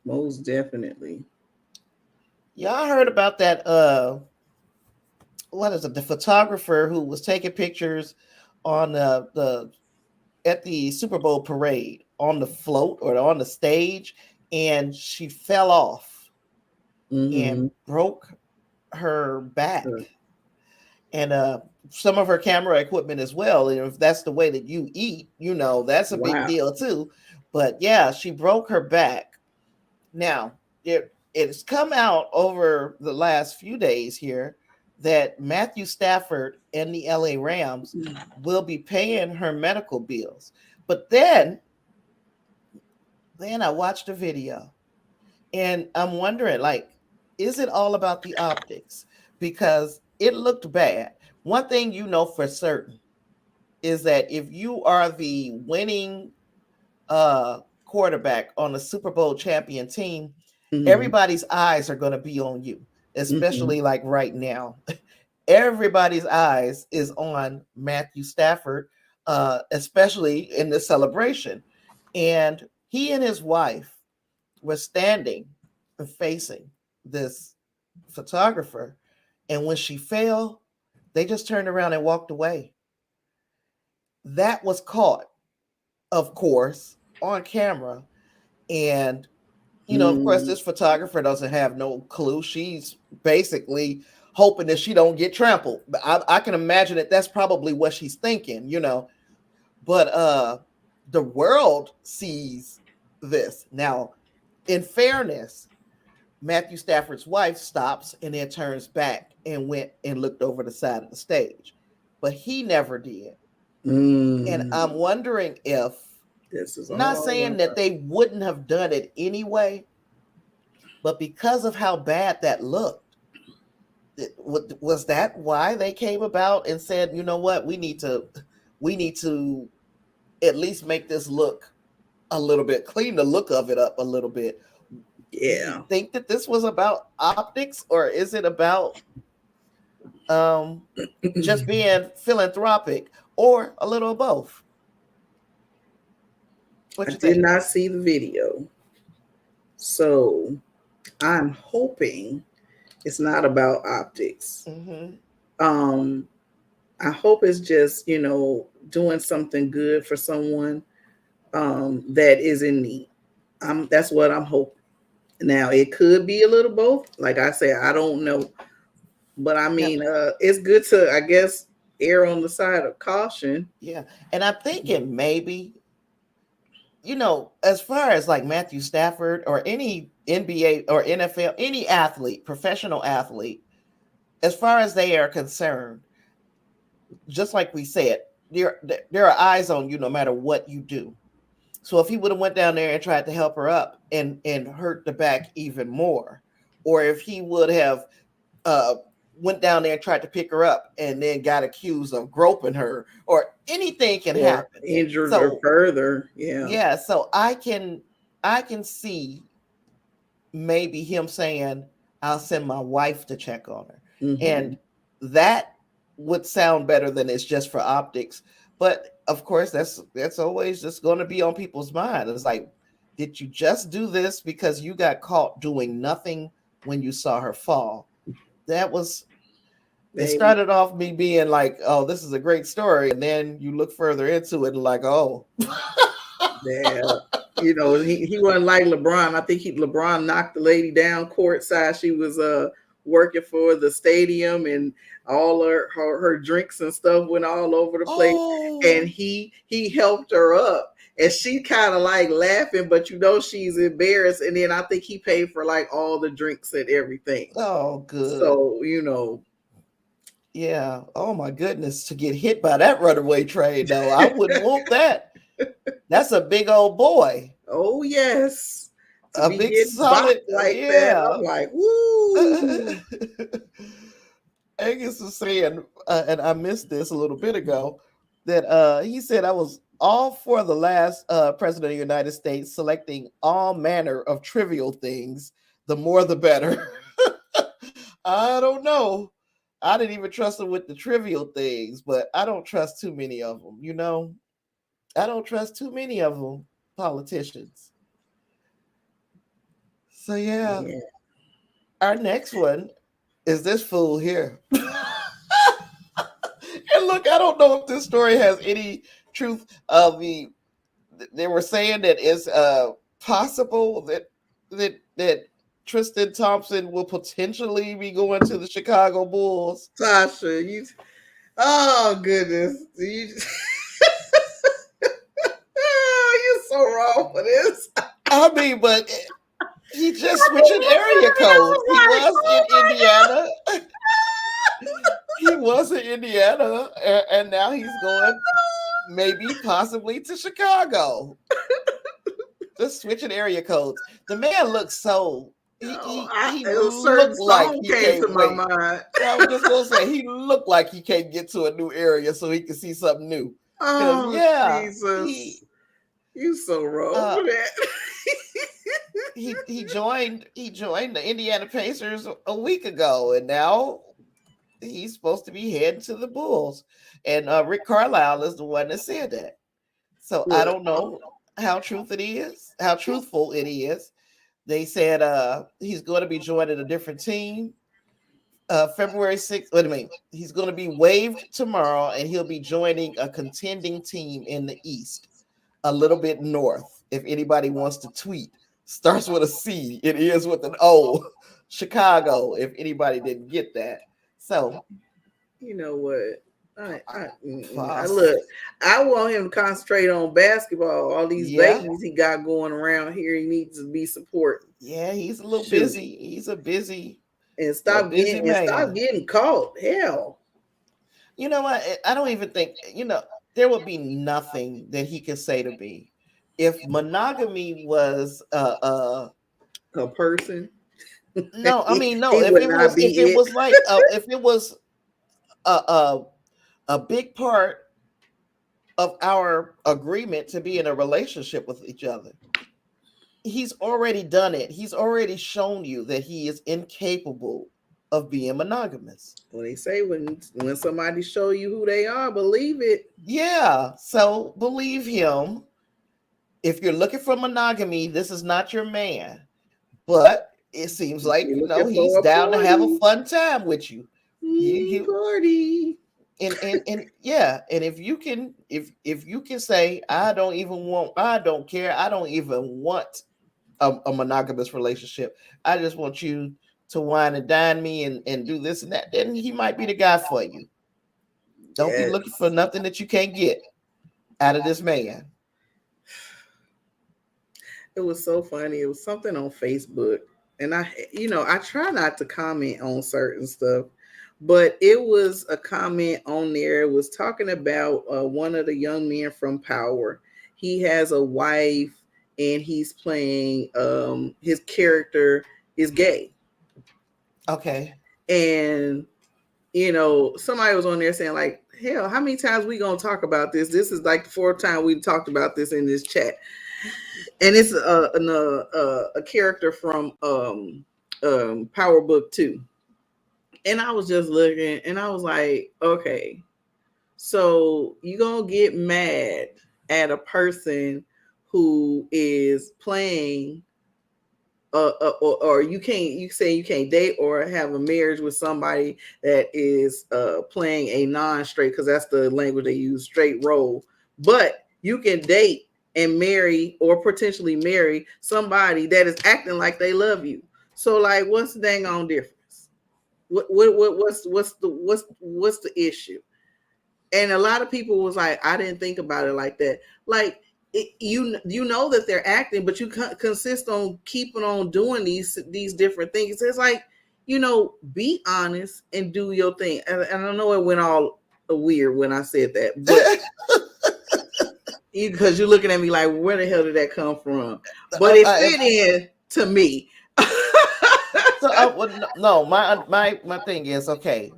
Most definitely. Yeah, I heard about that. What is it? The photographer who was taking pictures on the at the Super Bowl parade on the float or on the stage, and she fell off and Hmm. broke her back and some of her camera equipment as well. And if that's the way that you eat, that's a big Wow. deal too. But yeah, she broke her back. Now, it's come out over the last few days here that Matthew Stafford and the LA Rams will be paying her medical bills. But then I watched a video and I'm wondering, like, is it all about the optics? Because it looked bad. One thing you know for certain is that if you are the winning quarterback on a Super Bowl champion team, Hmm. everybody's eyes are going to be on you, Hmm. especially like right now. Everybody's eyes is on Matthew Stafford, especially in the celebration. And he and his wife were standing and facing this photographer. And when she fell, they just turned around and walked away. That was caught, of course, on camera. And, of course, Hmm. this photographer doesn't have no clue. She's basically hoping that she don't get trampled. I can imagine that that's probably what she's thinking. But the world sees this. Now, in fairness, Matthew Stafford's wife stops and then turns back and went and looked over the side of the stage. But he never did. And Mm. I'm wondering if, This is not all saying on that they wouldn't have done it anyway, but because of how bad that looked, was that why they came about and said, you know what, we need to at least make this look a little bit, clean the look of it up a little bit. Do you yeah. think that this was about optics, or is it about um, just being philanthropic, or a little of both? I What you did think? not see the video. So I'm hoping It's not about optics. Mm-hmm. Um, I hope it's just, doing something good for someone that is in need. That's what I'm hoping. Now it could be a little both. Like I said, I don't know. But I Yep. mean, it's good to, I guess, err on the side of caution. Yeah. And I'm thinking maybe, as far as like Matthew Stafford or any NBA or NFL, any athlete, professional athlete, as far as they are concerned, just like we said, there are eyes on you no matter what you do. So if he would have went down there and tried to help her up and hurt the back even more, or if he would have uh, went down there and tried to pick her up and then got accused of groping her, or anything can Or happen. injured her So further. Yeah. yeah, so I can see maybe him saying, I'll send my wife to check on her. Mm-hmm. And that would sound better than it's just for optics. But of course, that's always just going to be on people's mind. It's like, did you just do this because you got caught doing nothing when you saw her fall? That was it They, started off me being like, oh, this is a great story. And then you look further into it and like, oh. yeah. He wasn't like LeBron. I think LeBron knocked the lady down courtside. She was working for the stadium, and all her drinks and stuff went all over the place. And Oh, he helped her up, and she kind of like laughing, but she's embarrassed. And then I think he paid for like all the drinks and everything. oh, good. So Yeah. Oh my goodness. To get hit by that runaway train, though, I wouldn't want that. That's a big old boy. oh yes, to A be big getting solid, bopped like that, yeah. I'm like, woo. Angus was saying, and I missed this a little bit ago, that he said I was all for the last president of the United States selecting all manner of trivial things. The more, the better. I don't know. I didn't even trust him with the trivial things, but I don't trust too many of them. I don't trust too many of them, politicians. So yeah, Yeah. our next one is this fool here. And look, I don't know if this story has any truth. They were saying that it's possible that Tristan Thompson will potentially be going to the Chicago Bulls. Tasha, oh goodness, you're so wrong for this. I mean, but he just switching area codes. He was in Indiana. He was in Indiana, and now he's going maybe possibly to Chicago. Just switching area codes. The man looks so he A certain looked like song he came can't to my wait. mind. I was just gonna say he looked like he can't get to a new area so he can see something new. Because Oh yeah, Jesus, you so wrong uh, for that. he joined the Indiana Pacers a week ago, and now he's supposed to be heading to the Bulls. And Rick Carlisle is the one that said that. So I Look, don't know how truthful it is. They said he's going to be joining a different team. February 6th. Wait a minute. He's going to be waived tomorrow, and he'll be joining a contending team in the East, a little bit north. If anybody wants to tweet, starts with a C. It is with an O. Chicago. If anybody didn't get that, so you know what? I look. I want him to concentrate on basketball. All these yeah, babies he got going around here, he needs to be supporting. yeah, he's a little Shoot. busy. He's a busy Stop man. getting caught. Hell, You know what? I don't even think, there would be nothing that he could say to me. If monogamy was a person. no, I mean no, He if would it not was be if it it. was like if it was a, a big part of our agreement to be in a relationship with each other. He's already done it. He's already shown you that he is incapable of being monogamous. Well, they say when somebody show you who they are, believe it. Yeah, so believe him. If you're looking for monogamy, this is not your man. But it seems like, You're you know, looking he's for a down to have a party. fun time with you. You Party. and yeah, and if you can, if you can say, I don't care, I don't even want a monogamous relationship, I just want you to wine and dine me and do this and that, then he might be the guy for you. Don't be Yes. looking for nothing that you can't get out of this man. It was so funny. It was something on Facebook, and I try not to comment on certain stuff, but it was a comment on there. It was talking about one of the young men from Power. He has a wife, and he's playing. His character is gay, Okay. and somebody was on there saying like, "Hell, how many times we gonna talk about this? This is like the fourth time we talked about this in this chat." And it's a character from Power Book 2. And I was just looking, and I was like, okay, so you gonna get mad at a person who is playing or you say you can't date or have a marriage with somebody that is playing a non-straight, because that's the language they use, straight role, but you can date and marry or potentially marry somebody that is acting like they love you. So like, what's the dang on difference? What's the issue? And a lot of people was like, I didn't think about it like that. Like, you know that they're acting, but you consist on keeping on doing these different things. It's like, be honest and do your thing. And I know it went all weird when I said that, but because you're looking at me like, where the hell did that come from? But it fit in to me. So no, my thing is, okay,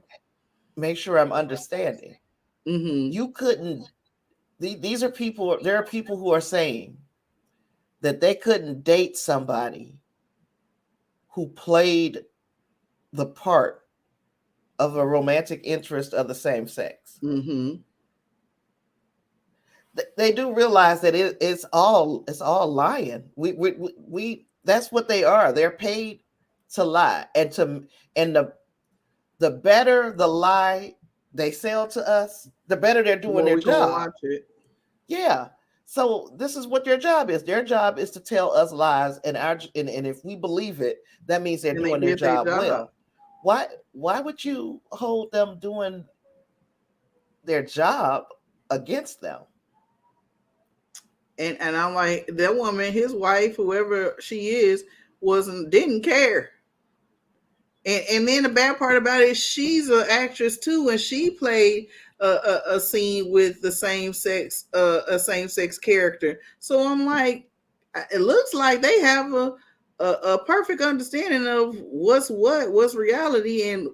make sure I'm understanding. Mm-hmm. You couldn't. These are people. There are people who are saying that they couldn't date somebody who played the part of a romantic interest of the same sex. Mm-hmm. They do realize that it's all lying. We that's what they are. They're paid to lie, and the better the lie they sell to us, the better they're doing Well, their we gonna job. watch it. Yeah. So this is what their job is. Their job is to tell us lies, and if we believe it, that means they're And they doing their did their job job. well. Why would you hold them doing their job against them? And I'm like, that woman, his wife, whoever she is, didn't care. And then the bad part about it, she's an actress too, and she played a scene with the a same sex character. So I'm like, it looks like they have a perfect understanding of what's reality and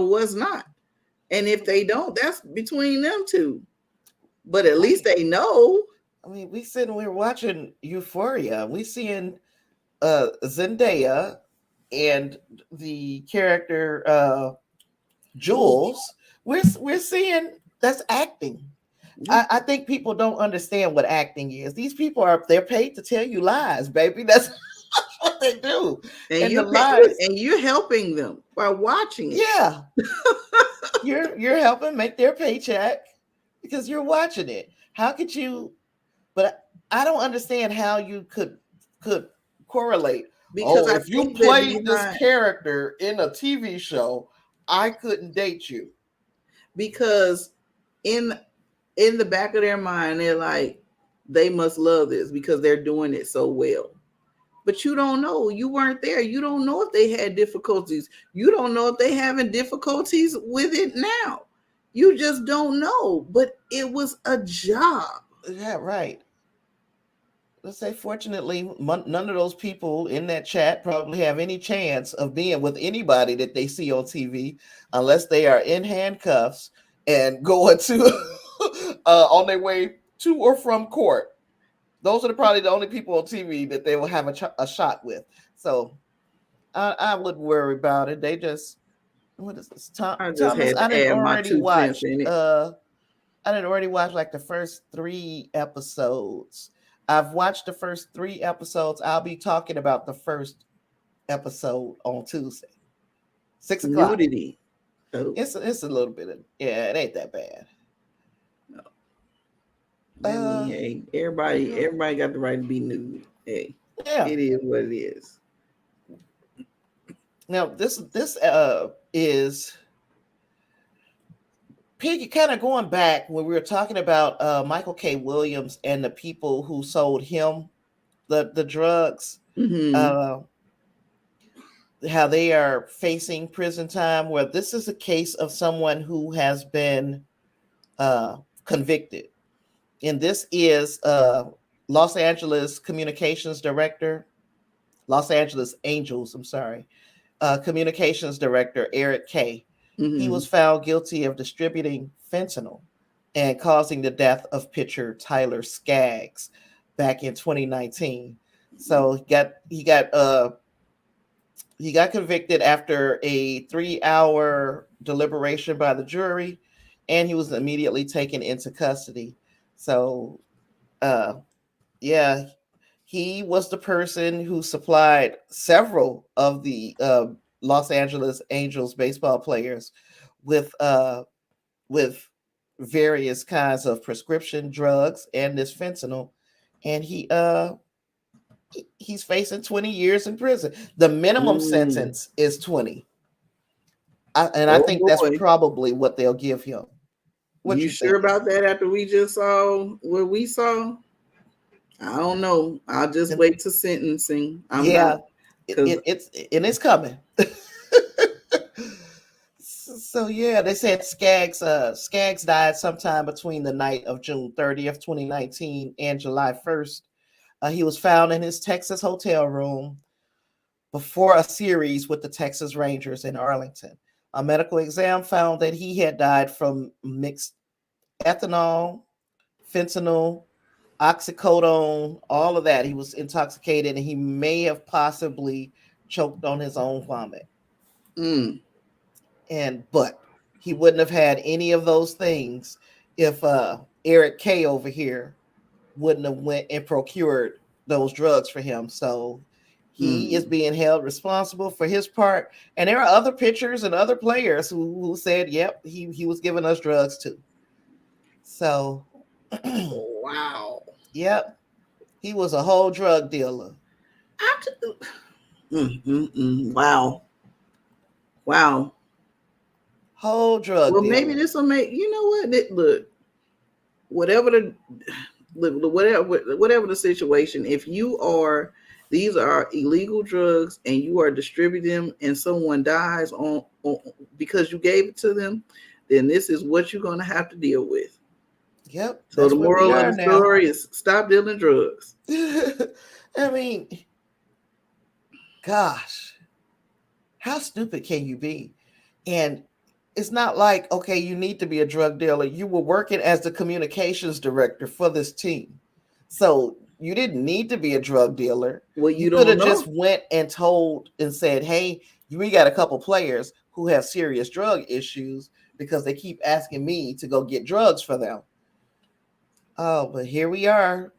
what's not. And if they don't, that's between them two. But at least they know. I mean, we're watching Euphoria. We seeing Zendaya and the character Jules. We're seeing that's acting. I think people don't understand what acting is. These people they're paid to tell you lies, baby. That's what they do. And the lies, and you're helping them by watching it. yeah. you're helping make their paycheck because you're watching it. How could you? But I don't understand how you could correlate. Because Oh, I if you think that played this character in a TV show, I couldn't date you. Because in the back of their mind, they're like, they must love this because they're doing it so well. But you don't know. You weren't there. You don't know if they had difficulties. You don't know if they having difficulties with it now. You just don't know. But it was a job. Yeah, right. Let's say, fortunately, none of those people in that chat probably have any chance of being with anybody that they see on TV unless they are in handcuffs and going to on their way to or from court. Those are probably the only people on TV that they will have a shot with. So I wouldn't worry about it. They just, what is this? I just Thomas, had to add my 2 cents in it. I didn't already watch like the first 3 episodes. I've watched the first 3 episodes. I'll be talking about the first episode on Tuesday, 6 o'clock. Nudity. Oh. It's a little bit of, yeah, it ain't that bad. No. I mean, hey, everybody got the right to be nude. Hey, Yeah. it is what it is. Now this is Piggy, kind of going back when we were talking about Michael K. Williams and the people who sold him the drugs. Mm-hmm. How they are facing prison time, where this is a case of someone who has been convicted. And this is Los Angeles Communications Director, Los Angeles Angels, I'm sorry, Communications Director Eric K. Mm-hmm. He was found guilty of distributing fentanyl and causing the death of pitcher Tyler Skaggs back in 2019. So he got convicted after a 3-hour deliberation by the jury, and he was immediately taken into custody. So, yeah, he was the person who supplied several of the Los Angeles Angels baseball players with various kinds of prescription drugs and this fentanyl, and he's facing 20 years in prison. The minimum sentence is 20. I think that's probably what they'll give him. What you sure about that after we just saw what we saw? I don't know. I'll just wait to sentencing. It's coming. So yeah, they said Skaggs died sometime between the night of June 30th, 2019 and July 1st. He was found in his Texas hotel room before a series with the Texas Rangers in Arlington. A medical exam found that he had died from mixed ethanol, fentanyl, oxycodone, all of that. He was intoxicated, and he may have possibly choked on his own vomit. But he wouldn't have had any of those things if Eric K over here wouldn't have went and procured those drugs for him. So he is being held responsible for his part. And there are other pitchers and other players who said, yep, he was giving us drugs too. So wow. Yep. He was a whole drug dealer. Wow. Wow. Whole drug dealer. Maybe this will make, you know what? Look, whatever the situation, if these are illegal drugs and you are distributing them and someone dies on because you gave it to them, then this is what you're going to have to deal with. Yep. So the moral of the story is stop dealing drugs. I mean, gosh, how stupid can you be? And it's not like, okay, you need to be a drug dealer. You were working as the communications director for this team. So you didn't need to be a drug dealer. Well, you could have just went and told and said, hey, we got a couple players who have serious drug issues because they keep asking me to go get drugs for them. Oh, but here we are.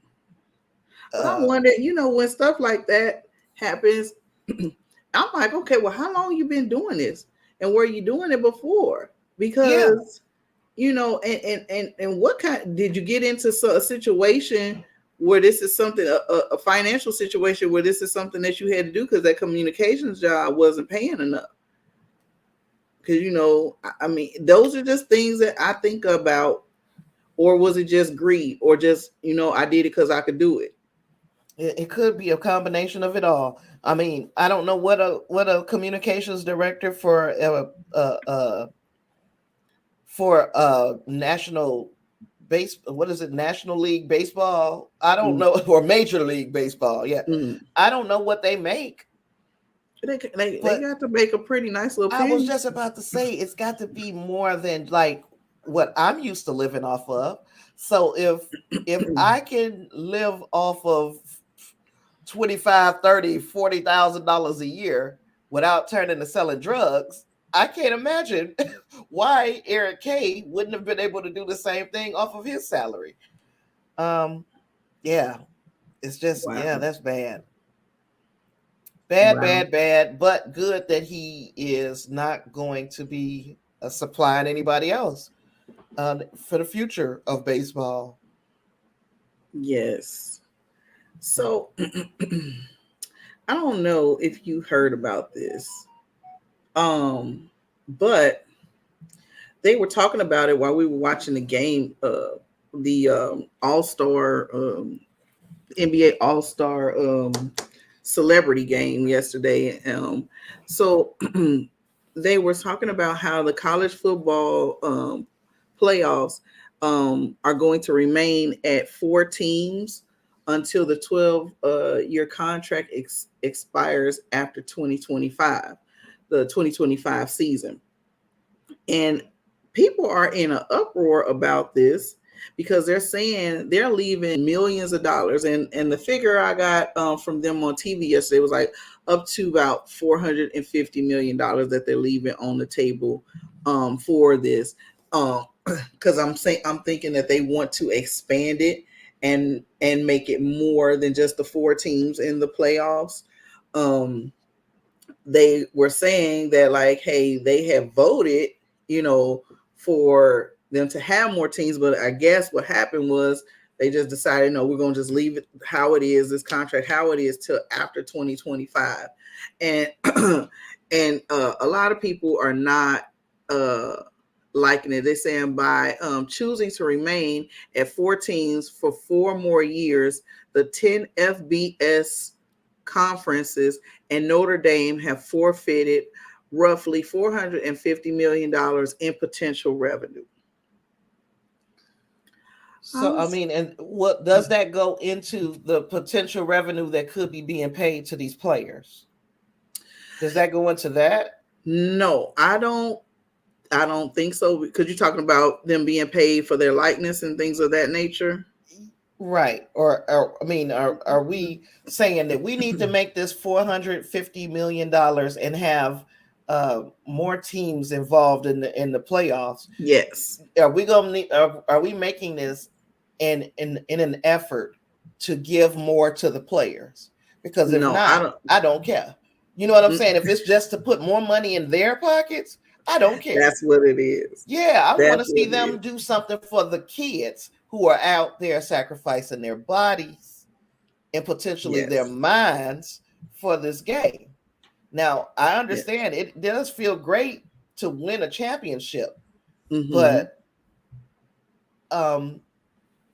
I wonder, when stuff like that happens, I'm like, okay, well, how long you been doing this? And were you doing it before? Because, and what kind, did you get into a situation where this is something, a financial situation where this is something that you had to do because that communications job wasn't paying enough? Because, I mean, those are just things that I think about. Or was it just greed? Or just, I did it because I could do it? It could be a combination of it all. I mean, I don't know what a communications director for national National League Baseball. I don't know, or Major League Baseball. Yeah, I don't know what they make. They got to make a pretty nice little penny. I was just about to say it's got to be more than like what I'm used to living off of. So if I can live off of $25,000, $30,000, $40,000 a year without turning to selling drugs, I can't imagine why Eric K wouldn't have been able to do the same thing off of his salary. Yeah, it's just, wow. Yeah, that's bad. Bad, Wow. bad, bad, but good that he is not going to be supplying anybody else for the future of baseball. Yes. So I don't know if you heard about this. But they were talking about it while we were watching the game, the All-Star NBA All-Star celebrity game yesterday. So they were talking about how the college football playoffs are going to remain at 4 teams until the 12 year contract expires after 2025, the 2025 season. And people are in an uproar about this because they're saying they're leaving millions of dollars. And the figure I got from them on TV yesterday was like up to about $450 million that they're leaving on the table for this. Because I'm thinking that they want to expand it and make it more than just the 4 teams in the playoffs. They were saying that, like, hey, they have voted, for them to have more teams, but I guess what happened was they just decided, no, we're going to just leave it how it is, this contract how it is, till after 2025. And and a lot of people are not uh liking it. They're saying by choosing to remain at 4 teams for 4 more years, the 10 FBS conferences and Notre Dame have forfeited roughly $450 million in potential revenue. So, I mean, and what does that go into the potential revenue that could be being paid to these players? Does that go into that? No, I don't think so, because you're talking about them being paid for their likeness and things of that nature. Right. Or I mean, are we saying that we need to make this $450 million and have more teams involved in the playoffs? Yes. Are we gonna need, are we making this in an effort to give more to the players? Because if No, I not, don't. I don't care. You know what I'm saying? If it's just to put more money in their pockets, I don't care. That's what it is. Yeah, I want That's to see what it them is. do something for the kids who are out there sacrificing their bodies and potentially their Yes. minds for this game. Now, I Yeah. understand it does feel great to win a championship, Mm-hmm. but um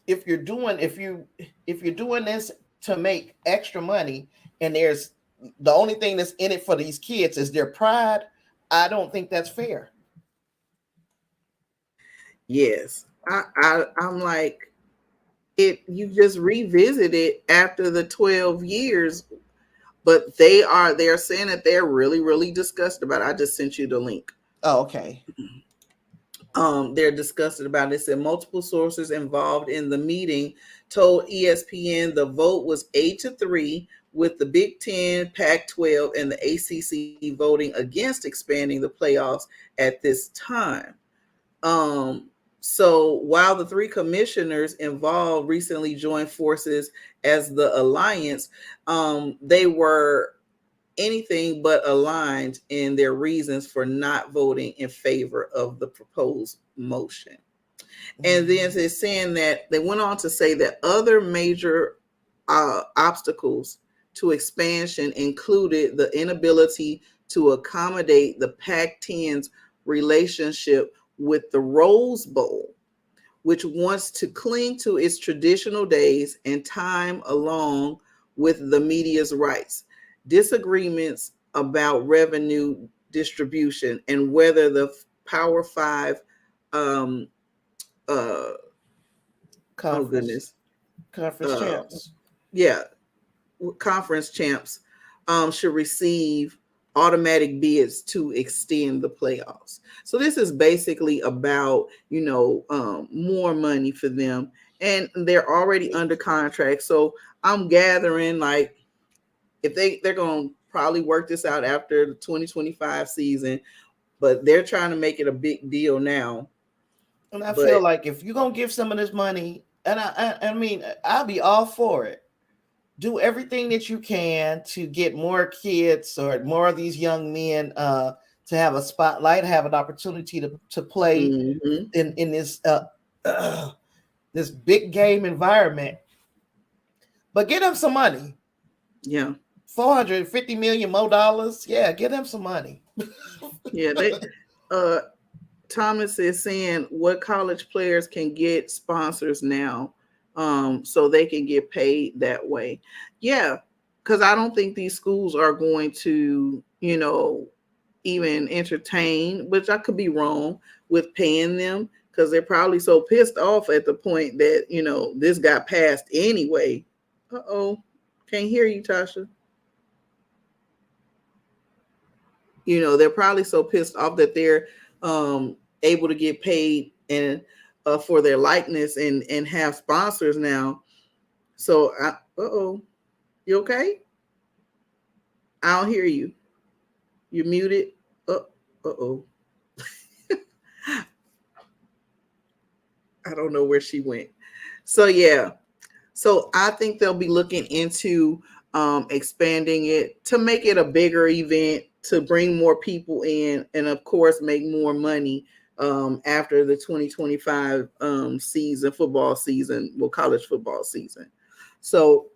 if you're doing if you're doing this to make extra money and there's the only thing that's in it for these kids is their pride, I don't think that's fair. Yes. I'm like, it, you just revisit it after the 12 years, but they're saying that they're really, really disgusted about it. I just sent you the link. Oh, okay. They're disgusted about it. Said multiple sources involved in the meeting told ESPN the vote was 8-3, with the Big Ten, Pac-12, and the ACC voting against expanding the playoffs at this time. Um, so while the 3 commissioners involved recently joined forces as the alliance, they were anything but aligned in their reasons for not voting in favor of the proposed motion. And then they're saying that they went on to say that other major obstacles to expansion included the inability to accommodate the Pac-10's relationship with the Rose Bowl, which wants to cling to its traditional days and time along with the media's rights, disagreements about revenue distribution, and whether the Power Five, um, uh, oh conference goodness, conference uh, champs. yeah, conference champs should receive automatic bids to extend the playoffs. So this is basically about, more money for them, and they're already under contract. So I'm gathering, like, if they're going to probably work this out after the 2025 season, but they're trying to make it a big deal now. And I feel But like if you're gonna give some of this money, and I mean, I'll be all for it. do everything that you can to get more kids or more of these young men to have a spotlight, have an opportunity to play Mm-hmm. in this this big game environment. But get them some money. Yeah. 450 million more dollars. Yeah, get them some money. Yeah. They uh Thomas is saying what college players can get sponsors now, so they can get paid that way. Yeah, because I don't think these schools are going to, even entertain, which I could be wrong with paying them because they're probably so pissed off at the point that, this got passed anyway. Uh-oh. Can't hear you, Tasha. They're probably so pissed off that they're able to get paid and for their likeness and have sponsors now. So, uh-oh. You okay? I don't hear you. You're muted. Uh-oh. I don't know where she went. So yeah. So I think they'll be looking into expanding it to make it a bigger event, to bring more people in, and of course make more money after the 2025 football season, well, college football season. So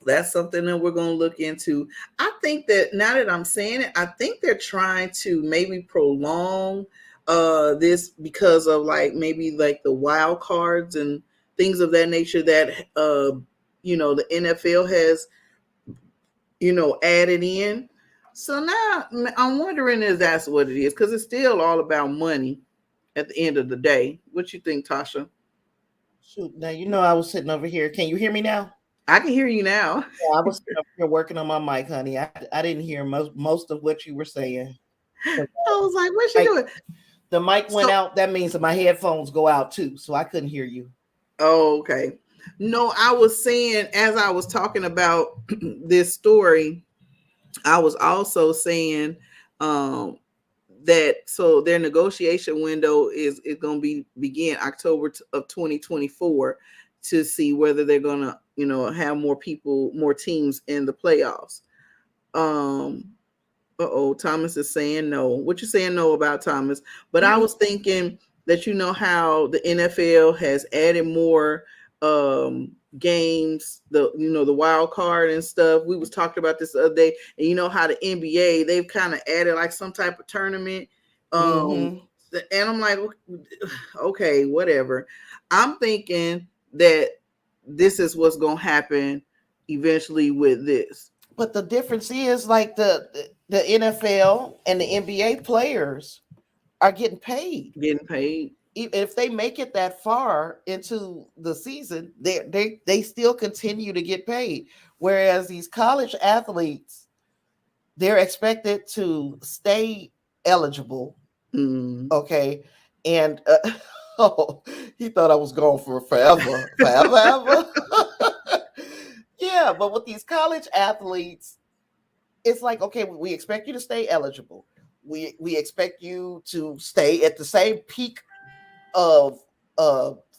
that's something that we're going to look into. I think that now that I'm saying it, I think they're trying to maybe prolong this because of maybe the wild cards and things of that nature that the NFL has added in. So now I'm wondering if that's what it is, because it's still all about money at the end of the day. What you think, Tasha? Shoot, now I was sitting over here. Can you hear me now? I can hear you now. Yeah, I was sitting over here working on my mic, honey. I didn't hear most of what you were saying. I was like, what's she doing? The mic went out. That means that my headphones go out too, so I couldn't hear you. Oh, okay. No, I was saying, as I was talking about this story, I was also saying that so their negotiation window is going to begin October of 2024 to see whether they're going to have more people, more teams in the playoffs. Thomas is saying no. What you saying no about, Thomas? But I was thinking that how the NFL has added more games, the wild card and stuff. We was talking about this the other day, and how the NBA, they've kind of added some type of tournament. And I'm like, okay, whatever. I'm thinking that this is what's gonna happen eventually with this. But the difference is the NFL and the NBA players are getting paid. If they make it that far into the season, they still continue to get paid. Whereas these college athletes, they're expected to stay eligible. Okay. And he thought I was going for forever. Yeah, but with these college athletes, it's like, okay, we expect you to stay eligible. We expect you to stay at the same peak of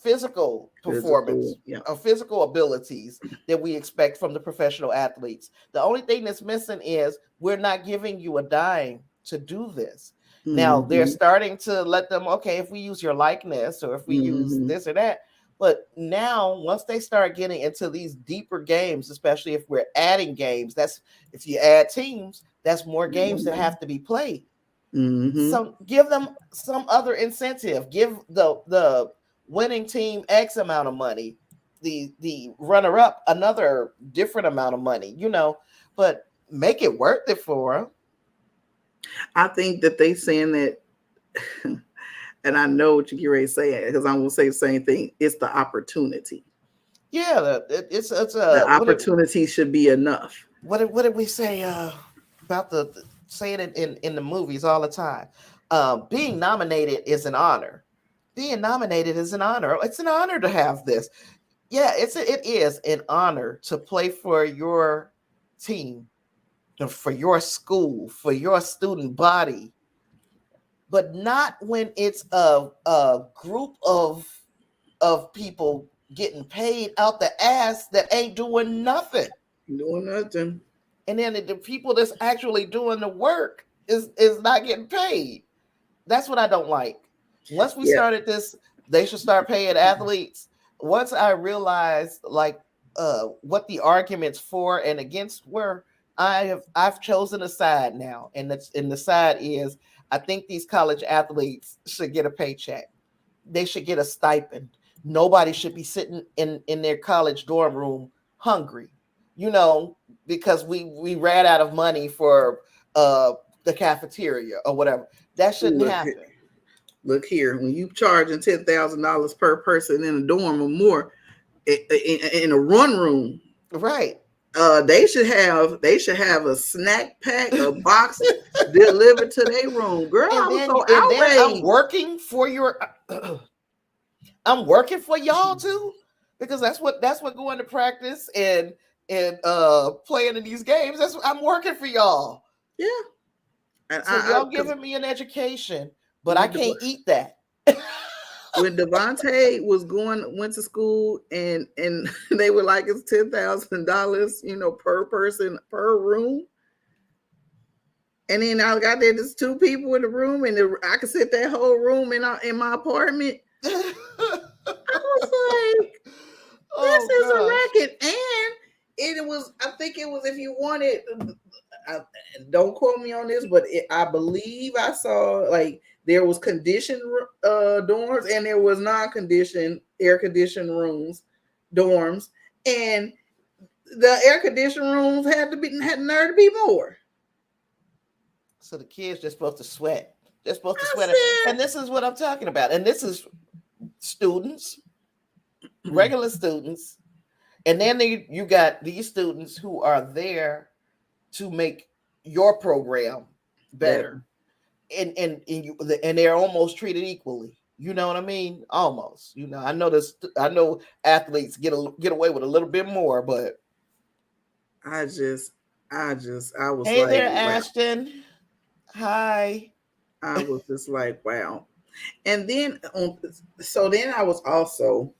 physical performance, of physical abilities that we expect from the professional athletes. The only thing that's missing is we're not giving you a dime to do this. Now they're starting to let them, okay, if we use your likeness or if we use this or that. But now, once they start getting into these deeper games, especially if we're adding games, that's if you add teams, that's more games that have to be played. So give them some other incentive. Give the winning team X amount of money, the runner up another different amount of money, but make it worth it for them. I think that they saying that, and I know what you're ready to say, because I'm going to say the same thing. It's the opportunity. Yeah, it's the opportunity should be enough. What did we say about saying it in the movies all the time? Being nominated is an honor. Being nominated is an honor. It's an honor to have this. Yeah, it is an honor to play for your team, for your school, for your student body, but not when it's a group of people getting paid out the ass that ain't doing nothing. Doing nothing. And then the people that's actually doing the work is not getting paid. That's what I don't like. Once we Yeah. started this, they should start paying athletes. Once I realized like what the arguments for and against were, I've chosen a side now, and the side is I think these college athletes should get a paycheck. They should get a stipend. Nobody should be sitting in their college dorm room hungry, you know, because we ran out of money for the cafeteria or whatever. That shouldn't Look, happen. look here. When you charging $10,000 per person in a dorm or more in a run room, Right. they should have a snack pack, a box delivered to their room. Girl, I was so And then I'm outraged. working for your I'm working for y'all too, because that's what going to practice and playing in these games. That's what I'm working for y'all. Yeah. And So y'all giving me an education, but I can't eat that. When Devontae went to school and they were like it's $10,000, per person per room. And then I got there, there's two people in the room, and I could sit that whole room in my apartment. I was like, this is a racket. And I think it was, if you wanted, don't quote me on this, but I believe I saw like there was conditioned dorms and there was non-conditioned air conditioned dorms, and the air conditioned rooms had nerve to be more. So the kids just supposed to sweat. They're supposed to sweat. And this is what I'm talking about. And this is students, regular students. And then you got these students who are there to make your program better. And they're almost treated equally. You know what I mean? Almost. You know, I know athletes get away with a little bit more, but I was hey like, there, wow. Ashton. Hi. I was just like, wow. And then then I was also,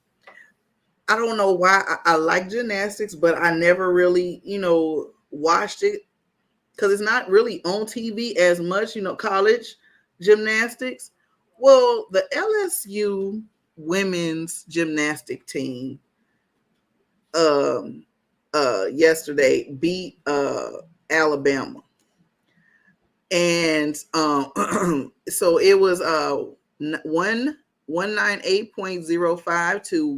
I don't know why I like gymnastics, but I never really, watched it because it's not really on TV as much, college gymnastics. Well, the LSU women's gymnastic team yesterday beat Alabama. And so it was 198.05 to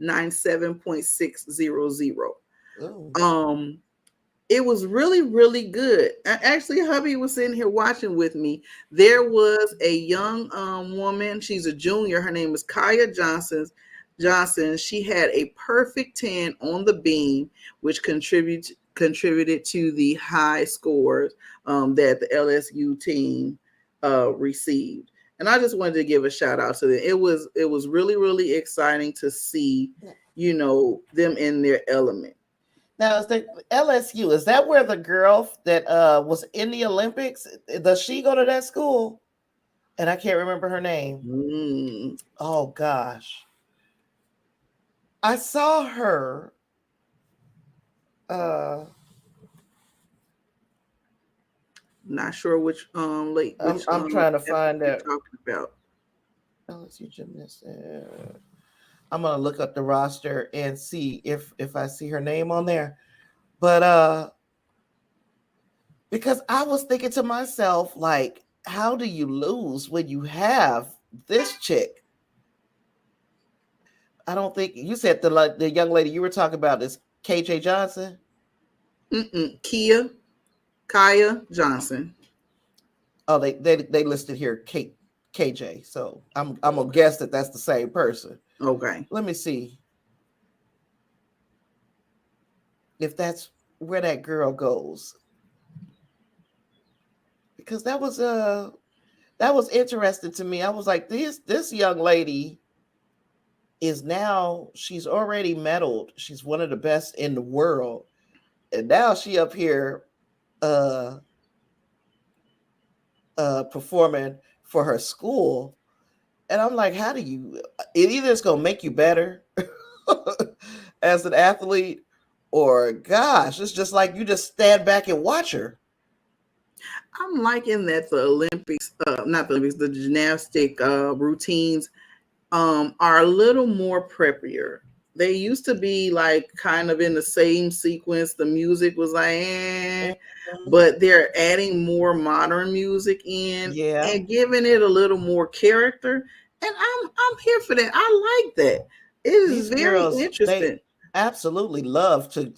197.600. It was really, really good. Actually, hubby was sitting here watching with me. There was a young woman. She's a junior. Her name is Kaya Johnson. She had a perfect 10 on the beam, which contributed to the high scores that the LSU team received. And I just wanted to give a shout out to them. It was really, really exciting to see, them in their element. Now, is the LSU, is that where the girl that was in the Olympics, does she go to that school? And I can't remember her name. Oh, gosh. I saw her. Not sure which late. I'm trying to find that. Talking about LSU gymnast. I'm gonna look up the roster and see if I see her name on there. But because I was thinking to myself, like, how do you lose when you have this chick? I don't think you said the young lady you were talking about is KJ Johnson. Kaya Johnson. Oh, they listed here KJ. So I'm gonna guess that that's the same person. Okay. Let me see if that's where that girl goes, because that was interesting to me. I was like, this young lady she's already medaled. She's one of the best in the world, and now she up here performing for her school. And I'm like, how do you? It either it's gonna make you better as an athlete, or gosh, it's just like you just stand back and watch her. I'm liking that the Olympics, not the Olympics, the gymnastic routines are a little more preppier. They used to be like kind of in the same sequence. The music was like, Mhm. but they're adding more modern music in Yeah, and giving it a little more character. And I'm here for that. I like that. It is these very girls, they interesting. absolutely love to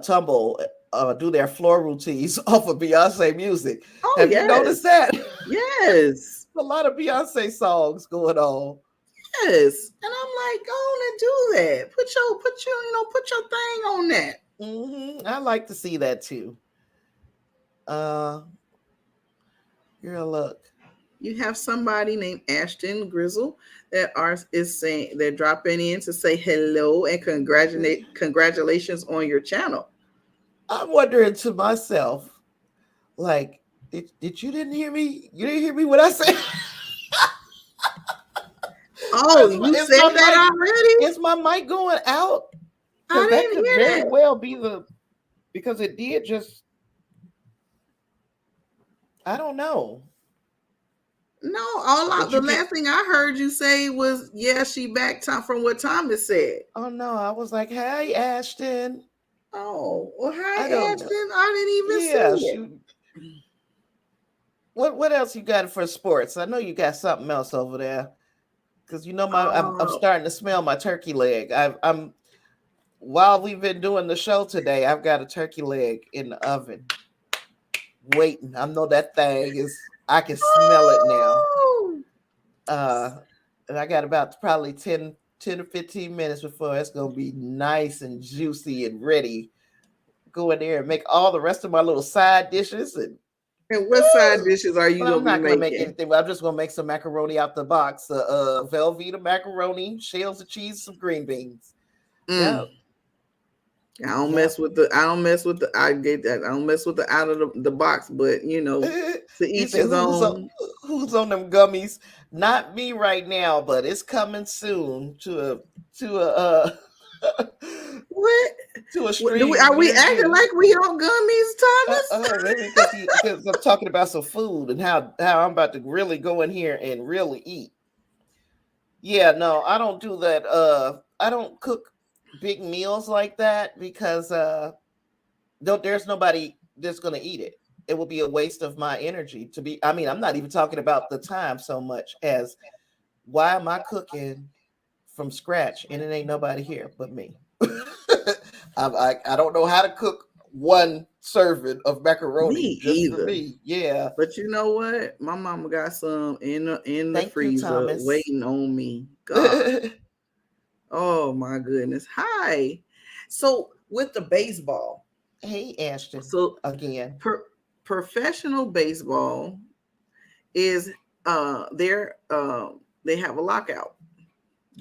tumble, do their floor routines off of Beyonce music. Oh Have you noticed yes, that? yes, A lot of Beyonce songs going on. yes. And I'm like, go on and do that. Put your thing on that. I like to see that too. Uh, girl, look. You have somebody named Ashton Grizzle that is saying they're dropping in to say hello and congratulations on your channel. I'm wondering to myself, like, did you didn't hear me? You didn't hear me what I said? Oh, you Is said my that mic already? is my mic going out? Because I that didn't could hear very that. well be the because it did just I don't know. No, But the you can last thing I heard you say was, yeah, she back time from what Thomas said. oh no, I was like, hey Ashton. Oh, well, I hi don't know. Ashton. I didn't even Yeah, see it. she what else you got for sports? I know you got something else over there. Because you know I'm Oh, starting to smell my turkey leg. I'm while we've been doing the show today, I've got a turkey leg in the oven waiting. I know that thing is I can smell it now. oh, Uh and I got about probably 10 to 15 minutes before it's gonna be nice and juicy and ready. Go in there and make all the rest of my little side dishes and and what side dishes are you but I'm gonna be not gonna make making? anything. But I'm just gonna make some macaroni out the box. Velveeta macaroni, shells of cheese, some green beans. Yep, Mm. yep. I don't mess with the I get that. I don't mess with the out of the box, but to You each said his own. who's on them gummies? Not me right now, but it's coming soon to a What? to a What do we stream are we near acting you. like we on gummies, Thomas? Maybe because I'm talking about some food and how I'm about to really go in here and really eat. Yeah, no, I don't do that. I don't cook big meals like that because there's nobody that's gonna eat it. It will be a waste of my energy to be. I mean, I'm not even talking about the time so much as why am I cooking from scratch and it ain't nobody here but me. I don't know how to cook one serving of macaroni Me just for either. me. Yeah. But you know what? My mama got some in the Thank you, freezer Thomas. waiting on me. God. Hey, Oh my goodness. Hi. So with the baseball, Ashton, so again. per, professional baseball is they have a lockout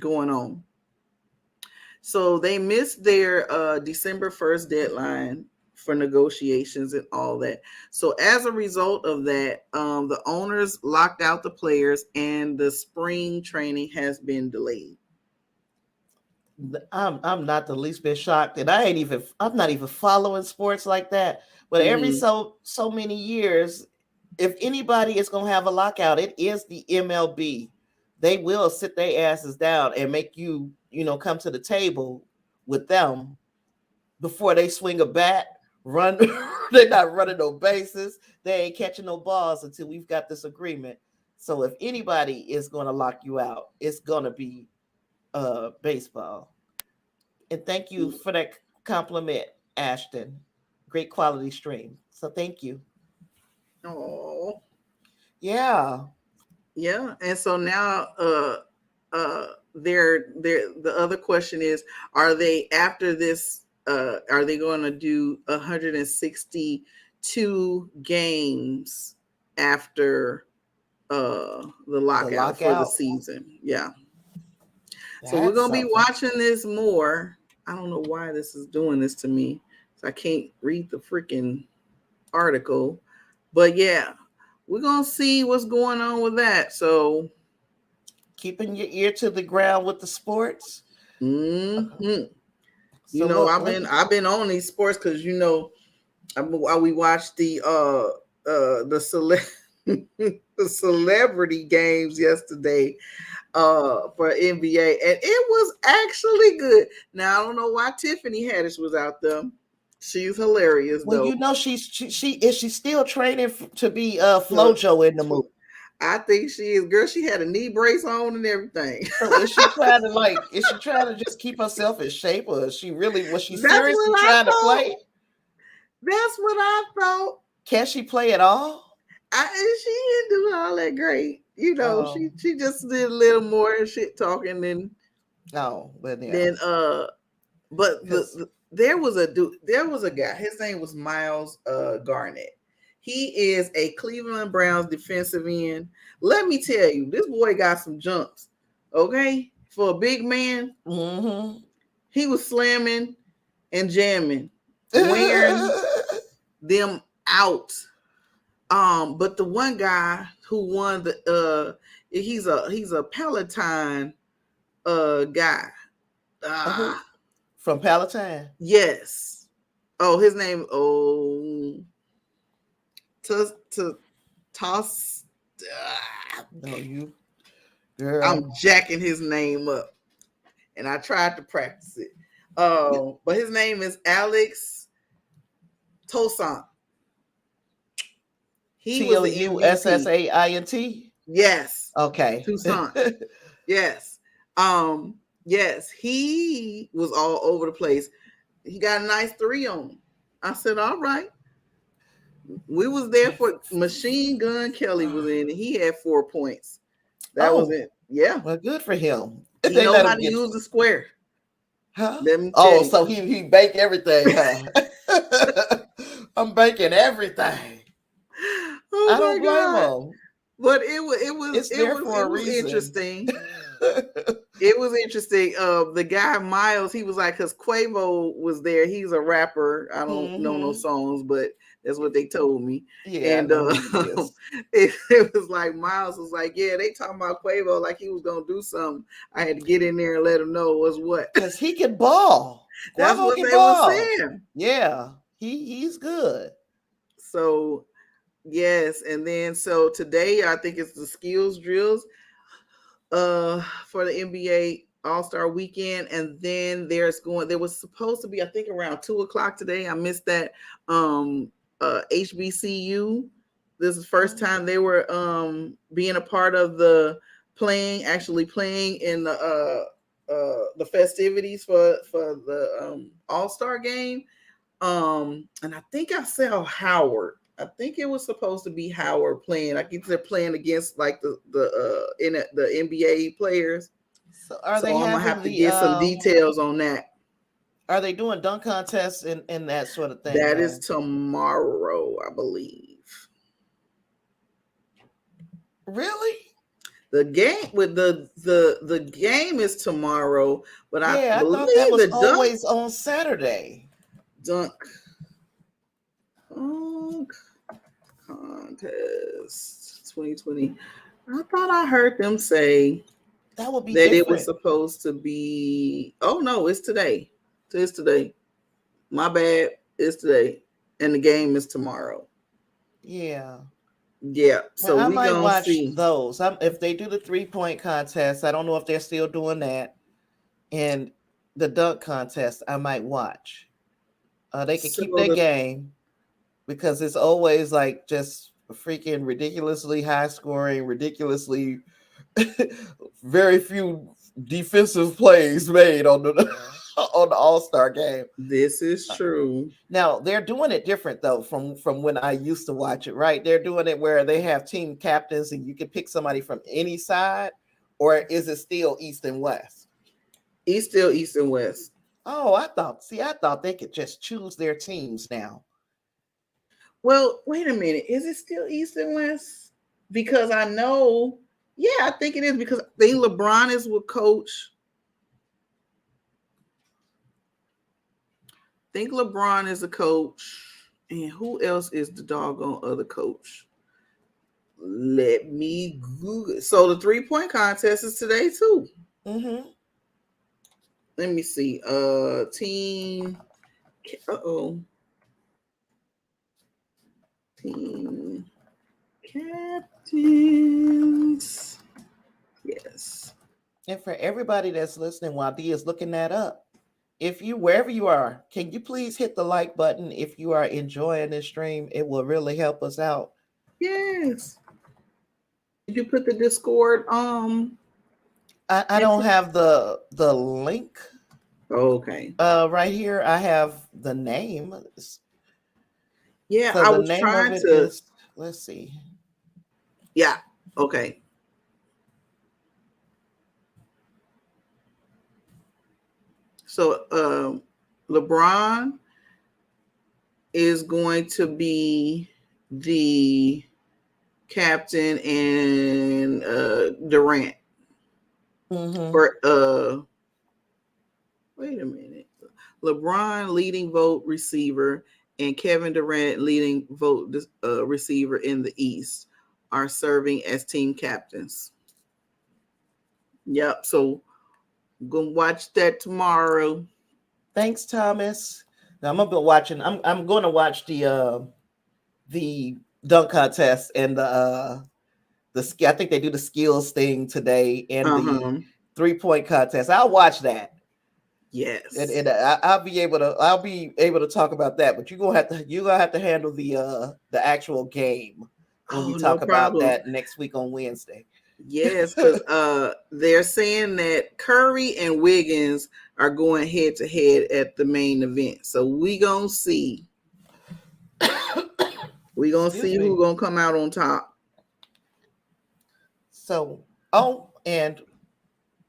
going on. So they missed their December 1st deadline for negotiations and all that. So as a result of that, the owners locked out the players and the spring training has been delayed. I'm not the least bit shocked, and I'm not even following sports like that. But every Mm-hmm. so many years, if anybody is gonna have a lockout, it is the MLB. They will sit their asses down and make come to the table with them before they swing a bat. Run, they're not running no bases. They ain't catching no balls until we've got this agreement. So if anybody is gonna lock you out, it's gonna be baseball. And thank you for that compliment, Ashton. Great quality stream. So thank you. Oh, Yeah. yeah. And so now, the other question is, are they after this? Are they going to do 162 games after the The lockout for the lockout. season? Yeah. So we're That's gonna be something. watching this more. I don't know why this is doing this to me. So I can't read the freaking article. But yeah, we're gonna see what's going on with that. Keeping your ear to the ground with the sports. Mhm. You So know, look, I've been on these sports because you know we watched the the celebrity games yesterday for NBA, and it was actually good. Now I don't know why Tiffany Haddish was out there. She's hilarious well, though. you know, she is she still training to be FloJo in the movie. I think she is. Girl, she had a knee brace on and everything. So is she trying to just keep herself in shape, or is she really was she That's seriously what I trying to thought. play? That's what I thought. Can she play at all? She didn't do all that great. You know, Oh, she just did a little more shit talking no, but yeah, than but because there was a guy, his name was Miles Garnett. He is a Cleveland Browns defensive end. Let me tell you, this boy got some jumps. Okay, for a big man, he was slamming and jamming, wearing them out. But the one guy who won he's a Peloton guy. who from Palatine? Yes. Oh, his name. Oh, to toss. No, you I'm girl. jacking his name up, and I tried to practice it. But his name is Alex Toussaint. He was the MVP. Toussaint. Yes, Okay. Toussaint. Yes. Yes, he was all over the place. He got a nice 3 on him. I said, all right. We was there for Machine Gun Kelly was in and he had 4 points. That was Oh, it. Yeah. well, good for him. If He they know let how him to get, use the square. huh? Let me tell Oh, you. so he bank everything, huh? I'm banking everything. Oh I my don't blame God. him. But It's there for a it was reason. interesting. It was interesting. The guy Miles, he was like, because Quavo was there. He's a rapper. I don't know no songs, but that's what they told me. Yeah, I And know who he is. it was like Miles was like, yeah, they talking about Quavo like he was gonna do something. I had to get in there and let him know what's what. Because he can ball. That's Quavo what can they were ball. saying. Yeah, he's good. So yes, and then so today I think it's the skills drills for the NBA All-Star weekend, and then there was supposed to be, I think, around 2 o'clock today. I missed that. HBCU. This is the first time they were being a part of actually playing in the festivities for the All-Star game. And I think I saw Howard. I think it was supposed to be Howard playing. I think they're playing against like the NBA players. So are So they I'm gonna having have to get some details on that. are they doing dunk contests and that sort of thing That is though? tomorrow, I believe. Really? The game with the game is tomorrow, but I Yeah, I thought that believe was the always on Saturday. dunk contest 2020. I thought I heard them say That would be that it was different. supposed to be. Oh no, it's today. It's today. My bad. It's today, and the game is tomorrow. Yeah. Yeah. Well, So I we might gonna watch see. those. If they do the 3-point contest, I don't know if they're still doing that. And the dunk contest, I might watch. They could So keep their game because it's always like just freaking ridiculously high scoring, ridiculously very few defensive plays made on the on the All-Star game. this is true. Now they're doing it different though from when I used to watch it, right? They're doing it where they have team captains and you can pick somebody from any side, or is it still East and West? Still East and West. Oh, I thought they could just choose their teams now. Well, wait a minute. Is it still East and West? Because I know. Yeah, I think it is because I think LeBron is with coach. I think LeBron is a coach. And who else is the doggone other coach? Let me Google. So the 3-point contest is today too. Mm-hmm. let me see. Team. Team captains. Yes. And for everybody that's listening while D is looking that up, if you, wherever you are, can you please hit the like button if you are enjoying this stream? It will really help us out. Yes. Did you put the Discord? I don't have the link. Okay. Right here I have the name. Yeah, So I the was name of trying it to. is, let's see. Yeah. Okay. So LeBron is going to be the captain and Durant. Mm-hmm. Or wait a minute. LeBron leading vote receiver and Kevin Durant leading vote receiver in the East are serving as team captains. Yep. So gonna watch that tomorrow. Thanks, Thomas. Now I'm gonna be watching. I'm going to watch the dunk contest and the I think they do the skills thing today and the 3-point contest. I'll watch that. Yes. And I'll be able to talk about that. But you're gonna have to handle the actual game when we talk about that next week on Wednesday. Yes, because they're saying that Curry and Wiggins are going head to head at the main event. So we gonna see. We gonna see who's gonna come out on top. So, and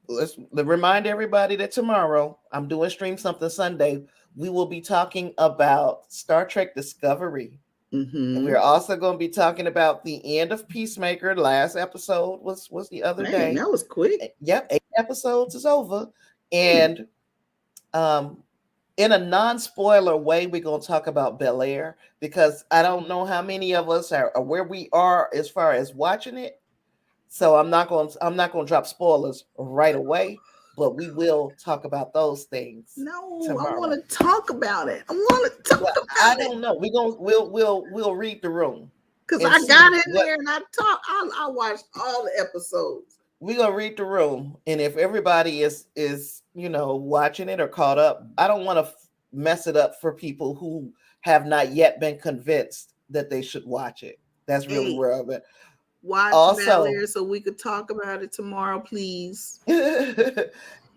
let's remind everybody that tomorrow I'm doing Stream Something Sunday. We will be talking about Star Trek Discovery. Mm-hmm. And we're also going to be talking about the end of Peacemaker. Last episode was the other day. That was quick. Yep, 8 episodes is over. And in a non-spoiler way, we're going to talk about Bel Air because I don't know how many of us are where we are as far as watching it. So I'm not going to drop spoilers right away, but we will talk about those things. No, tomorrow. I want to talk about it. I don't know. We'll read the room because I got in there and I watched all the episodes. We're gonna read the room, and if everybody is watching it or caught up, I don't want to mess it up for people who have not yet been convinced that they should watch it. That's really where I'm at. Watch also, Bel Air so we could talk about it tomorrow, please.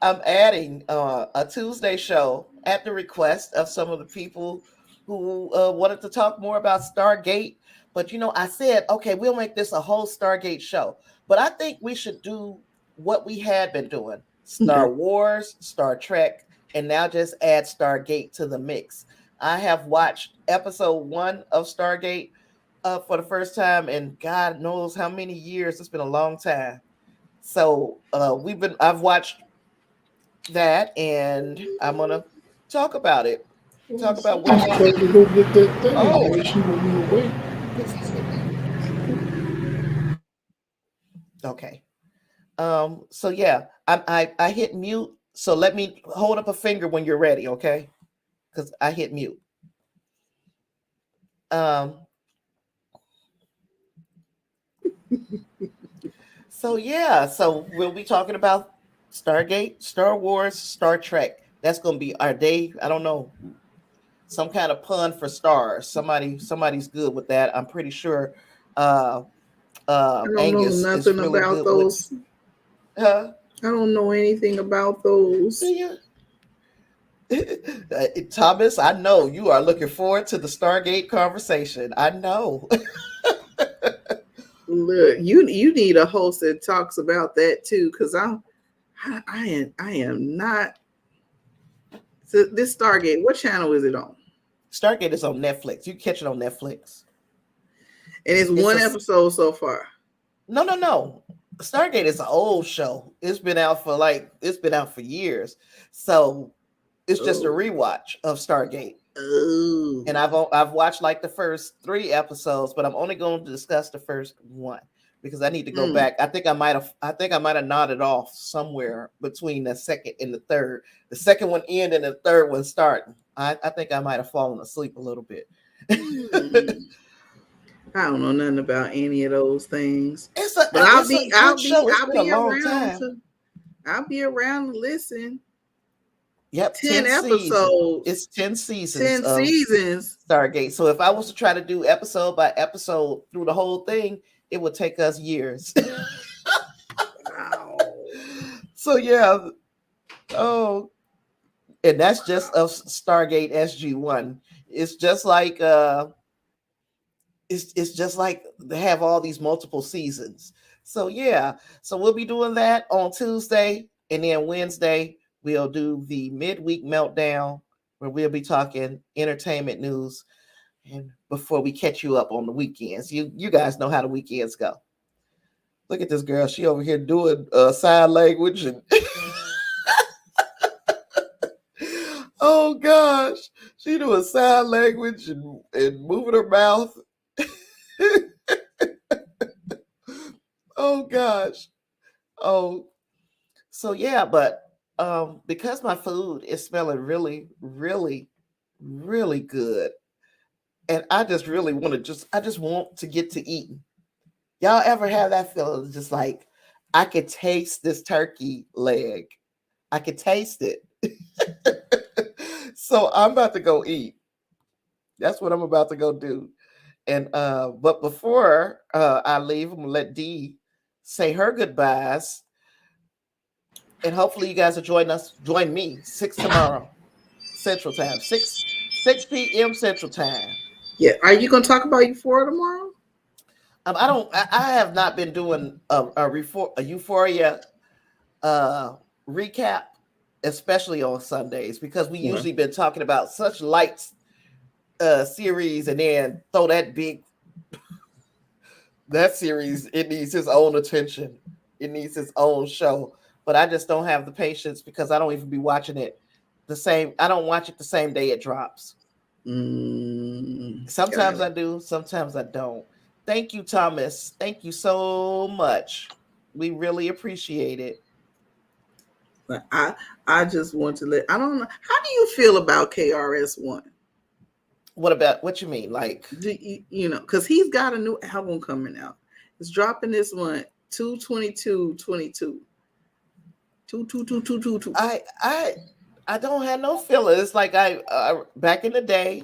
I'm adding a Tuesday show at the request of some of the people who wanted to talk more about Stargate. But I said, okay, we'll make this a whole Stargate show. But I think we should do what we had been doing: Star Wars, Star Trek, and now just add Stargate to the mix. I have watched episode 1 of Stargate for the first time in God knows how many years. It's been a long time. So I've watched that, and I'm gonna talk about it. Talk about what happened. To go get that thing. Oh, she will be awake. Okay. So yeah, I hit mute. So let me hold up a finger when you're ready, okay? Because I hit mute. So yeah, so we'll be talking about Stargate, Star Wars, Star Trek. That's gonna be our day. I don't know, some kind of pun for stars. Somebody's good with that. I'm pretty sure. I don't Angus know nothing really about those. I don't know anything about those. Thomas, I know you are looking forward to the Stargate conversation. I know. Look, you need a host that talks about that too, because I am not. So this Stargate, what channel is it on? Stargate is on Netflix. You can catch it on Netflix. And it's one episode so far. No. Stargate is an old show. It's been out for years. So it's just a rewatch of Stargate. Oh. And I've watched like the first 3 episodes, but I'm only going to discuss the first one because I need to go back. I think I might have nodded off somewhere between the second and the third. The second one ended and the third one starting. I think I might have fallen asleep a little bit. I don't know nothing about any of those things. But I'll be long around time. I'll be around to listen. Yep, 10 episodes. Seasons. It's 10 seasons. 10 seasons. Stargate. So if I was to try to do episode by episode through the whole thing, it would take us years. Wow. So yeah. Oh, and that's just of Stargate SG-1. It's just like it's just like they have all these multiple seasons. So yeah. So we'll be doing that on Tuesday, and then Wednesday we'll do the midweek meltdown where we'll be talking entertainment news, and before we catch you up on the weekends. You guys know how the weekends go. Look at this girl. She over here doing sign language and oh gosh, she doing sign language and moving her mouth. Oh gosh. Oh, so yeah, but because my food is smelling really, really, really good, and I just really want to get to eating. Y'all ever have that feeling? Just like, I could taste this turkey leg. I could taste it. So I'm about to go eat. That's what I'm about to go do. And but before I leave, I'm gonna let Dee say her goodbyes. And hopefully you guys will join me 6 tomorrow Central Time. 6 p.m. Central Time. Yeah. Are you gonna talk about Euphoria tomorrow? I have not been doing a Euphoria recap, especially on Sundays, because we usually been talking about such light series, and then throw that series, it needs its own attention. It needs its own show. But I just don't have the patience, because I don't even be watching it I don't watch it the same day it drops. Sometimes I do, sometimes I don't. Thank you, Thomas. Thank you so much. We really appreciate it. But I just want to I don't know. How do you feel about KRS-One? What you mean? Like, you know, because he's got a new album coming out. It's dropping this month, 2/22/22. 2/22/22. I don't have no feeling. It's like I back in the day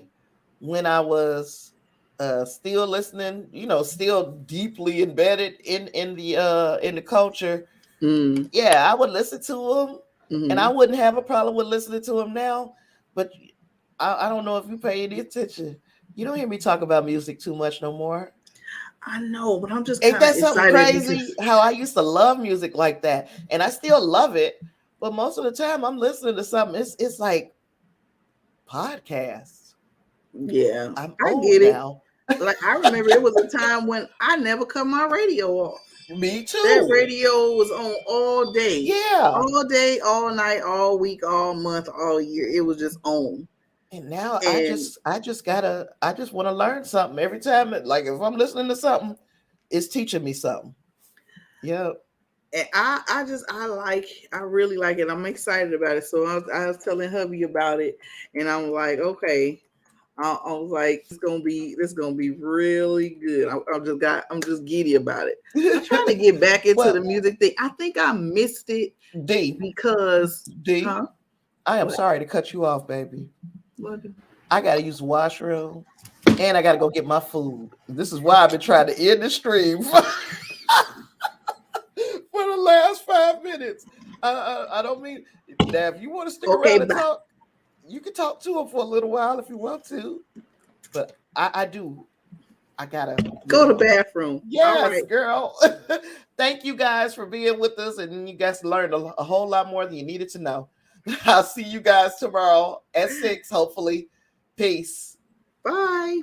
when I was still listening, still deeply embedded in the culture. Yeah, I would listen to him, and I wouldn't have a problem with listening to him now. But I don't know if you pay any attention. You don't hear me talk about music too much no more. I know, but I'm just ain't that something crazy? Because how I used to love music like that, and I still love it. But most of the time, I'm listening to something. It's like podcasts. Yeah, I get now. it. Like, I remember it was a time when I never cut my radio off. Me too. That radio was on all day. Yeah, all day, all night, all week, all month, all year. It was just on. And now I just want to learn something every time. Like, if I'm listening to something, it's teaching me something. Yeah. And I really like it. I'm excited about it. So I was telling hubby about it, and I'm like, okay. I was like, this gonna be really good. I'm just giddy about it. I'm trying to get back into the music thing. I think I missed it. Because I am sorry to cut you off, baby. What? I gotta use the washroom, and I gotta go get my food. This is why I've been trying to end the stream for the last 5 minutes. I don't mean that. If you want to stick around and talk, you can talk to him for a little while if you want to. But I gotta go to the bathroom. Yes, right. Girl. Thank you guys for being with us, and you guys learned a whole lot more than you needed to know. I'll see you guys tomorrow at 6, hopefully. Peace. Bye.